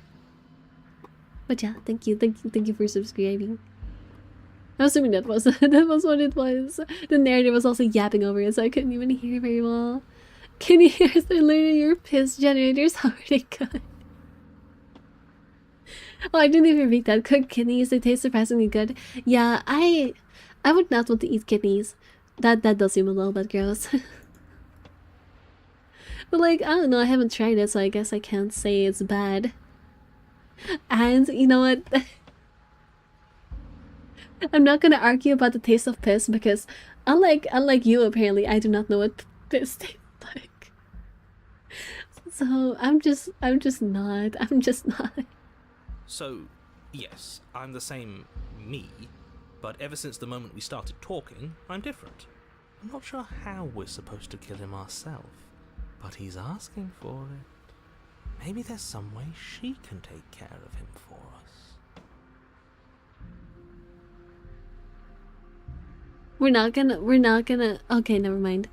Speaker 1: But yeah, thank you for subscribing. I'm assuming that was what it was. The narrator was also yapping over it, so I couldn't even hear very well. Can you hear us learning your piss generators? How are they good? Oh, I didn't even read that. Cooked kidneys, they taste surprisingly good. Yeah, I would not want to eat kidneys. That does seem a little bit gross. But like, I don't know, I haven't tried it, so I guess I can't say it's bad. And you know what? I'm not gonna argue about the taste of piss because unlike you apparently, I do not know what piss tastes like. So I'm just not.
Speaker 2: So, yes, I'm the same me, But ever since the moment we started talking, I'm different. I'm not sure how we're supposed to kill him ourselves, but he's asking for it. Maybe there's some way she can take care of him for us.
Speaker 1: We're not gonna, okay, never mind.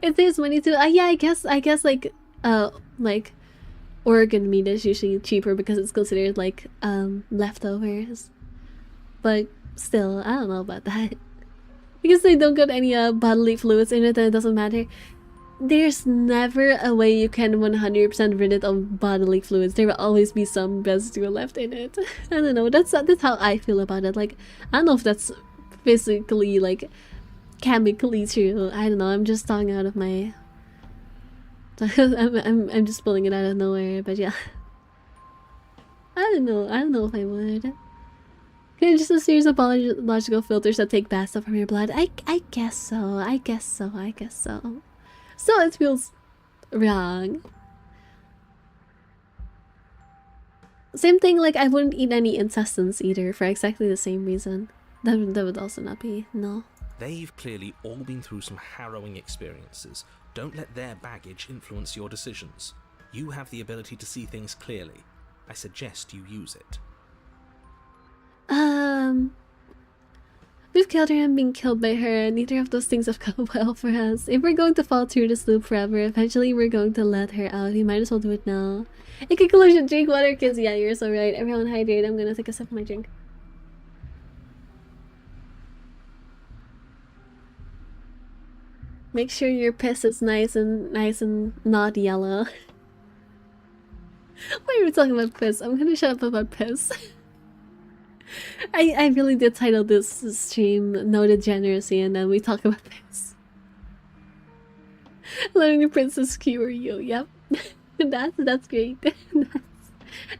Speaker 1: If there's money to, yeah, I guess, like, organ meat is usually cheaper because it's considered, like, leftovers. But still, I don't know about that. Because they don't got any bodily fluids in it, and it doesn't matter. There's never a way you can 100% rid it of bodily fluids. There will always be some residue left in it. I don't know, that's how I feel about it. Like, I don't know if that's physically, like, chemically true. I don't know, I'm just talking out of my... I'm just pulling it out of nowhere, but yeah. I don't know if I would. Okay, just a series of biological filters that take bad stuff from your blood. I guess so. So it feels wrong. Same thing, like I wouldn't eat any intestines either for exactly the same reason. That would also not be, no.
Speaker 2: They've clearly all been through some harrowing experiences. Don't let their baggage influence your decisions. You have the ability to see things clearly. I suggest you use it.
Speaker 1: We've killed her and been killed by her. Neither of those things have gone well for us. If we're going to fall through this loop forever, eventually we're going to let her out. We might as well do it now. In conclusion, drink water, kids. Yeah, you're so right. Everyone hydrate. I'm gonna take a sip of my drink. Make sure your piss is nice and not yellow. Why are we talking about piss? I'm gonna shut up about piss. I really did title this stream No Degeneracy, and then we talk about piss. Letting the princess cure you. Yep. that's great.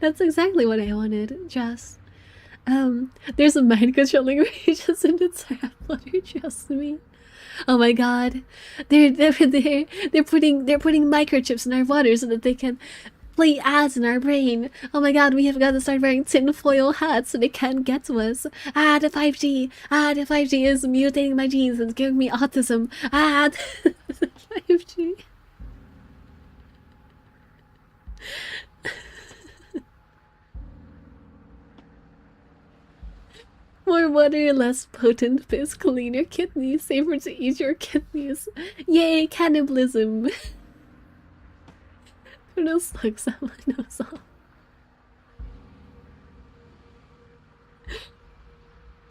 Speaker 1: That's exactly what I wanted. Just there's a mind controlling regions in the tap water, trust me. Oh my god. They're putting microchips in our water so that they can play ads in our brain. Oh my god, we have got to start wearing tinfoil hats so they can't get to us. The 5G. The 5G is mutating my genes and giving me autism. The 5G. More water, less potent piss, cleaner kidneys, safer to eat your kidneys. Yay, cannibalism. Who knows slugs that one knows all.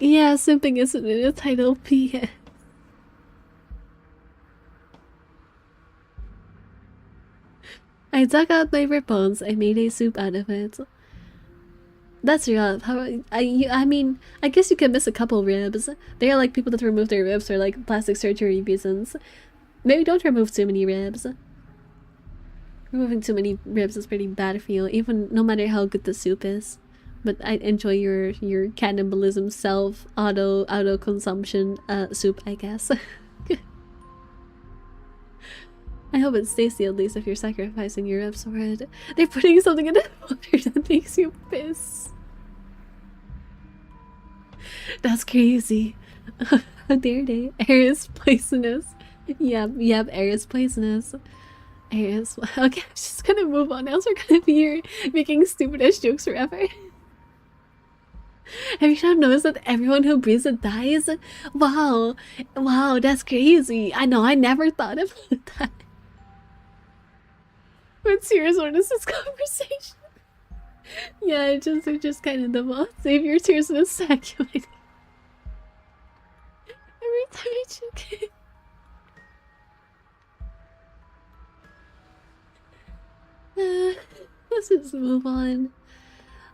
Speaker 1: Yeah, simping isn't in the title, P.S. I dug out my rib bones. I made a soup out of it. That's rough. I mean, I guess you could miss a couple ribs. There are like people that remove their ribs for like plastic surgery reasons. Maybe don't remove too many ribs. Removing too many ribs is pretty bad for you, even no matter how good the soup is. But I enjoy your cannibalism auto consumption soup, I guess. I hope it's tasty at least if you're sacrificing your ribs for it. They're putting something in the water that makes you piss. That's crazy. How dare they? Air is poisonous. Yep, air is poisonous. Air is... Okay, I'm just gonna move on, else we're gonna be here making stupid-ass jokes forever. Have you not noticed that everyone who breathes it dies? Wow, that's crazy. I know, I never thought about that. But serious, what is this conversation? Yeah, it's just kind of the most. Save your tears in a sec. Every time I check it. Let's just move on.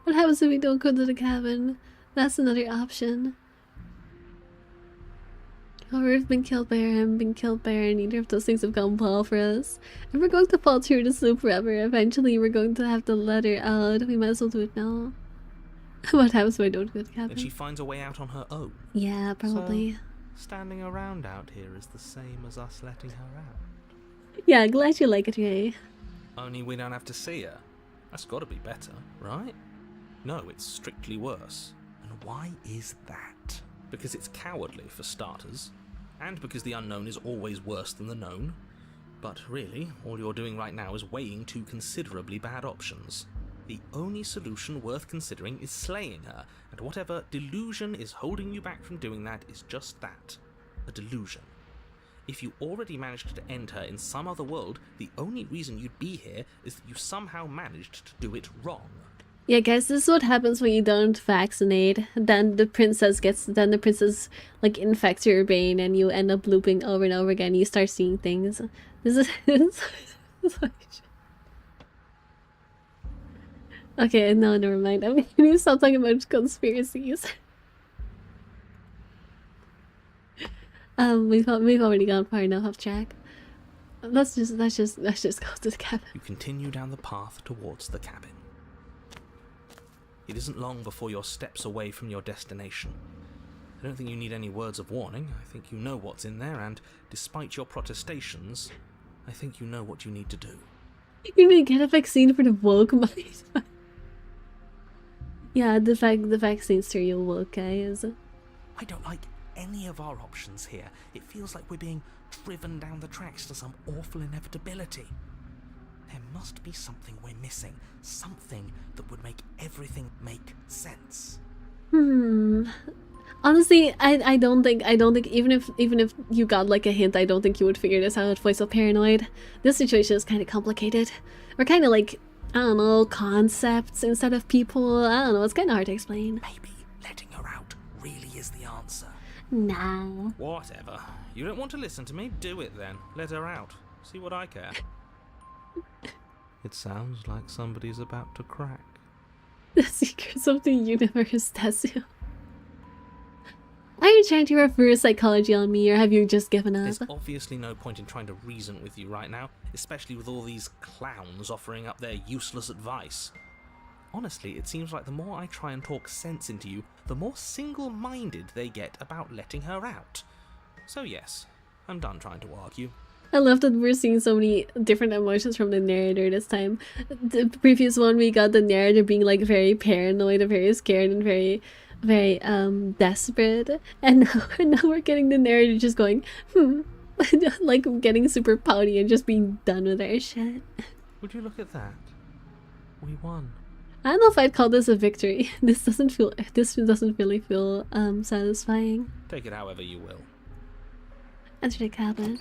Speaker 1: What happens if we don't go to the cabin? That's another option. However, we've been killed by her and been killed by her, neither of those things have gone well for us. And we're going to fall through the loop forever. Eventually, we're going to have to let her out. We might as well do it now. What happens if I don't go to the cabin?
Speaker 2: And she finds a way out on her own.
Speaker 1: Yeah, probably.
Speaker 2: So, standing around out here is the same as us letting her out.
Speaker 1: Yeah, glad you like it, Ray.
Speaker 2: Only we don't have to see her. That's gotta be better, right? No, it's strictly worse. And why is that? Because it's cowardly, for starters, and because the unknown is always worse than the known. But really, all you're doing right now is weighing two considerably bad options. The only solution worth considering is slaying her, and whatever delusion is holding you back from doing that is just that, a delusion. If you already managed to end her in some other world, the only reason you'd be here is that you somehow managed to do it wrong.
Speaker 1: Yeah, guys, this is what happens when you don't vaccinate. Then the princess like infects your brain and you end up looping over and over again. You start seeing things. This is okay, no, never mind. I mean, you need to stop talking about conspiracies. We've already gone far enough off track. Let's just go to the cabin.
Speaker 2: You continue down the path towards the cabin. It isn't long before you're steps away from your destination. I don't think you need any words of warning. I think you know what's in there, and despite your protestations, I think you know what you need to do.
Speaker 1: You need to get a vaccine for the woke mind. Yeah, the vaccine's for your woke guys.
Speaker 2: I don't like any of our options here. It feels like we're being driven down the tracks to some awful inevitability. There must be something we're missing. Something that would make everything make sense.
Speaker 1: Honestly, I don't think even if you got like a hint, I don't think you would figure this out. Voice of Paranoid. This situation is kind of complicated. We're kind of like, I don't know, concepts instead of people. I don't know. It's kind of hard to explain.
Speaker 2: Maybe letting her out really is the answer.
Speaker 1: No.
Speaker 2: Whatever. You don't want to listen to me? Do it then. Let her out. See what I care. It sounds like somebody's about to crack.
Speaker 1: The secrets of the universe, Tessie. Are you trying to reverse psychology on me, or have you just given up?
Speaker 2: There's obviously no point in trying to reason with you right now, especially with all these clowns offering up their useless advice. Honestly, it seems like the more I try and talk sense into you, the more single-minded they get about letting her out. So yes, I'm done trying to argue.
Speaker 1: I love that we're seeing so many different emotions from the narrator this time. The previous one, we got the narrator being like very paranoid and very scared and very desperate. And now we're getting the narrator just going, like getting super pouty and just being done with our shit.
Speaker 2: Would you look at that? We won.
Speaker 1: I don't know if I'd call this a victory. This doesn't really feel satisfying.
Speaker 2: Take it however you will.
Speaker 1: Enter the cabin.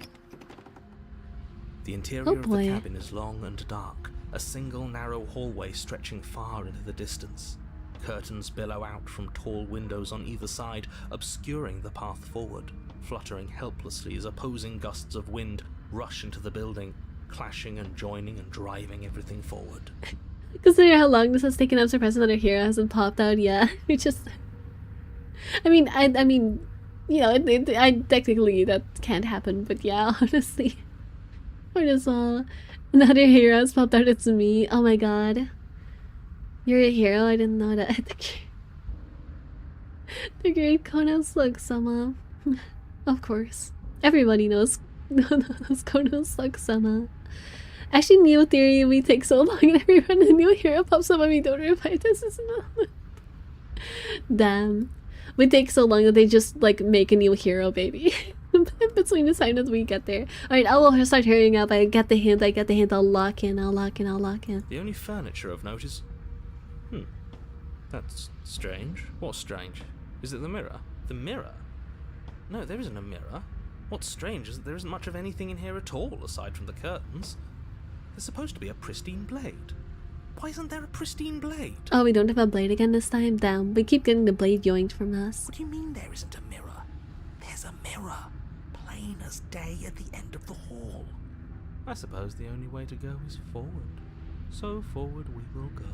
Speaker 2: The interior of the cabin is long and dark, a single narrow hallway stretching far into the distance. Curtains billow out from tall windows on either side, obscuring the path forward, fluttering helplessly as opposing gusts of wind rush into the building, clashing and joining and driving everything forward.
Speaker 1: Consider how long this has taken. I'm surprised another hero hasn't popped out yet. We just... I mean, you know, technically that can't happen, but yeah, honestly. We're just all... Another hero has popped out, it's me. Oh my god. You're a hero? I didn't know that. The great Konos Slug-sama. Of course. Everybody knows Konos Slug-sama. Actually, Neo Theory, we take so long and everyone a new hero pops up and we don't revive this, isn't it? Damn. We take so long that they just like make a new hero, baby. Between the time that we get there. Alright, I will start hurrying up. I get the hint, I'll lock in.
Speaker 2: The only furniture of note is... That's strange. What's strange? Is it the mirror? The mirror? No, there isn't a mirror. What's strange is that there isn't much of anything in here at all, aside from the curtains. There's supposed to be a pristine blade. Why isn't there a pristine blade?
Speaker 1: Oh, we don't have a blade again this time? Damn, we keep getting the blade yoinked from us.
Speaker 2: What do you mean there isn't a mirror? There's a mirror. Plain as day at the end of the hall. I suppose the only way to go is forward. So forward we will go.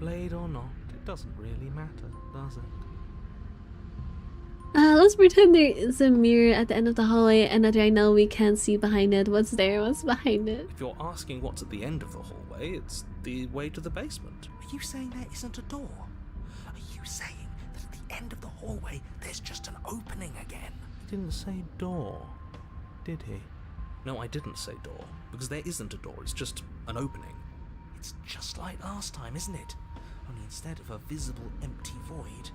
Speaker 2: Blade or not, it doesn't really matter, does it?
Speaker 1: Let's pretend there is a mirror at the end of the hallway and that right now we can't see behind it. What's there? What's behind it?
Speaker 2: If you're asking what's at the end of the hallway, it's the way to the basement. Are you saying there isn't a door? Are you saying that at the end of the hallway there's just an opening again? He didn't say door, did he? No, I didn't say door, because there isn't a door, it's just an opening. It's just like last time, isn't it? Only instead of a visible empty void,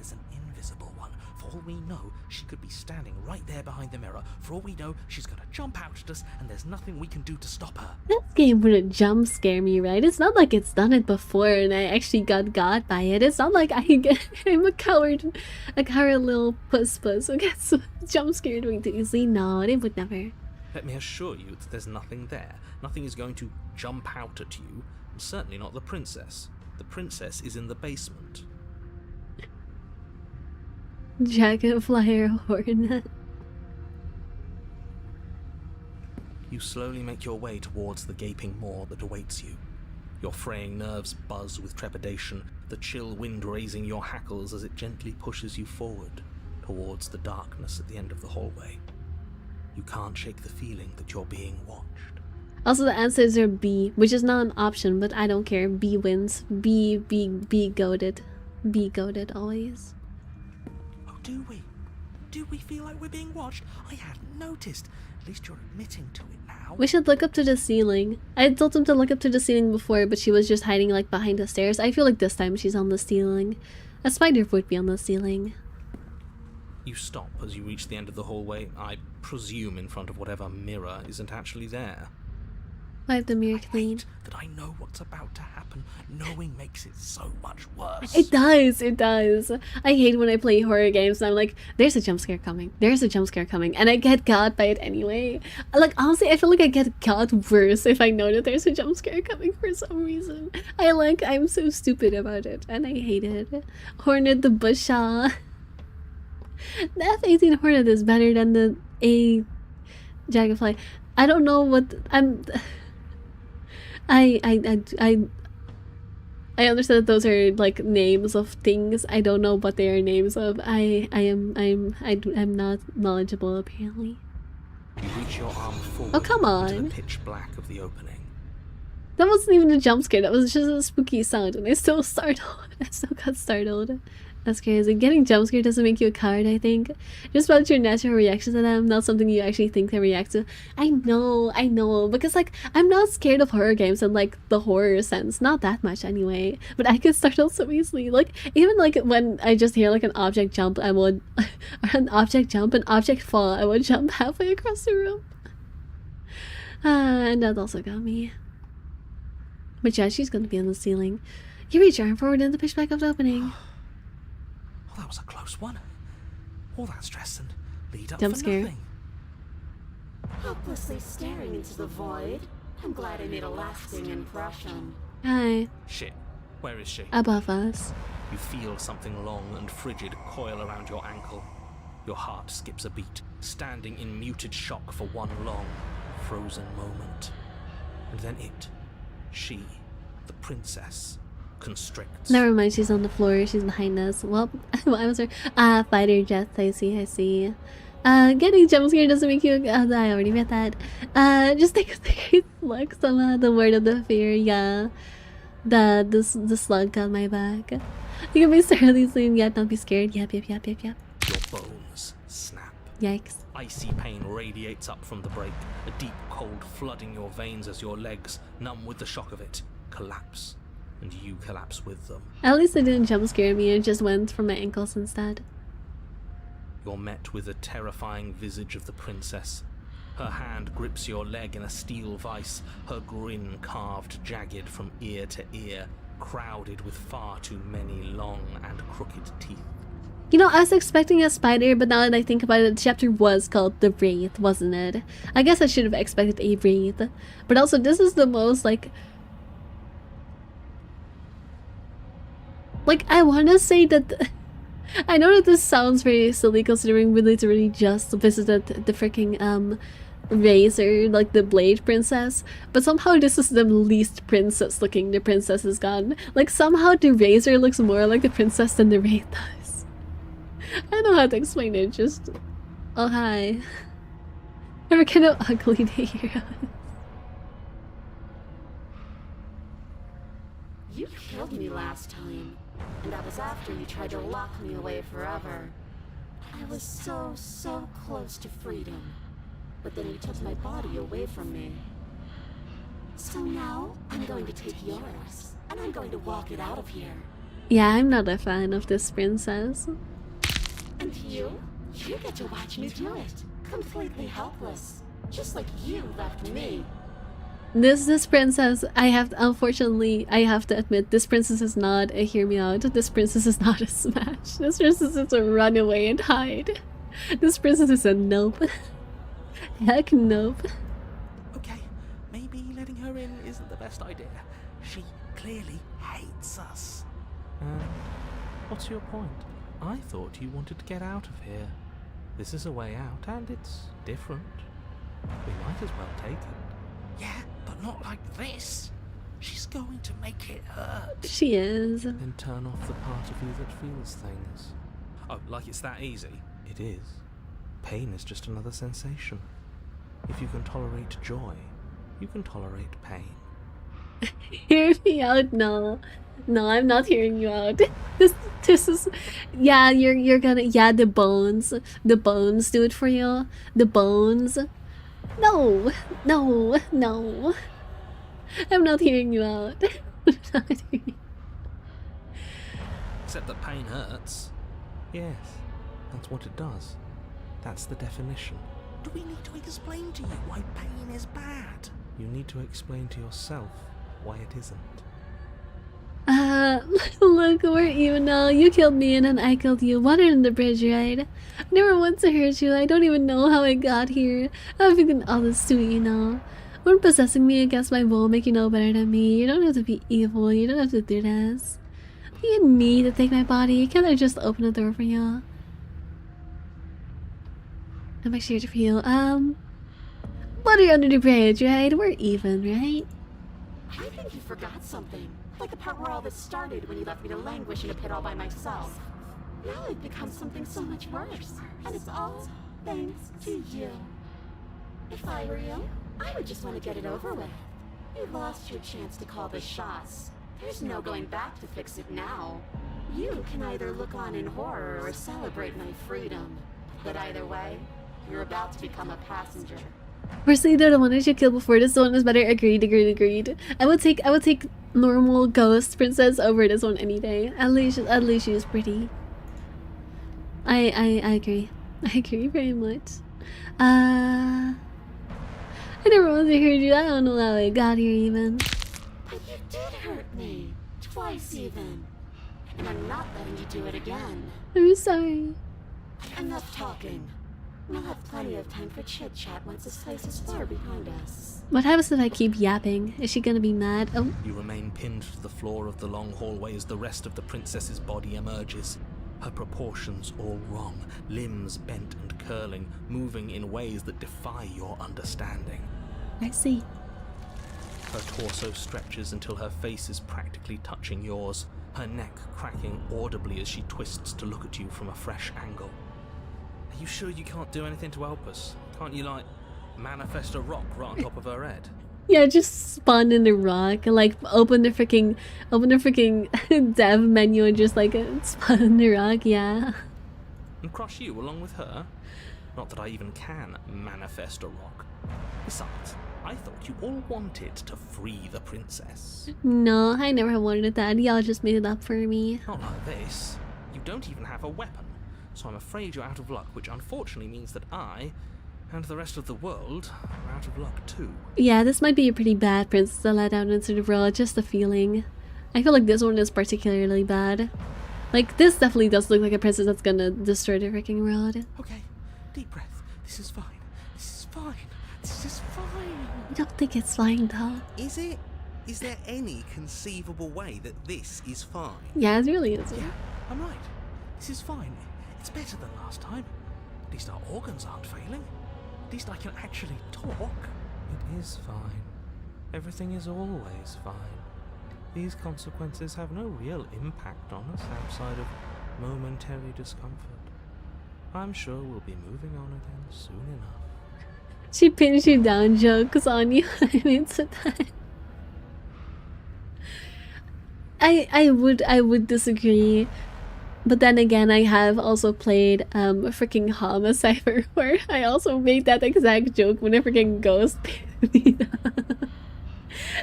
Speaker 2: There's an invisible one. For all we know, she could be standing right there behind the mirror. For all we know, she's gonna jump out at us, and there's nothing we can do to stop her.
Speaker 1: This game wouldn't jump scare me, right? It's not like it's done it before and I actually got by it. It's not like I'm a coward little puss who gets jump scared way too easily. No, it would never.
Speaker 2: Let me assure you that there's nothing there. Nothing is going to jump out at you, and certainly not the princess. The princess is in the basement.
Speaker 1: Dragonfly or hornet.
Speaker 2: You slowly make your way towards the gaping maw that awaits you. Your fraying nerves buzz with trepidation, the chill wind raising your hackles as it gently pushes you forward towards the darkness at the end of the hallway. You can't shake the feeling that you're being watched.
Speaker 1: Also, the answers are B, which is not an option, but I don't care. B wins. B goated. B goated always.
Speaker 2: Oh, do we? Do we feel like we're being watched? I hadn't noticed. At least you're admitting to it now.
Speaker 1: We should look up to the ceiling. I told him to look up to the ceiling before, but she was just hiding like behind the stairs. I feel like this time she's on the ceiling. A spider would be on the ceiling.
Speaker 2: You stop as you reach the end of the hallway, I presume in front of whatever mirror isn't actually there.
Speaker 1: Wipe the mirror
Speaker 2: I
Speaker 1: clean.
Speaker 2: hate that I know what's about to happen. Knowing makes it so much worse.
Speaker 1: It does, it does. I hate when I play horror games and I'm like, there's a jump scare coming. There's a jump scare coming. And I get caught by it anyway. Like, honestly, I feel like I get caught worse if I know that there's a jump scare coming for some reason. I'm so stupid about it. And I hate it. Hornet the Bushaw. The F-18 Hornet is better than the A Dragonfly. I don't know what I understand that those are like names of things. I don't know what they are names of. I'm not knowledgeable apparently.
Speaker 2: You reach your arm forward
Speaker 1: Oh, come on.
Speaker 2: into the pitch black of the opening.
Speaker 1: That wasn't even a jump scare. That was just a spooky sound, and I still startled. I still got startled. That's crazy. Getting jump scared doesn't make you a coward, I think. Just about your natural reaction to them, not something you actually think to react to. I know. Because, like, I'm not scared of horror games in, like, the horror sense. Not that much, anyway. But I get startled so easily. Like, even, like, when I just hear, like, an object jump, I would... an object fall, I would jump halfway across the room. And that also got me. But yeah, she's gonna be on the ceiling. You reach your arm forward and the pitch back of the opening.
Speaker 2: Well, that was a close one. All that stress and lead up
Speaker 1: Jump
Speaker 2: for
Speaker 1: scare.
Speaker 2: nothing.
Speaker 9: Helplessly staring into the void. I'm glad I made a lasting impression.
Speaker 1: Hi.
Speaker 2: Shit. Where is she?
Speaker 1: Above us.
Speaker 2: You feel something long and frigid coil around your ankle. Your heart skips a beat, standing in muted shock for one long, frozen moment. And then she, the princess, constricts.
Speaker 1: Never mind, she's on the floor, she's behind us. Well, I was her. Fighter jets, I see. Getting jump scared doesn't make you I already read that. Just take a look, somehow the word of the fear, yeah. The slug got my back. You can be thoroughly soon, yet not be scared. Yep.
Speaker 2: Your bones snap.
Speaker 1: Yikes.
Speaker 2: Icy pain radiates up from the break, a deep cold flooding your veins as your legs, numb with the shock of it, collapse. And you collapse with them.
Speaker 1: At least it didn't jump scare me, it just went for my ankles instead.
Speaker 2: You're met with the terrifying visage of the princess. Her hand grips your leg in a steel vice, her grin carved jagged from ear to ear, crowded with far too many long and crooked teeth.
Speaker 1: You know, I was expecting a spider, but now that I think about it, the chapter was called The Wraith, wasn't it? I guess I should have expected a wraith. But also, this is the most, like, I want to say that... I know that this sounds very silly considering we literally just visited the freaking, Razor, like the Blade Princess, but somehow this is the least princess looking the princess is gone. Like, somehow the Razor looks more like the princess than the Wraith does. I don't know how to explain it, just... Oh, hi. We're kind of ugly to hear.
Speaker 9: You killed me last time, and that was after you tried to lock me away forever. I was so close to freedom, but then you took my body away from me. So now, I'm going to take yours, and I'm going to walk it out of here.
Speaker 1: Yeah, I'm not a fan of this princess.
Speaker 9: And you get to watch me do it. Completely helpless. Just like you left me.
Speaker 1: This princess, unfortunately, I have to admit, this princess is not a hear me out. This princess is not a smash. This princess is a run away and hide. This princess is a nope. Heck nope.
Speaker 2: Okay, maybe letting her in isn't the best idea. She clearly hates us. And what's your point? I thought you wanted to get out of here. This is a way out, and it's different. We might as well take it. Yeah, but not like this. She's going to make it hurt.
Speaker 1: She is.
Speaker 2: Then turn off the part of you that feels things. Oh, like it's that easy? It is. Pain is just another sensation. If you can tolerate joy, you can tolerate pain.
Speaker 1: Hear me out? No, I'm not hearing you out. This is, yeah, you're gonna, yeah, the bones do it for you. The bones. No. I'm not hearing you out.
Speaker 2: Except that pain hurts. Yes, that's what it does. That's the definition. Do we need to explain to you why pain is bad? You need to explain to yourself why it isn't.
Speaker 1: Look, we're even now. You killed me and then I killed you. Water in the bridge, right? I never once hurt you. I don't even know how I got here. I'm thinking all this to you know. When possessing me against my will make you know better than me. You don't have to be evil. You don't have to do this. You need to take my body. Can't I just open the door for you? I'm actually here for you. Water under the bridge, right? We're even, right?
Speaker 9: I think you forgot something. Like the part where all this started when you left me to languish in a pit all by myself. Now I've become something so much worse. And it's all thanks to you. If I were you, I would just want to get it over with. You lost your chance to call the shots. There's no going back to fix it now. You can either look on in horror or celebrate my freedom. But either way, you're about to become a passenger.
Speaker 1: Personally, they're the one I should kill before. This one is better. Agreed. I would take normal ghost princess over this one any day. At least she is pretty. I agree. I agree very much. I never once heard you. I don't know how I got here even.
Speaker 9: But you did hurt me. Twice even. And I'm not letting you do it again.
Speaker 1: I'm sorry.
Speaker 9: Enough talking. We'll have plenty of time for chit-chat once this place is far behind us.
Speaker 1: What happens if I keep yapping? Is she gonna be mad? Oh.
Speaker 2: You remain pinned to the floor of the long hallway as the rest of the princess's body emerges. Her proportions all wrong, limbs bent and curling, moving in ways that defy your understanding.
Speaker 1: I see.
Speaker 2: Her torso stretches until her face is practically touching yours, her neck cracking audibly as she twists to look at you from a fresh angle. Are you sure you can't do anything to help us? Can't you, like, manifest a rock right on top of her head?
Speaker 1: Yeah, just spawn in the rock and like open the freaking dev menu and just like spawn in the rock, yeah.
Speaker 2: And crush you along with her? Not that I even can manifest a rock. Besides, I thought you all wanted to free the princess.
Speaker 1: No, I never wanted that. Y'all just made it up for me.
Speaker 2: Not like this. You don't even have a weapon. So I'm afraid you're out of luck, which unfortunately means that I, and the rest of the world, are out of luck too.
Speaker 1: Yeah, this might be a pretty bad princess to let out into the world, just a feeling. I feel like this one is particularly bad. Like, this definitely does look like a princess that's gonna destroy the freaking world.
Speaker 2: Okay, deep breath. This is fine. This is fine. This is fine.
Speaker 1: I don't think it's fine though.
Speaker 7: Is it? Is there any conceivable way that this is fine?
Speaker 1: Yeah, it really is.
Speaker 2: Yeah, I'm right. This is fine. It's better than last time. At least our organs aren't failing. At least I can actually talk. It is fine. Everything is always fine. These consequences have no real impact on us outside of momentary discomfort. I'm sure we'll be moving on again soon enough.
Speaker 1: She pins you down jokes on you. I mean, so that I would disagree. But then again, I have also played a freaking Homicide where I also made that exact joke when a freaking ghost pinned me down.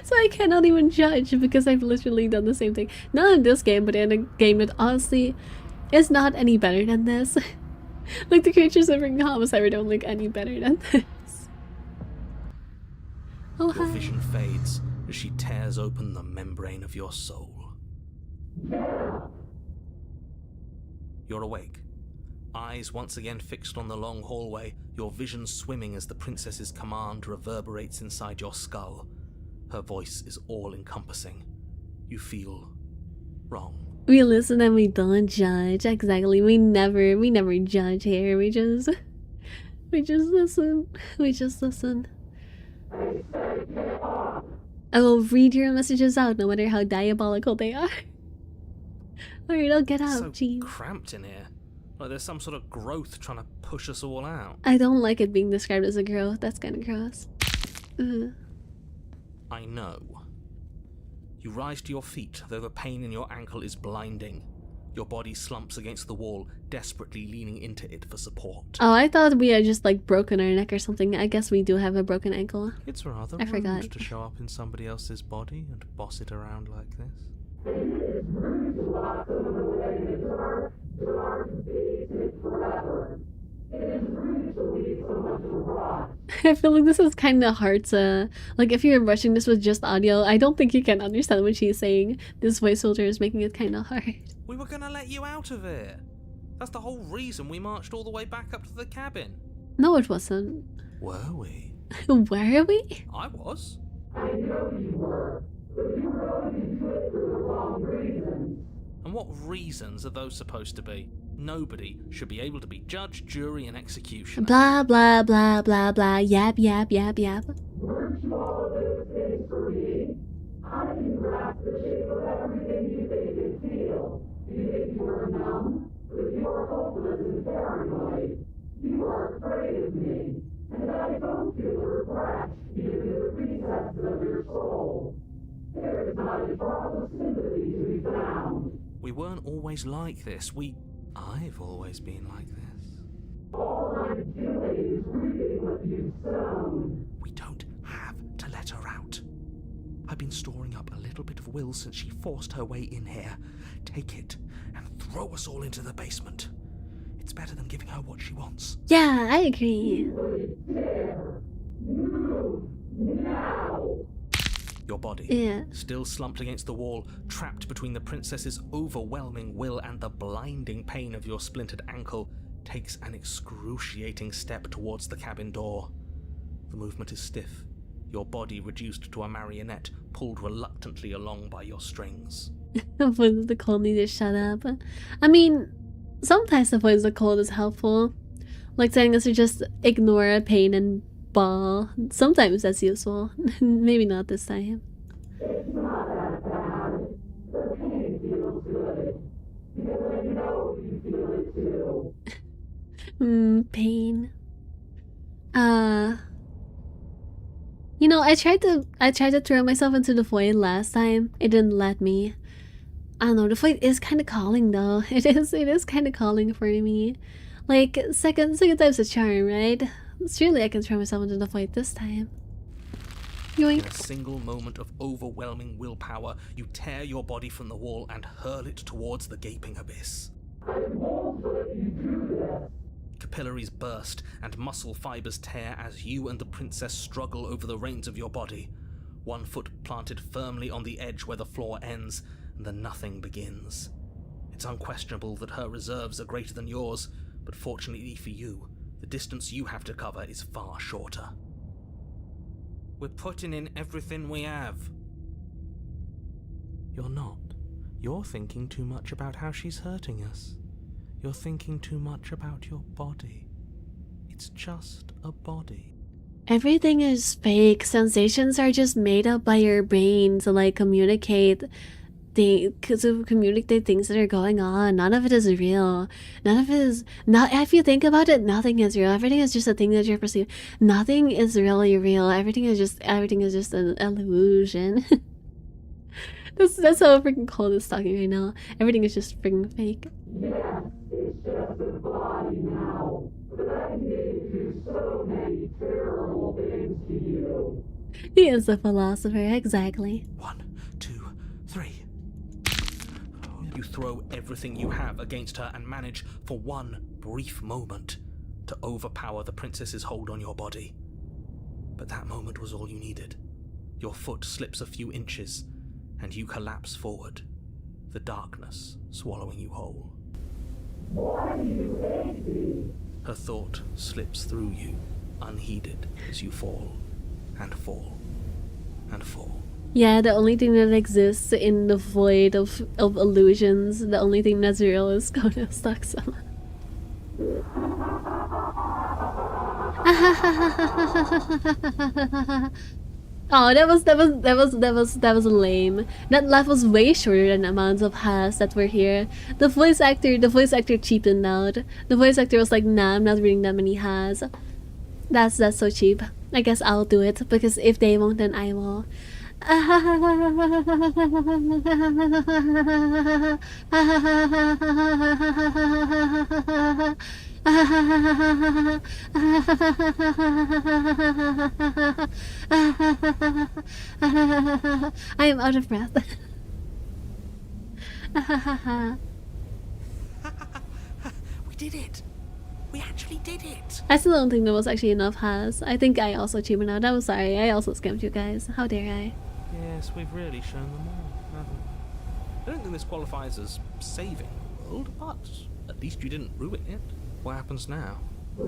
Speaker 1: So I cannot even judge because I've literally done the same thing. Not in this game, but in a game that honestly is not any better than this. Like the creatures that bring homicide don't look any better than this. Oh,
Speaker 2: Your
Speaker 1: hi.
Speaker 2: vision fades as she tears open the membrane of your soul. You're awake. Eyes once again fixed on the long hallway, your vision swimming as the princess's command reverberates inside your skull. Her voice is all-encompassing. You feel wrong.
Speaker 1: We listen and we don't judge. Exactly. We never judge here. We just listen. We just listen. I will read your messages out no matter how diabolical they are. Alright, I'll get out,
Speaker 2: So
Speaker 1: Jean.
Speaker 2: cramped in here. Like there's some sort of growth trying to push us all out.
Speaker 1: I don't like it being described as a growth. That's kind of gross. Ugh.
Speaker 2: I know. You rise to your feet, though the pain in your ankle is blinding. Your body slumps against the wall, desperately leaning into it for support.
Speaker 1: Oh, I thought we had just like broken our neck or something. I guess we do have a broken ankle.
Speaker 2: It's rather
Speaker 1: I
Speaker 2: rude
Speaker 1: forgot.
Speaker 2: to show up in somebody else's body and boss it around like this.
Speaker 1: I feel like this is kind of hard to, like, if you're watching this with just audio, I don't think you can understand what she's saying. This voice filter is making it kind of hard.
Speaker 2: We were gonna let you out of here. That's the whole reason we marched all the way back up to the cabin.
Speaker 1: No, it wasn't.
Speaker 2: Were we?
Speaker 1: Were we?
Speaker 2: I was. And what reasons are those supposed to be? Nobody should be able to be judge, jury, and executioner.
Speaker 1: Blah, blah, blah, blah, blah. Yap, yap, yap, yap.
Speaker 2: We weren't always like this. I've always been like this. We don't have to let her out. I've been storing up a little bit of will since she forced her way in here. Take it and throw us all into the basement. It's better than giving her what she wants.
Speaker 1: Yeah, I agree.
Speaker 2: Your body,
Speaker 1: Yeah.
Speaker 2: still slumped against the wall, trapped between the princess's overwhelming will and the blinding pain of your splintered ankle, takes an excruciating step towards the cabin door. The movement is stiff, your body reduced to a marionette, pulled reluctantly along by your strings.
Speaker 1: The voice of the cold need to shut up. I mean, sometimes the voice of the cold is helpful. Like telling us to just ignore pain and bawl. Sometimes that's useful. Maybe not this time. Pain. You know, I tried to throw myself into the void last time. It didn't let me. I don't know, the void is kind of calling though. It is kind of calling for me. Like, second time's a charm, right? Surely I can throw myself into the void this time.
Speaker 2: In a
Speaker 1: Yoink.
Speaker 2: single moment of overwhelming willpower, you tear your body from the wall and hurl it towards the gaping abyss. Capillaries burst and muscle fibers tear as you and the princess struggle over the reins of your body. One foot planted firmly on the edge where the floor ends, and the nothing begins. It's unquestionable that her reserves are greater than yours, but fortunately for you, the distance you have to cover is far shorter. We're putting in everything we have. You're not. You're thinking too much about how she's hurting us. You're thinking too much about your body. It's just a body.
Speaker 1: Everything is fake. Sensations are just made up by your brain to like communicate things that are going on. None of it is real. None of it is not. If you think about it, nothing is real. Everything is just a thing that you're perceiving. Nothing is really real. Everything is just an illusion. That's how freaking cold is talking right now. Everything is just freaking fake. He is a philosopher, exactly.
Speaker 2: 1, 2, 3. You throw everything you have against her and manage, for one brief moment, to overpower the princess's hold on your body. But that moment was all you needed. Your foot slips a few inches, and you collapse forward, the darkness swallowing you whole. Her thought slips through you, unheeded, as you fall, and fall, and fall.
Speaker 1: Yeah, the only thing that exists in the void of illusions, the only thing that's real is Kono's Taksama. Oh, that was lame. That laugh was way shorter than the amounts of has that were here. The voice actor cheapened out. The voice actor was like, nah, I'm not reading that many has. That's so cheap. I guess I'll do it, because if they won't, then I will. I am out of breath.
Speaker 2: We did it! We actually did it!
Speaker 1: I still don't think there was actually enough has. I think I also cheapened out. I'm sorry, I also scammed you guys. How dare I?
Speaker 2: Yes, we've really shown them all, haven't we? I don't think this qualifies as saving the world, but at least you didn't ruin it. What happens now? But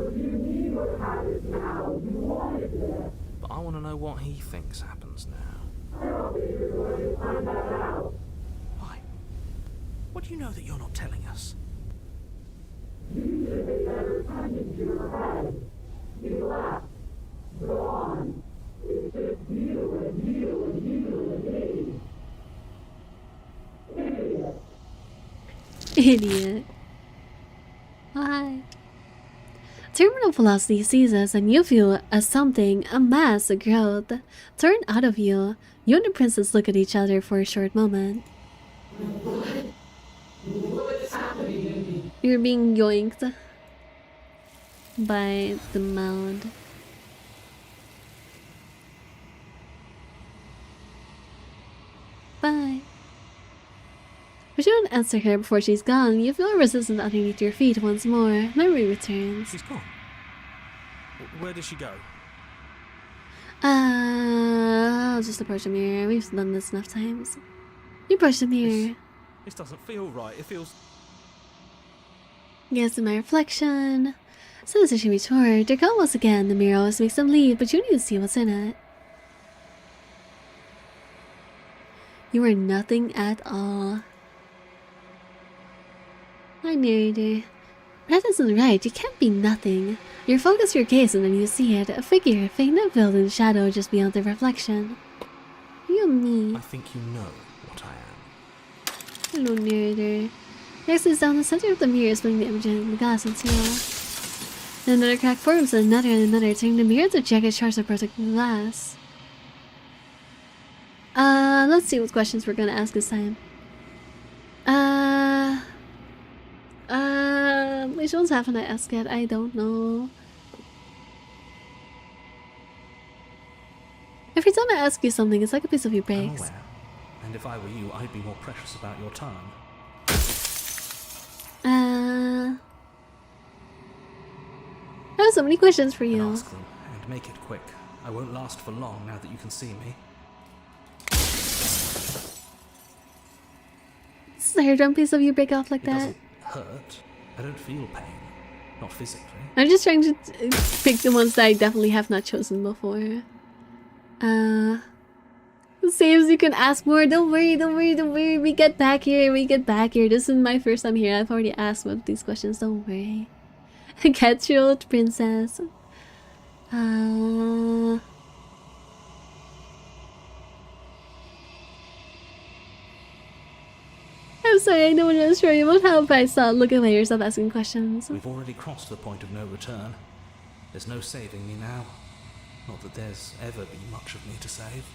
Speaker 2: I want to know what he thinks happens now. Why? What do you know that you're not telling us?
Speaker 1: Idiot. Hi. Terminal velocity seizes and you feel a something, a mass, a growth, turn out of you. You and the princess look at each other for a short moment. You're being yoinked by the mound. Bye. But you don't answer her before she's gone. You feel a resistance underneath your feet once more. Memory returns.
Speaker 2: She's gone. Where did she go?
Speaker 1: I'll just approach the mirror. We've done this enough times. You approach the mirror.
Speaker 2: This doesn't feel right. It feels...
Speaker 1: Yes, in my reflection. So as she retort, they're gone once again. The mirror always makes them leave, but you need to see what's in it. You are nothing at all. I narrator. That isn't right. You can't be nothing. You focus your gaze and then you see it. A figure, faint veiled in shadow just beyond the reflection. You and me.
Speaker 2: I think you know what I am.
Speaker 1: Hello, narrator. Next is down the center of the mirror, splitting the image in the glass and seal. Then another crack forms, and another, turning the mirror into jagged shards of protecting the glass. Let's see what questions we're gonna ask this time. Which ones haven't I asked yet? I don't know. Every time I ask you something, it's like a piece of you
Speaker 2: I'm
Speaker 1: breaks.
Speaker 2: aware. And if I were you, I'd be more precious about your time.
Speaker 1: I have so many questions for
Speaker 2: And
Speaker 1: you.
Speaker 2: ask them, and make it quick. I won't last for long now that you can see me.
Speaker 1: This is the third one piece of you break off like
Speaker 2: It
Speaker 1: that.
Speaker 2: doesn't hurt. I don't feel pain. Not physically.
Speaker 1: I'm just trying to pick the ones that I definitely have not chosen before. Saves, you can ask more. Don't worry, don't worry, don't worry. We get back here, This is my first time here. I've already asked one of these questions. Don't worry. Get your old princess. I'm sorry, I know what I was sure you won't help. I saw. Look away yourself asking questions.
Speaker 2: We've already crossed the point of no return. There's no saving me now. Not that there's ever been much of me to save.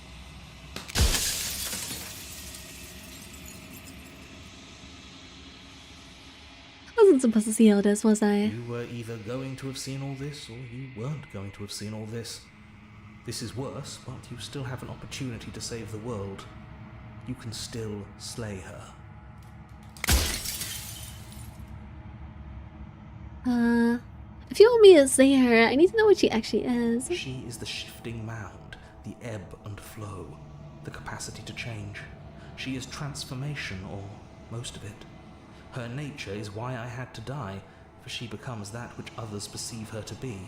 Speaker 1: I wasn't supposed to see all this, was I?
Speaker 2: You were either going to have seen all this, or you weren't going to have seen all this. This is worse, but you still have an opportunity to save the world. You can still slay her.
Speaker 1: If you want me to slay her, I need to know what she actually is.
Speaker 2: She is the shifting mound, the ebb and flow, the capacity to change. She is transformation, or most of it. Her nature is why I had to die, for she becomes that which others perceive her to be.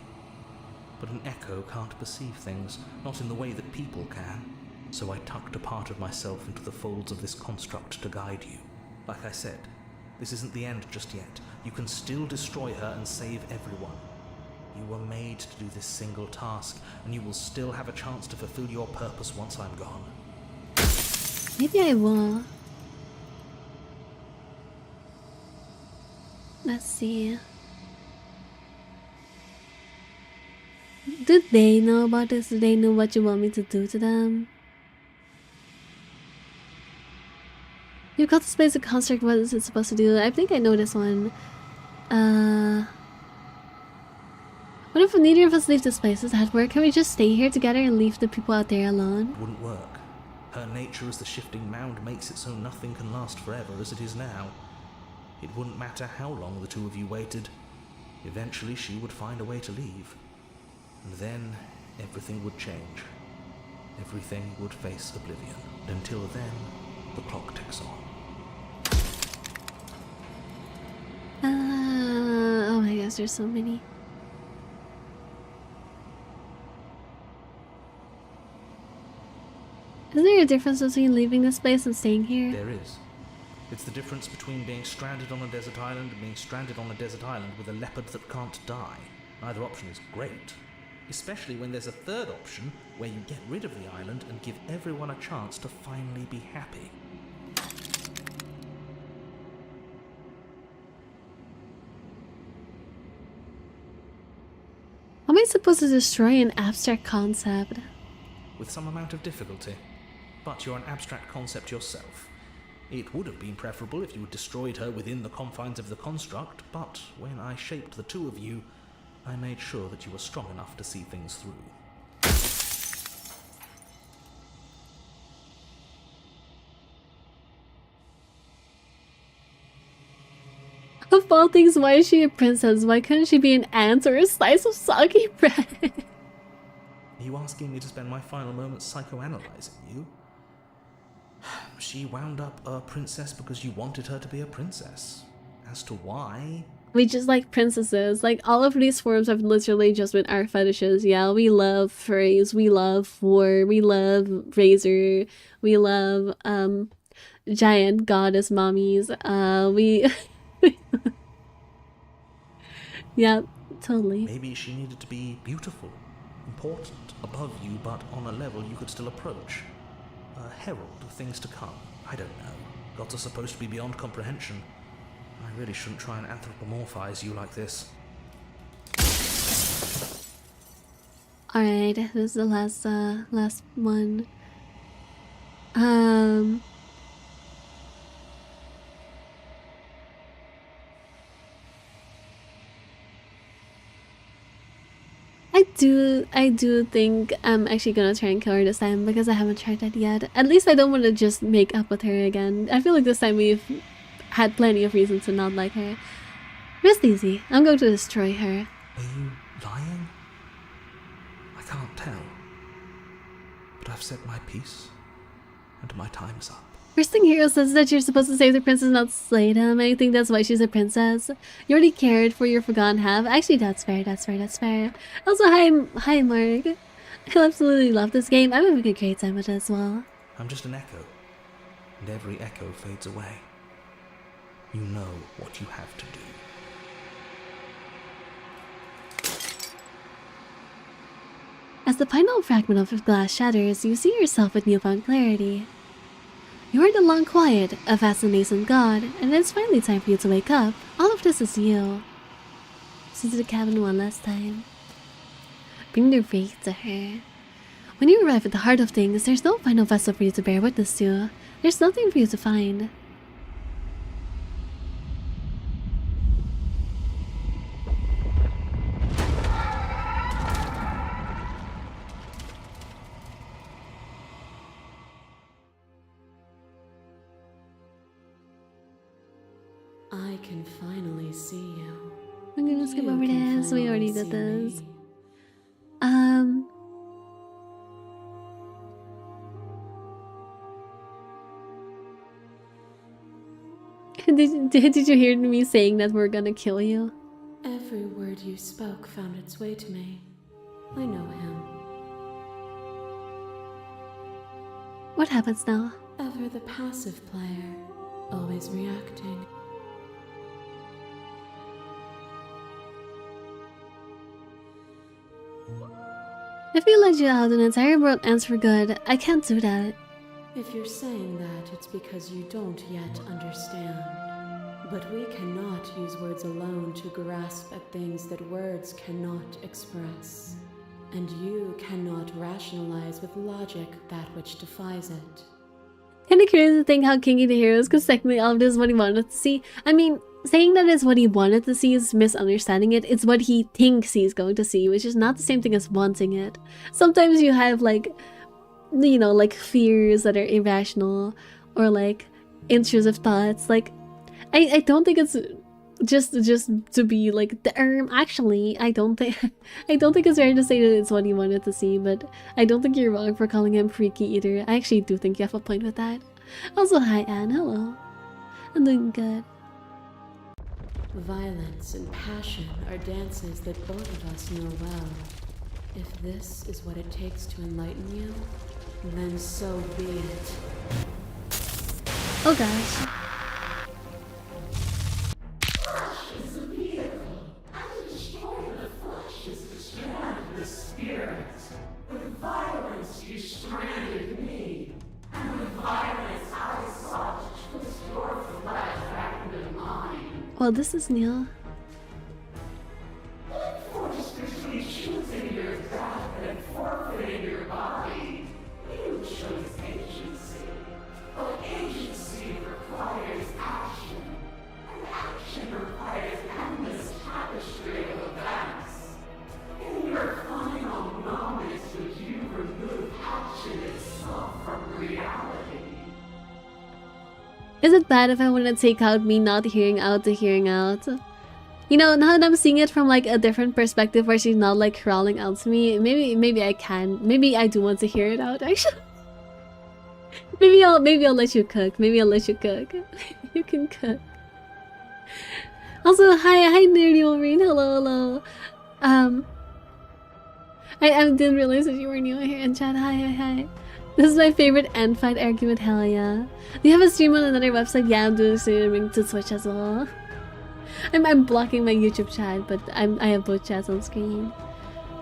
Speaker 2: But an echo can't perceive things, not in the way that people can. So I tucked a part of myself into the folds of this construct to guide you. Like I said, this isn't the end just yet. You can still destroy her and save everyone. You were made to do this single task, and you will still have a chance to fulfill your purpose once I'm gone.
Speaker 1: Maybe I will. Let's see. Do they know about this? Do they know what you want me to do to them? You got to space a construct. What is it supposed to do? I think I know this one. What if neither of us leave this place? Does that work? Can we just stay here together and leave the people out there alone?
Speaker 2: It wouldn't work. Her nature as the shifting mound makes it so nothing can last forever as it is now. It wouldn't matter how long the two of you waited. Eventually she would find a way to leave. And then everything would change. Everything would face oblivion. And until then, the clock ticks on.
Speaker 1: Oh my gosh, there's so many. Is there a difference between leaving this place and staying here?
Speaker 2: There is. It's the difference between being stranded on a desert island and being stranded on a desert island with a leopard that can't die. Neither option is great. Especially when there's a third option where you get rid of the island and give everyone a chance to finally be happy.
Speaker 1: How am I supposed to destroy an abstract concept?
Speaker 2: With some amount of difficulty. But you're an abstract concept yourself. It would have been preferable if you had destroyed her within the confines of the construct, but when I shaped the two of you, I made sure that you were strong enough to see things through.
Speaker 1: Of all things, why is she a princess? Why couldn't she be an ant or a slice of soggy bread?
Speaker 2: Are you asking me to spend my final moments psychoanalyzing you? She wound up a princess because you wanted her to be a princess. As to why...
Speaker 1: We just like princesses. Like, all of these forms have literally just been our fetishes. Yeah, we love furries, we love war, we love razor, we love giant goddess mommies. We yeah, totally.
Speaker 2: Maybe she needed to be beautiful, important, above you, but on a level you could still approach. A herald of things to come. I don't know. Gods are supposed to be beyond comprehension. I really shouldn't try and anthropomorphize you like this.
Speaker 1: Alright, this is the last one. I do think I'm actually gonna try and kill her this time because I haven't tried that yet. At least I don't want to just make up with her again. I feel like this time we've had plenty of reasons to not like her. Rest easy. I'm going to destroy her.
Speaker 2: Are you lying? I can't tell. But I've said my piece, and my time's up.
Speaker 1: First thing Hero says that you're supposed to save the princess, not slay them. I think that's why she's a princess. You already cared for your forgotten half. Actually, that's fair, that's fair, that's fair. Also, hi Mark. I absolutely love this game. I'm having a great time with it as well.
Speaker 2: I'm just an echo, and every echo fades away. You know what you have to do.
Speaker 1: As the final fragment of glass shatters, you see yourself with newfound clarity. You heard the long quiet of fascination God, and it's finally time for you to wake up. All of this is you. Listen to the cabin one last time. Bring your faith to her. When you arrive at the heart of things, there's no final vessel for you to bear witness to. There's nothing for you to find.
Speaker 5: I can finally see you.
Speaker 1: I'm gonna skip
Speaker 5: You
Speaker 1: over
Speaker 5: can
Speaker 1: this. We already
Speaker 5: finally
Speaker 1: did
Speaker 5: see
Speaker 1: this.
Speaker 5: me.
Speaker 1: Did you hear me saying that we're gonna kill you?
Speaker 5: Every word you spoke found its way to me. I know him.
Speaker 1: What happens now?
Speaker 5: Ever the passive player, always reacting.
Speaker 1: If we let you out an entire world ends for good, I can't do that.
Speaker 5: If you're saying that, it's because you don't yet understand. But we cannot use words alone to grasp at things that words cannot express. And you cannot rationalize with logic that which defies it.
Speaker 1: Kinda curious to think how kinky the hero is, because technically all of this is what he wanted to see. I mean, saying that it's what he wanted to see is misunderstanding it. It's what he thinks he's going to see, which is not the same thing as wanting it. Sometimes you have like, you know, like fears that are irrational or like intrusive thoughts. Like, I don't think it's just to be like the actually I don't think it's fair to say that it's what he wanted to see, but I don't think you're wrong for calling him freaky either. I actually do think you have a point with that. Also, hi Anne, hello. I'm doing good.
Speaker 5: Violence and passion are dances that both of us know well. If this is what it takes to enlighten you, then so be it.
Speaker 1: Oh gosh. Well, this is Neil. Is it bad if I want to take out me not hearing out to hearing out? You know, now that I'm seeing it from like a different perspective where she's not like crawling out to me, maybe I can. Maybe I do want to hear it out actually. maybe I'll let you cook. Maybe I'll let you cook. You can cook. Also, hi Nerdy Wolverine, hello. I didn't realize that you were new here in chat. Hi. This is my favorite end fight argument, hell yeah. Do you have a stream on another website? Yeah, I'm doing streaming to Twitch as well. I'm blocking my YouTube chat, but I have both chats on screen.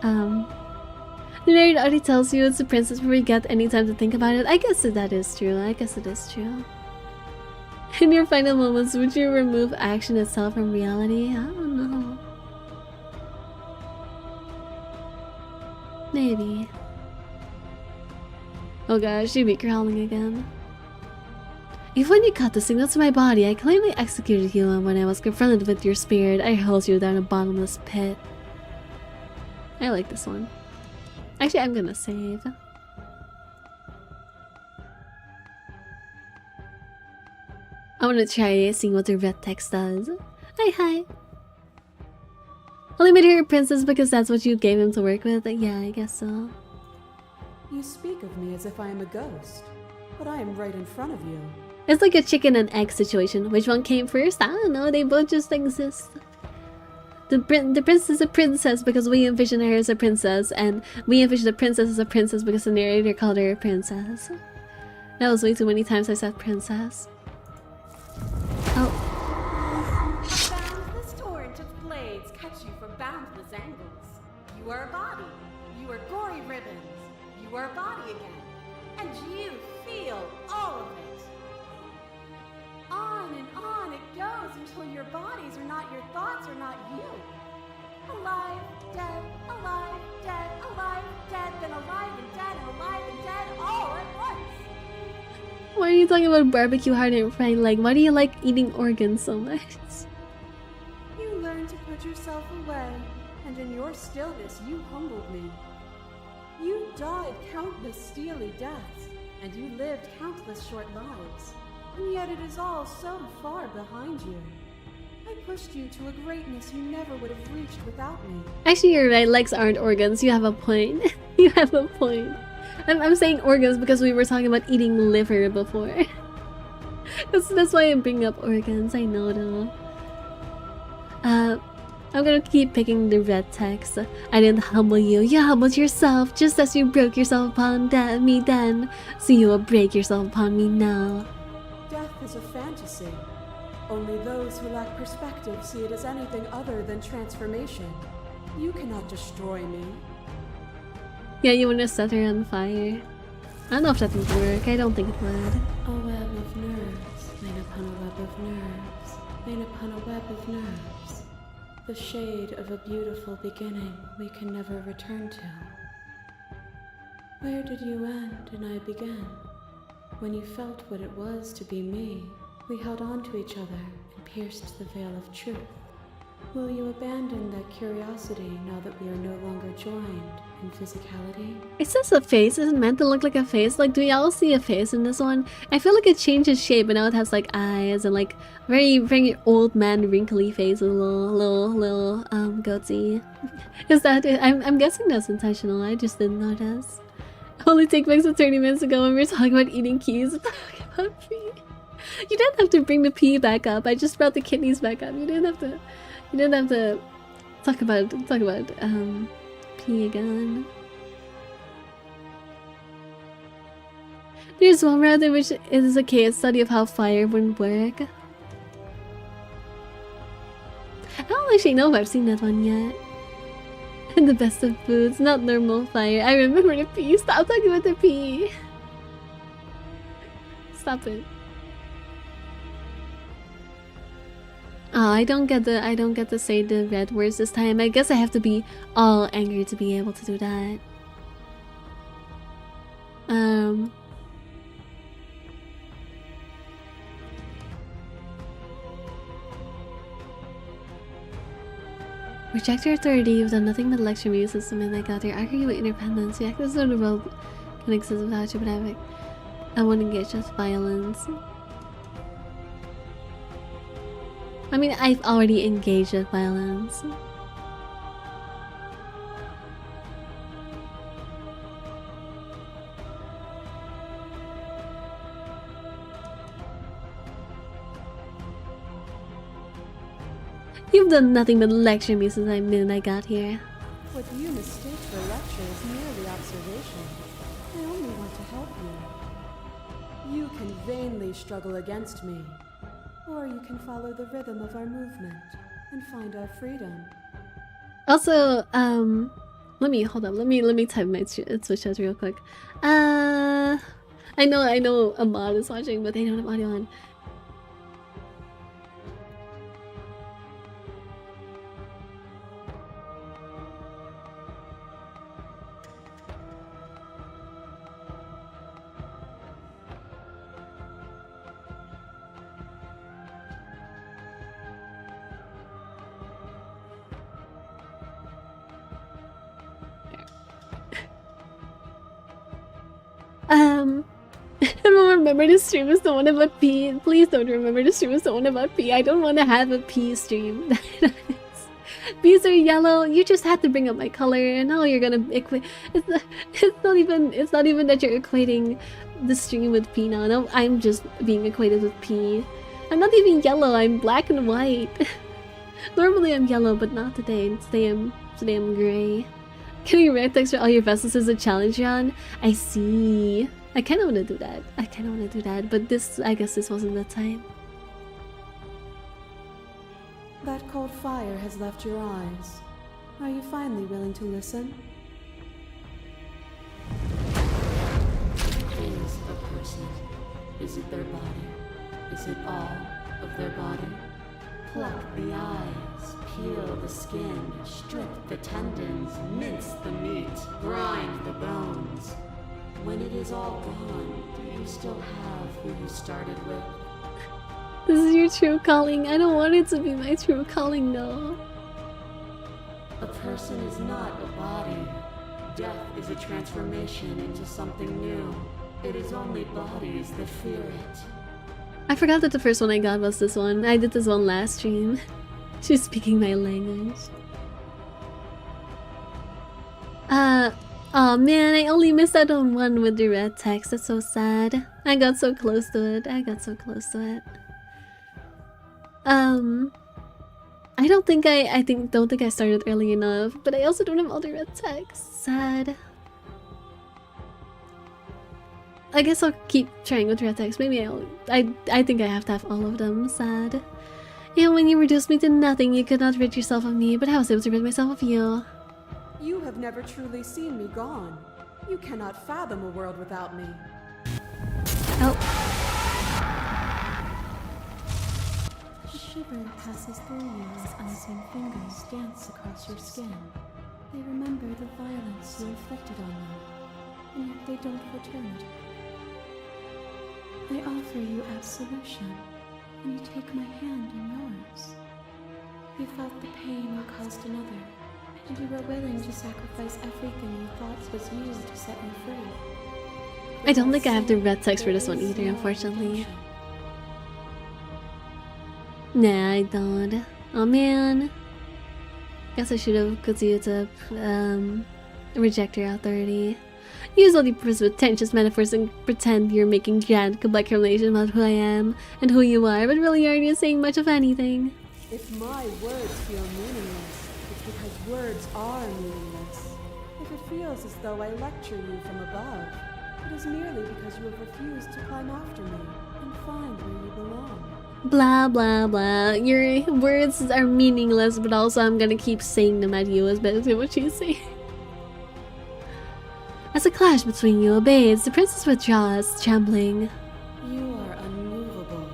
Speaker 1: The nerd already tells you it's a princess before you get any time to think about it. I guess that is true. In your final moments, would you remove action itself from reality? I don't know. Maybe. Oh gosh, she be crawling again. If when you cut the signal to my body, I claim I executed you, and when I was confronted with your spirit, I hurled you down a bottomless pit. I like this one. Actually, I'm gonna save. I wanna try seeing what the red text does. Hi. Only made her a princess because that's what you gave him to work with? Yeah, I guess so.
Speaker 5: You speak of me as if I am a ghost, but I am right in front of you.
Speaker 1: It's like a chicken and egg situation. Which one came first? I don't know, they both just exist. The princess is a princess because we envision her as a princess, and we envision the princess as a princess because the narrator called her a princess. That was way too many times I said princess. Oh.
Speaker 6: Boundless torrent of blades cut you from boundless angles. You are a body. You are gory ribbons. You are a body again. And you feel all of it. On and on it goes until your bodies are not your thoughts, are not you. Alive, dead, alive, dead, alive, dead, then alive and dead, and alive and dead, all at once.
Speaker 1: Why are you talking about barbecue hard and fried? Like, why do you like eating organs so much?
Speaker 6: You learn to put yourself away, and in your stillness you humbled me. You died countless steely deaths, and you lived countless short lives. And yet it is all so far behind you.
Speaker 5: I pushed you to a greatness you never would have reached without me.
Speaker 1: Actually, you're right. Legs aren't organs. You have a point. You have a point. I'm saying organs because we were talking about eating liver before. That's why I'm bringing up organs. I know though. I'm gonna keep picking the red text. I didn't humble you. You humbled yourself just as you broke yourself upon me then. So you will break yourself upon me now.
Speaker 5: Death is a fantasy. Only those who lack perspective see it as anything other than transformation. You cannot destroy me.
Speaker 1: Yeah, you wanna set her on fire. I don't know if that would work. I don't think it would.
Speaker 5: A web of nerves, made upon a web of nerves, made upon a web of nerves. The shade of a beautiful beginning we can never return to. Where did you end and I begin? When you felt what it was to be me, we held on to each other and pierced the veil of truth. Will you abandon that curiosity now that we are no longer joined in physicality?
Speaker 1: It says a face. Is it meant to look like a face? Like, do y'all see a face in this one? I feel like it changes shape, but now it has like eyes and like very, very old man wrinkly face with a little goatee. Is that it? I'm guessing that's intentional. I just didn't notice. Only take back to 30 minutes ago when we were talking about eating keys. About pee. You didn't have to bring the pee back up. I just brought the kidneys back up. You didn't have to. You didn't have to talk about pee again. There's one route in which it is a case study of how fire wouldn't work. I don't actually know if I've seen that one yet. And the best of foods, not normal fire. I remember the pee. Stop talking about the pee. Stop it. Oh, I don't get to say the red words this time. I guess I have to be all angry to be able to do that. Reject your authority. You've done nothing but lecture me since the minute I got here. Argue with independence. The actors of the world can exist without you, but I won't engage with violence. I mean, I've already engaged with violence. You've done nothing but lecture me since the minute I got here.
Speaker 5: What you mistake for lecture is merely observation. I only want to help you. You can vainly struggle against me. Or you can follow the rhythm of our movement and find our freedom.
Speaker 1: Also, let me type my Twitch chat real quick. I know Ahmad is watching, but they don't have audio on. Don't remember to stream is the one about pee. Please don't remember to stream is the one about pee. I don't want to have a pee stream. Bees are yellow. You just had to bring up my color, and now you're gonna equate. It's not even that you're equating the stream with pee now. No, I'm just being equated with pee. I'm not even yellow. I'm black and white. Normally I'm yellow, but not today. Today I'm gray. Getting red text for all your vessels is a challenge, John. I see. I kind of want to do that. But I guess this wasn't the time.
Speaker 5: That cold fire has left your eyes. Are you finally willing to listen?
Speaker 9: Is a person? Is it their body? Is it all of their body? Pluck the eyes, peel the skin, strip the tendons, mince the meat, grind the bones. When it is all gone, do you still have who you started with?
Speaker 1: This is your true calling. I don't want it to be my true calling, though.
Speaker 9: A person is not a body. Death is a transformation into something new. It is only bodies that fear it.
Speaker 1: I forgot that the first one I got was this one. I did this one last stream. She's speaking my language. Oh man, I only missed out on one with the red text. That's so sad. I got so close to it. I got so close to it. I don't think I started early enough, but I also don't have all the red text. Sad. I guess I'll keep trying with red text. Maybe I think I have to have all of them. Sad. Yeah, when you reduced me to nothing, you could not rid yourself of me, but I was able to rid myself of you.
Speaker 6: You have never truly seen me gone. You cannot fathom a world without me.
Speaker 1: Oh.
Speaker 5: A shiver passes through you as unseen fingers dance across your skin. They remember the violence you inflicted on them, and yet they don't return it. I offer you absolution, and you take my hand in yours. You felt the pain you caused another, and you were willing to sacrifice everything you thought was used to set me free.
Speaker 1: I don't think I have the red text for this one either, unfortunately. Nah, I don't. Oh man. Guess I should have continued to reject your authority. Use all the pretentious metaphors and pretend you're making grand calculation about who I am and who you are, but really aren't you saying much of anything.
Speaker 6: If my words feel meaningless, it's because words are meaningless. If it feels as though I lecture you from above, it is merely because you have refused to climb after me and find where you belong.
Speaker 1: Blah blah blah. Your words are meaningless, but also I'm gonna keep saying them at you as basically what you say. As a clash between you obeys, the princess withdraws, trembling.
Speaker 6: You are unmovable.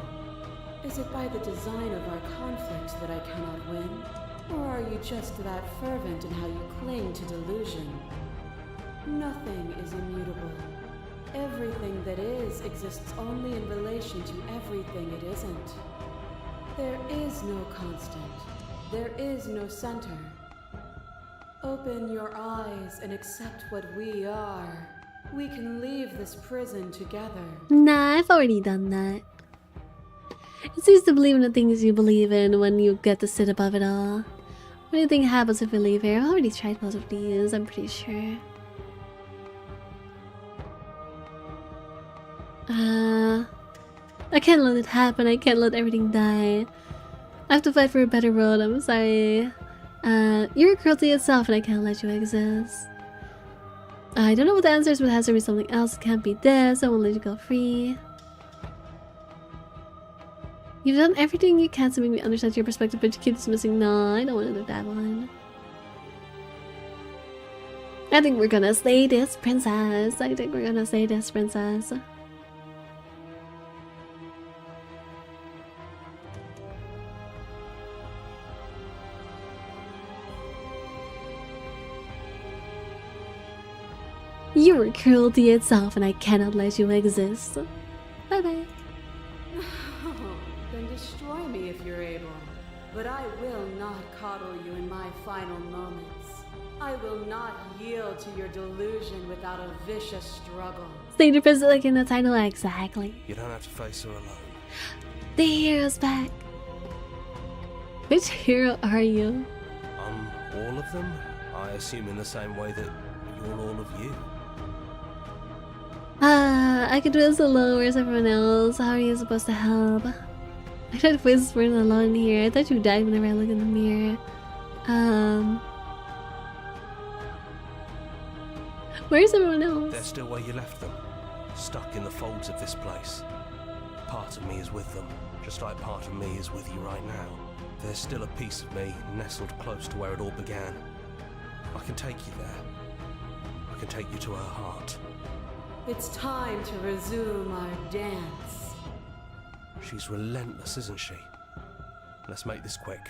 Speaker 6: Is it by the design of our conflict that I cannot win? Or are you just that fervent in how you cling to delusion? Nothing is immutable. Everything that is exists only in relation to everything it isn't. There is no constant. There is no center. Open your eyes and accept what we are. We can leave this prison together.
Speaker 1: Nah, I've already done that. It's easy to believe in the things you believe in when you get to sit above it all. What do you think happens if we leave here? I've already tried most of these, I'm pretty sure. I can't let it happen. I can't let everything die. I have to fight for a better world. I'm sorry. You're cruelty itself and I can't let you exist. I don't know what the answer is, but it has to be something else. It can't be this. I won't let you go free. You've done everything you can to make me understand your perspective, but you keep dismissing. No, I don't want to do that one. I think we're gonna slay this princess. I think we're gonna slay this princess. You are cruelty itself and I cannot let you exist. Bye bye.
Speaker 6: Then destroy me if you're able. But I will not coddle you in my final moments. I will not yield to your delusion without a vicious struggle.
Speaker 1: Stay the princess like in the title, exactly.
Speaker 7: You don't have to face her alone.
Speaker 1: The hero's back. Which hero are you?
Speaker 7: All of them? I assume in the same way that you're all of you.
Speaker 1: I could do this alone. Where's everyone else? How are you supposed to help? I tried to voice word alone here. I thought you died whenever I looked in the mirror. Where's everyone else?
Speaker 7: They're still where you left them. Stuck in the folds of this place. Part of me is with them, just like part of me is with you right now. There's still a piece of me nestled close to where it all began. I can take you there. I can take you to her heart.
Speaker 6: It's time to resume our dance.
Speaker 7: She's relentless, isn't she? Let's make this quick.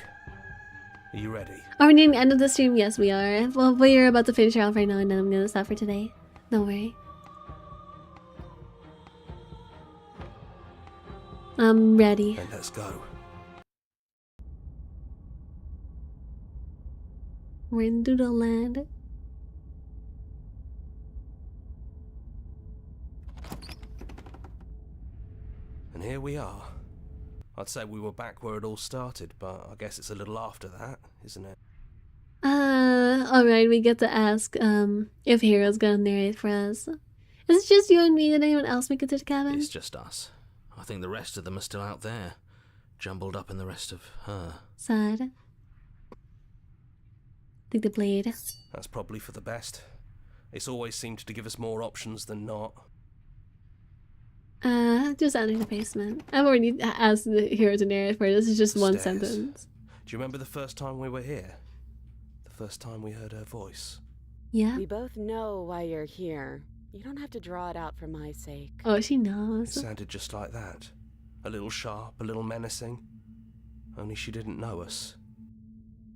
Speaker 7: Are you ready?
Speaker 1: Are we near the end of the stream? Yes, we are. Well, we're about to finish her off right now, and then I'm gonna stop for today. Don't worry. I'm ready.
Speaker 7: Then let's go.
Speaker 1: We're in Doodle Land.
Speaker 7: And here we are. I'd say we were back where it all started, but I guess it's a little after that, isn't it?
Speaker 1: Alright, we get to ask, if Hero's gonna narrate for us. Is it just you and me? Did anyone else make it to the cabin?
Speaker 2: It's just us. I think the rest of them are still out there, jumbled up in the rest of her.
Speaker 1: Sad. Think the blade.
Speaker 7: That's probably for the best. It's always seemed to give us more options than not.
Speaker 1: Just out in the basement. I've already asked the Hero to narrate for this. Is just one
Speaker 7: Stairs.
Speaker 1: sentence.
Speaker 7: Do you remember the first time we were here? The first time we heard her voice?
Speaker 1: Yeah.
Speaker 6: We both know why you're here. You don't have to draw it out for my sake.
Speaker 1: Oh, she
Speaker 7: It
Speaker 1: knows.
Speaker 7: sounded just like that. A little sharp, a little menacing. Only she didn't know us.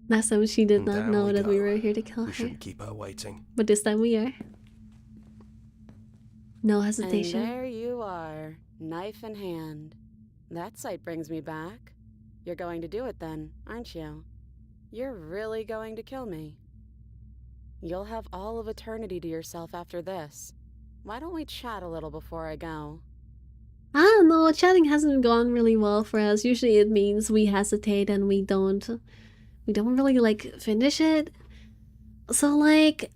Speaker 1: Last time she did
Speaker 7: And
Speaker 1: not
Speaker 7: down
Speaker 1: know
Speaker 7: we
Speaker 1: that we
Speaker 7: go.
Speaker 1: were here to kill
Speaker 7: We
Speaker 1: her.
Speaker 7: shouldn't keep her waiting.
Speaker 1: But this time we are. No
Speaker 6: And
Speaker 1: hesitation.
Speaker 6: there you are, knife in hand. That sight brings me back. You're going to do it then, aren't you? You're really going to kill me. You'll have all of eternity to yourself after this. Why don't we chat a little before I go?
Speaker 1: I don't know, chatting hasn't gone really well for us. Usually it means we hesitate and we don't really like finish it. So like,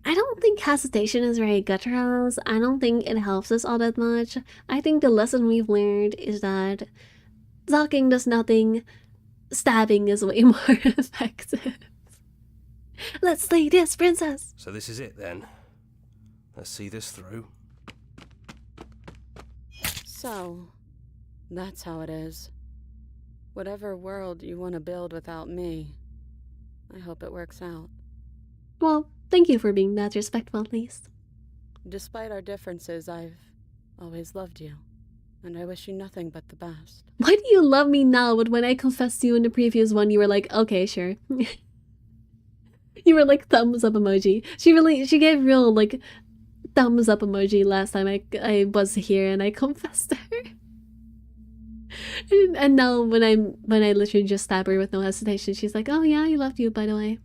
Speaker 1: I don't think hesitation is very good for us. I don't think it helps us all that much. I think the lesson we've learned is that talking does nothing. Stabbing is way more effective. Let's slay this princess.
Speaker 7: So this is it then. Let's see this through.
Speaker 6: So, that's how it is. Whatever world you want to build without me, I hope it works out.
Speaker 1: Well, thank you for being that respectful at least.
Speaker 6: Despite our differences, I've always loved you, and I wish you nothing but the best.
Speaker 1: Why do you love me now, but when I confessed to you in the previous one, you were like, okay, sure. You were like, thumbs up emoji. She gave real, like, thumbs up emoji last time I was here and I confessed to her. And now when I literally just stab her with no hesitation, she's like, oh yeah, I loved you, by the way.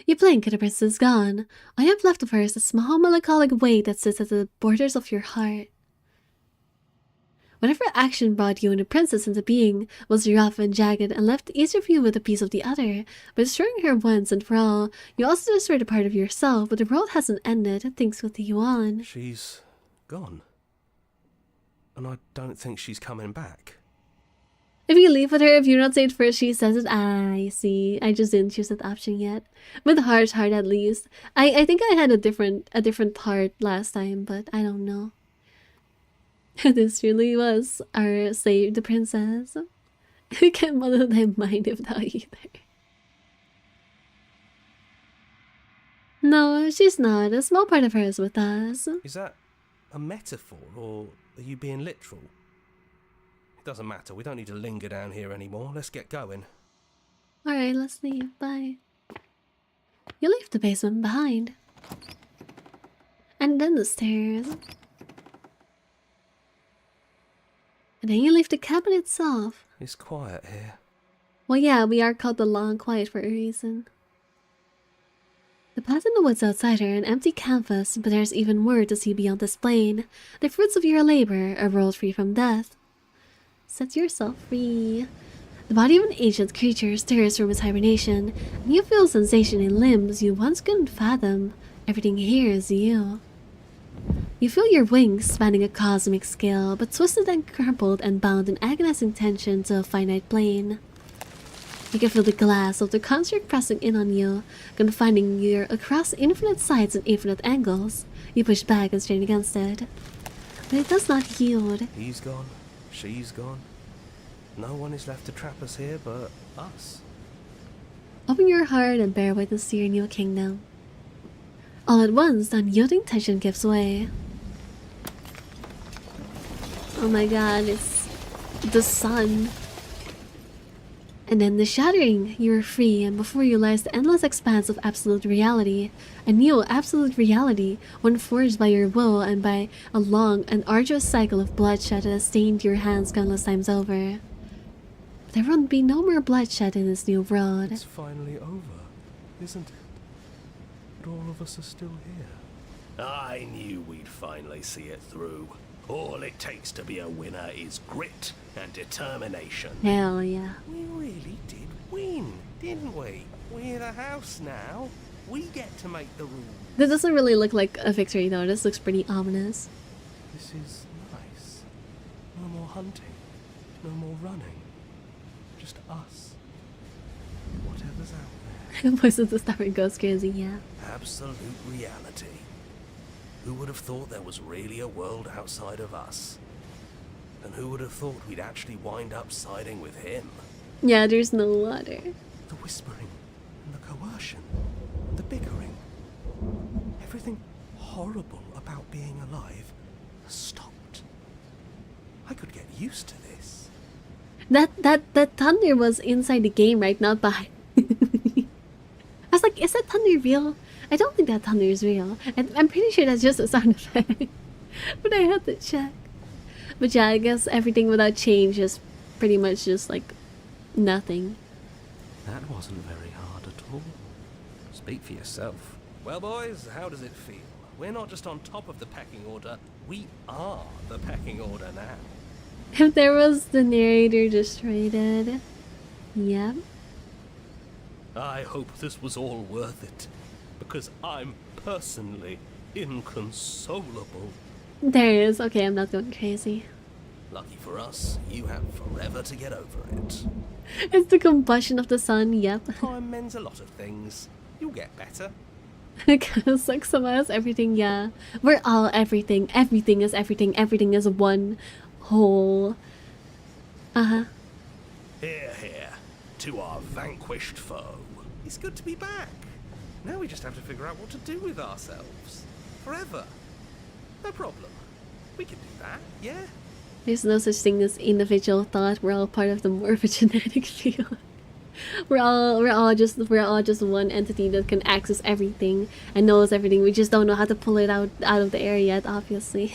Speaker 1: You blink and the princess is gone. All you have left of her is a small melancholic weight that sits at the borders of your heart. Whatever action brought you and the princess into being was rough and jagged and left each of you with a piece of the other. By destroying her once and for all, you also destroyed a part of yourself, but the world hasn't ended and things continue on.
Speaker 7: She's gone. And I don't think she's coming back.
Speaker 1: If you leave with her, if you not say it first, she says it. I see. I just didn't choose that option yet. With heart at least. I think I had a different part last time, but I don't know. This really was our save the princess. Who can mother thy mind if thou either? No, she's not. A small part of her is with us.
Speaker 7: Is that a metaphor, or are you being literal? It doesn't matter. We don't need to linger down here anymore. Let's get going.
Speaker 1: Alright, let's leave. Bye. You leave the basement behind. And then the stairs. And then you leave the cabin itself.
Speaker 7: It's quiet here.
Speaker 1: Well, yeah, we are called the Long Quiet for a reason. The path in the woods outside are an empty canvas, but there's even more to see beyond this plain. The fruits of your labor, a world free from death. Set yourself free. The body of an ancient creature stirs from its hibernation, and you feel a sensation in limbs you once couldn't fathom. Everything here is you. You feel your wings spanning a cosmic scale, but twisted and crumpled and bound in agonizing tension to a finite plane. You can feel the glass of the construct pressing in on you, confining you across infinite sides and infinite angles. You push back and strain against it, but it does not yield.
Speaker 7: He's gone. She's gone. No one is left to trap us here but us.
Speaker 1: Open your heart and bear witness to your new kingdom. All at once, the unyielding tension gives way. Oh my god, it's the sun. And then the shattering, you are free, and before you lies the endless expanse of absolute reality. A new absolute reality, one forged by your will and by a long and arduous cycle of bloodshed that has stained your hands countless times over. But there won't be no more bloodshed in this new world.
Speaker 7: It's finally over, isn't it? But all of us are still here.
Speaker 10: I knew we'd finally see it through.
Speaker 7: All it takes to be a winner is grit and determination.
Speaker 1: Hell yeah.
Speaker 7: We really did win, didn't we? We're the house now. We get to make the rules.
Speaker 1: That doesn't really look like a victory though. This looks pretty ominous.
Speaker 7: This is nice. No more hunting. No more running. Just us. Whatever's out there.
Speaker 1: Voice of the Star goes crazy, yeah.
Speaker 7: Absolute reality. Who would have thought there was really a world outside of us? And who would have thought we'd actually wind up siding with him?
Speaker 1: Yeah, there's no water.
Speaker 7: The whispering, and the coercion, and the bickering. Everything horrible about being alive has stopped. I could get used to this.
Speaker 1: That thunder was inside the game, right? Not behind. I was like, is that thunder real? I don't think that thunder is real. I'm pretty sure that's just a sound effect. But I had to check. But yeah, I guess everything without change is pretty much just like nothing.
Speaker 7: That wasn't very hard at all. Speak for yourself. Well, boys, how does it feel? We're not just on top of the pecking order, we are the pecking order now.
Speaker 1: If there was the narrator destroyed. Yeah.
Speaker 7: I hope this was all worth it, because I'm personally inconsolable.
Speaker 1: There it is. Okay, I'm not going crazy.
Speaker 7: Lucky for us, you have forever to get over it.
Speaker 1: It's the combustion of the sun, yep.
Speaker 7: Time mends a lot of things. You'll get better.
Speaker 1: It kind of sucks some of us, everything, yeah. We're all everything. Everything is everything. Everything is one whole. Uh-huh.
Speaker 7: Here, here, to our vanquished foe. It's good to be back. Now we just have to figure out what to do with ourselves. Forever. No problem. We can do that, yeah?
Speaker 1: There's no such thing as individual thought. We're all part of the morphogenetic field. We're all just one entity that can access everything and knows everything. We just don't know how to pull it out of the air yet, obviously.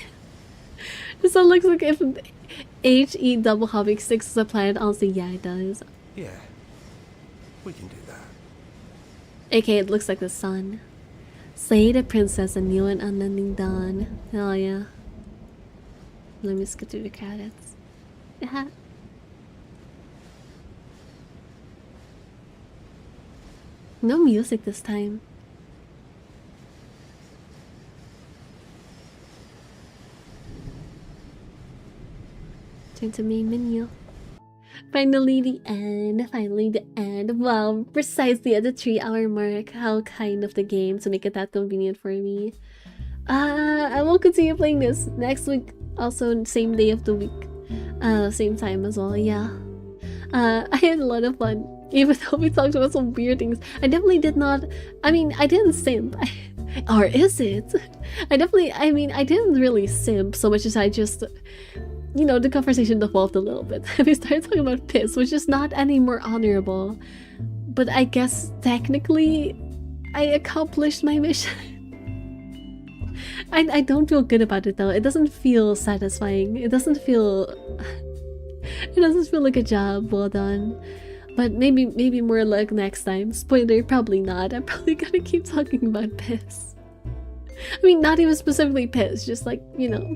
Speaker 1: This one looks like if 𝖼𝥧🖼 is a planet. Honestly, yeah, it does.
Speaker 7: Yeah. We can do that.
Speaker 1: Okay, it looks like the sun. Slay the princess and new and unending dawn. Hell yeah. Let me skip through the credits. Yeah. No music this time. Turn to main menu. Finally the end. Finally the end. Wow, precisely at the 3-hour mark. How kind of the game to make it that convenient for me. I will continue playing this next week. Also, same day of the week. Same time as well, yeah. I had a lot of fun. Even though we talked about some weird things. I definitely did not... I mean, I didn't simp. Or is it? I didn't really simp so much as I just... You know, the conversation evolved a little bit. We started talking about piss, which is not any more honorable. But I guess, technically, I accomplished my mission. I don't feel good about it though. It doesn't feel satisfying. It doesn't feel like a job well done. But maybe more like next time. Spoiler, probably not. I'm probably gonna keep talking about piss. I mean, not even specifically piss, just like, you know.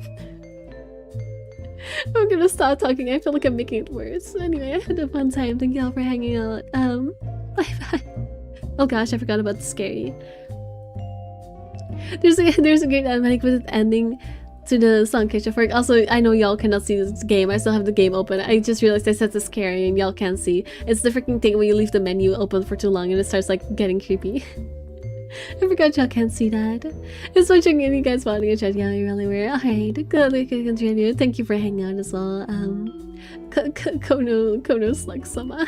Speaker 1: I'm gonna stop talking. I feel like I'm making it worse. Anyway, I had a fun time. Thank y'all for hanging out. Bye bye. Oh gosh, I forgot about the scary. There's a great animatic with it ending to the song Catch a Fork. Also, I know y'all cannot see this game. I still have the game open. I just realized I said it's scary and y'all can't see. It's the freaking thing when you leave the menu open for too long and it starts like getting creepy. I forgot y'all can't see that. It's so checking in, you guys wanting to chat. Yeah, you really were. Alright, good. We can continue. Thank you for hanging out as well. Kono Slug Sama.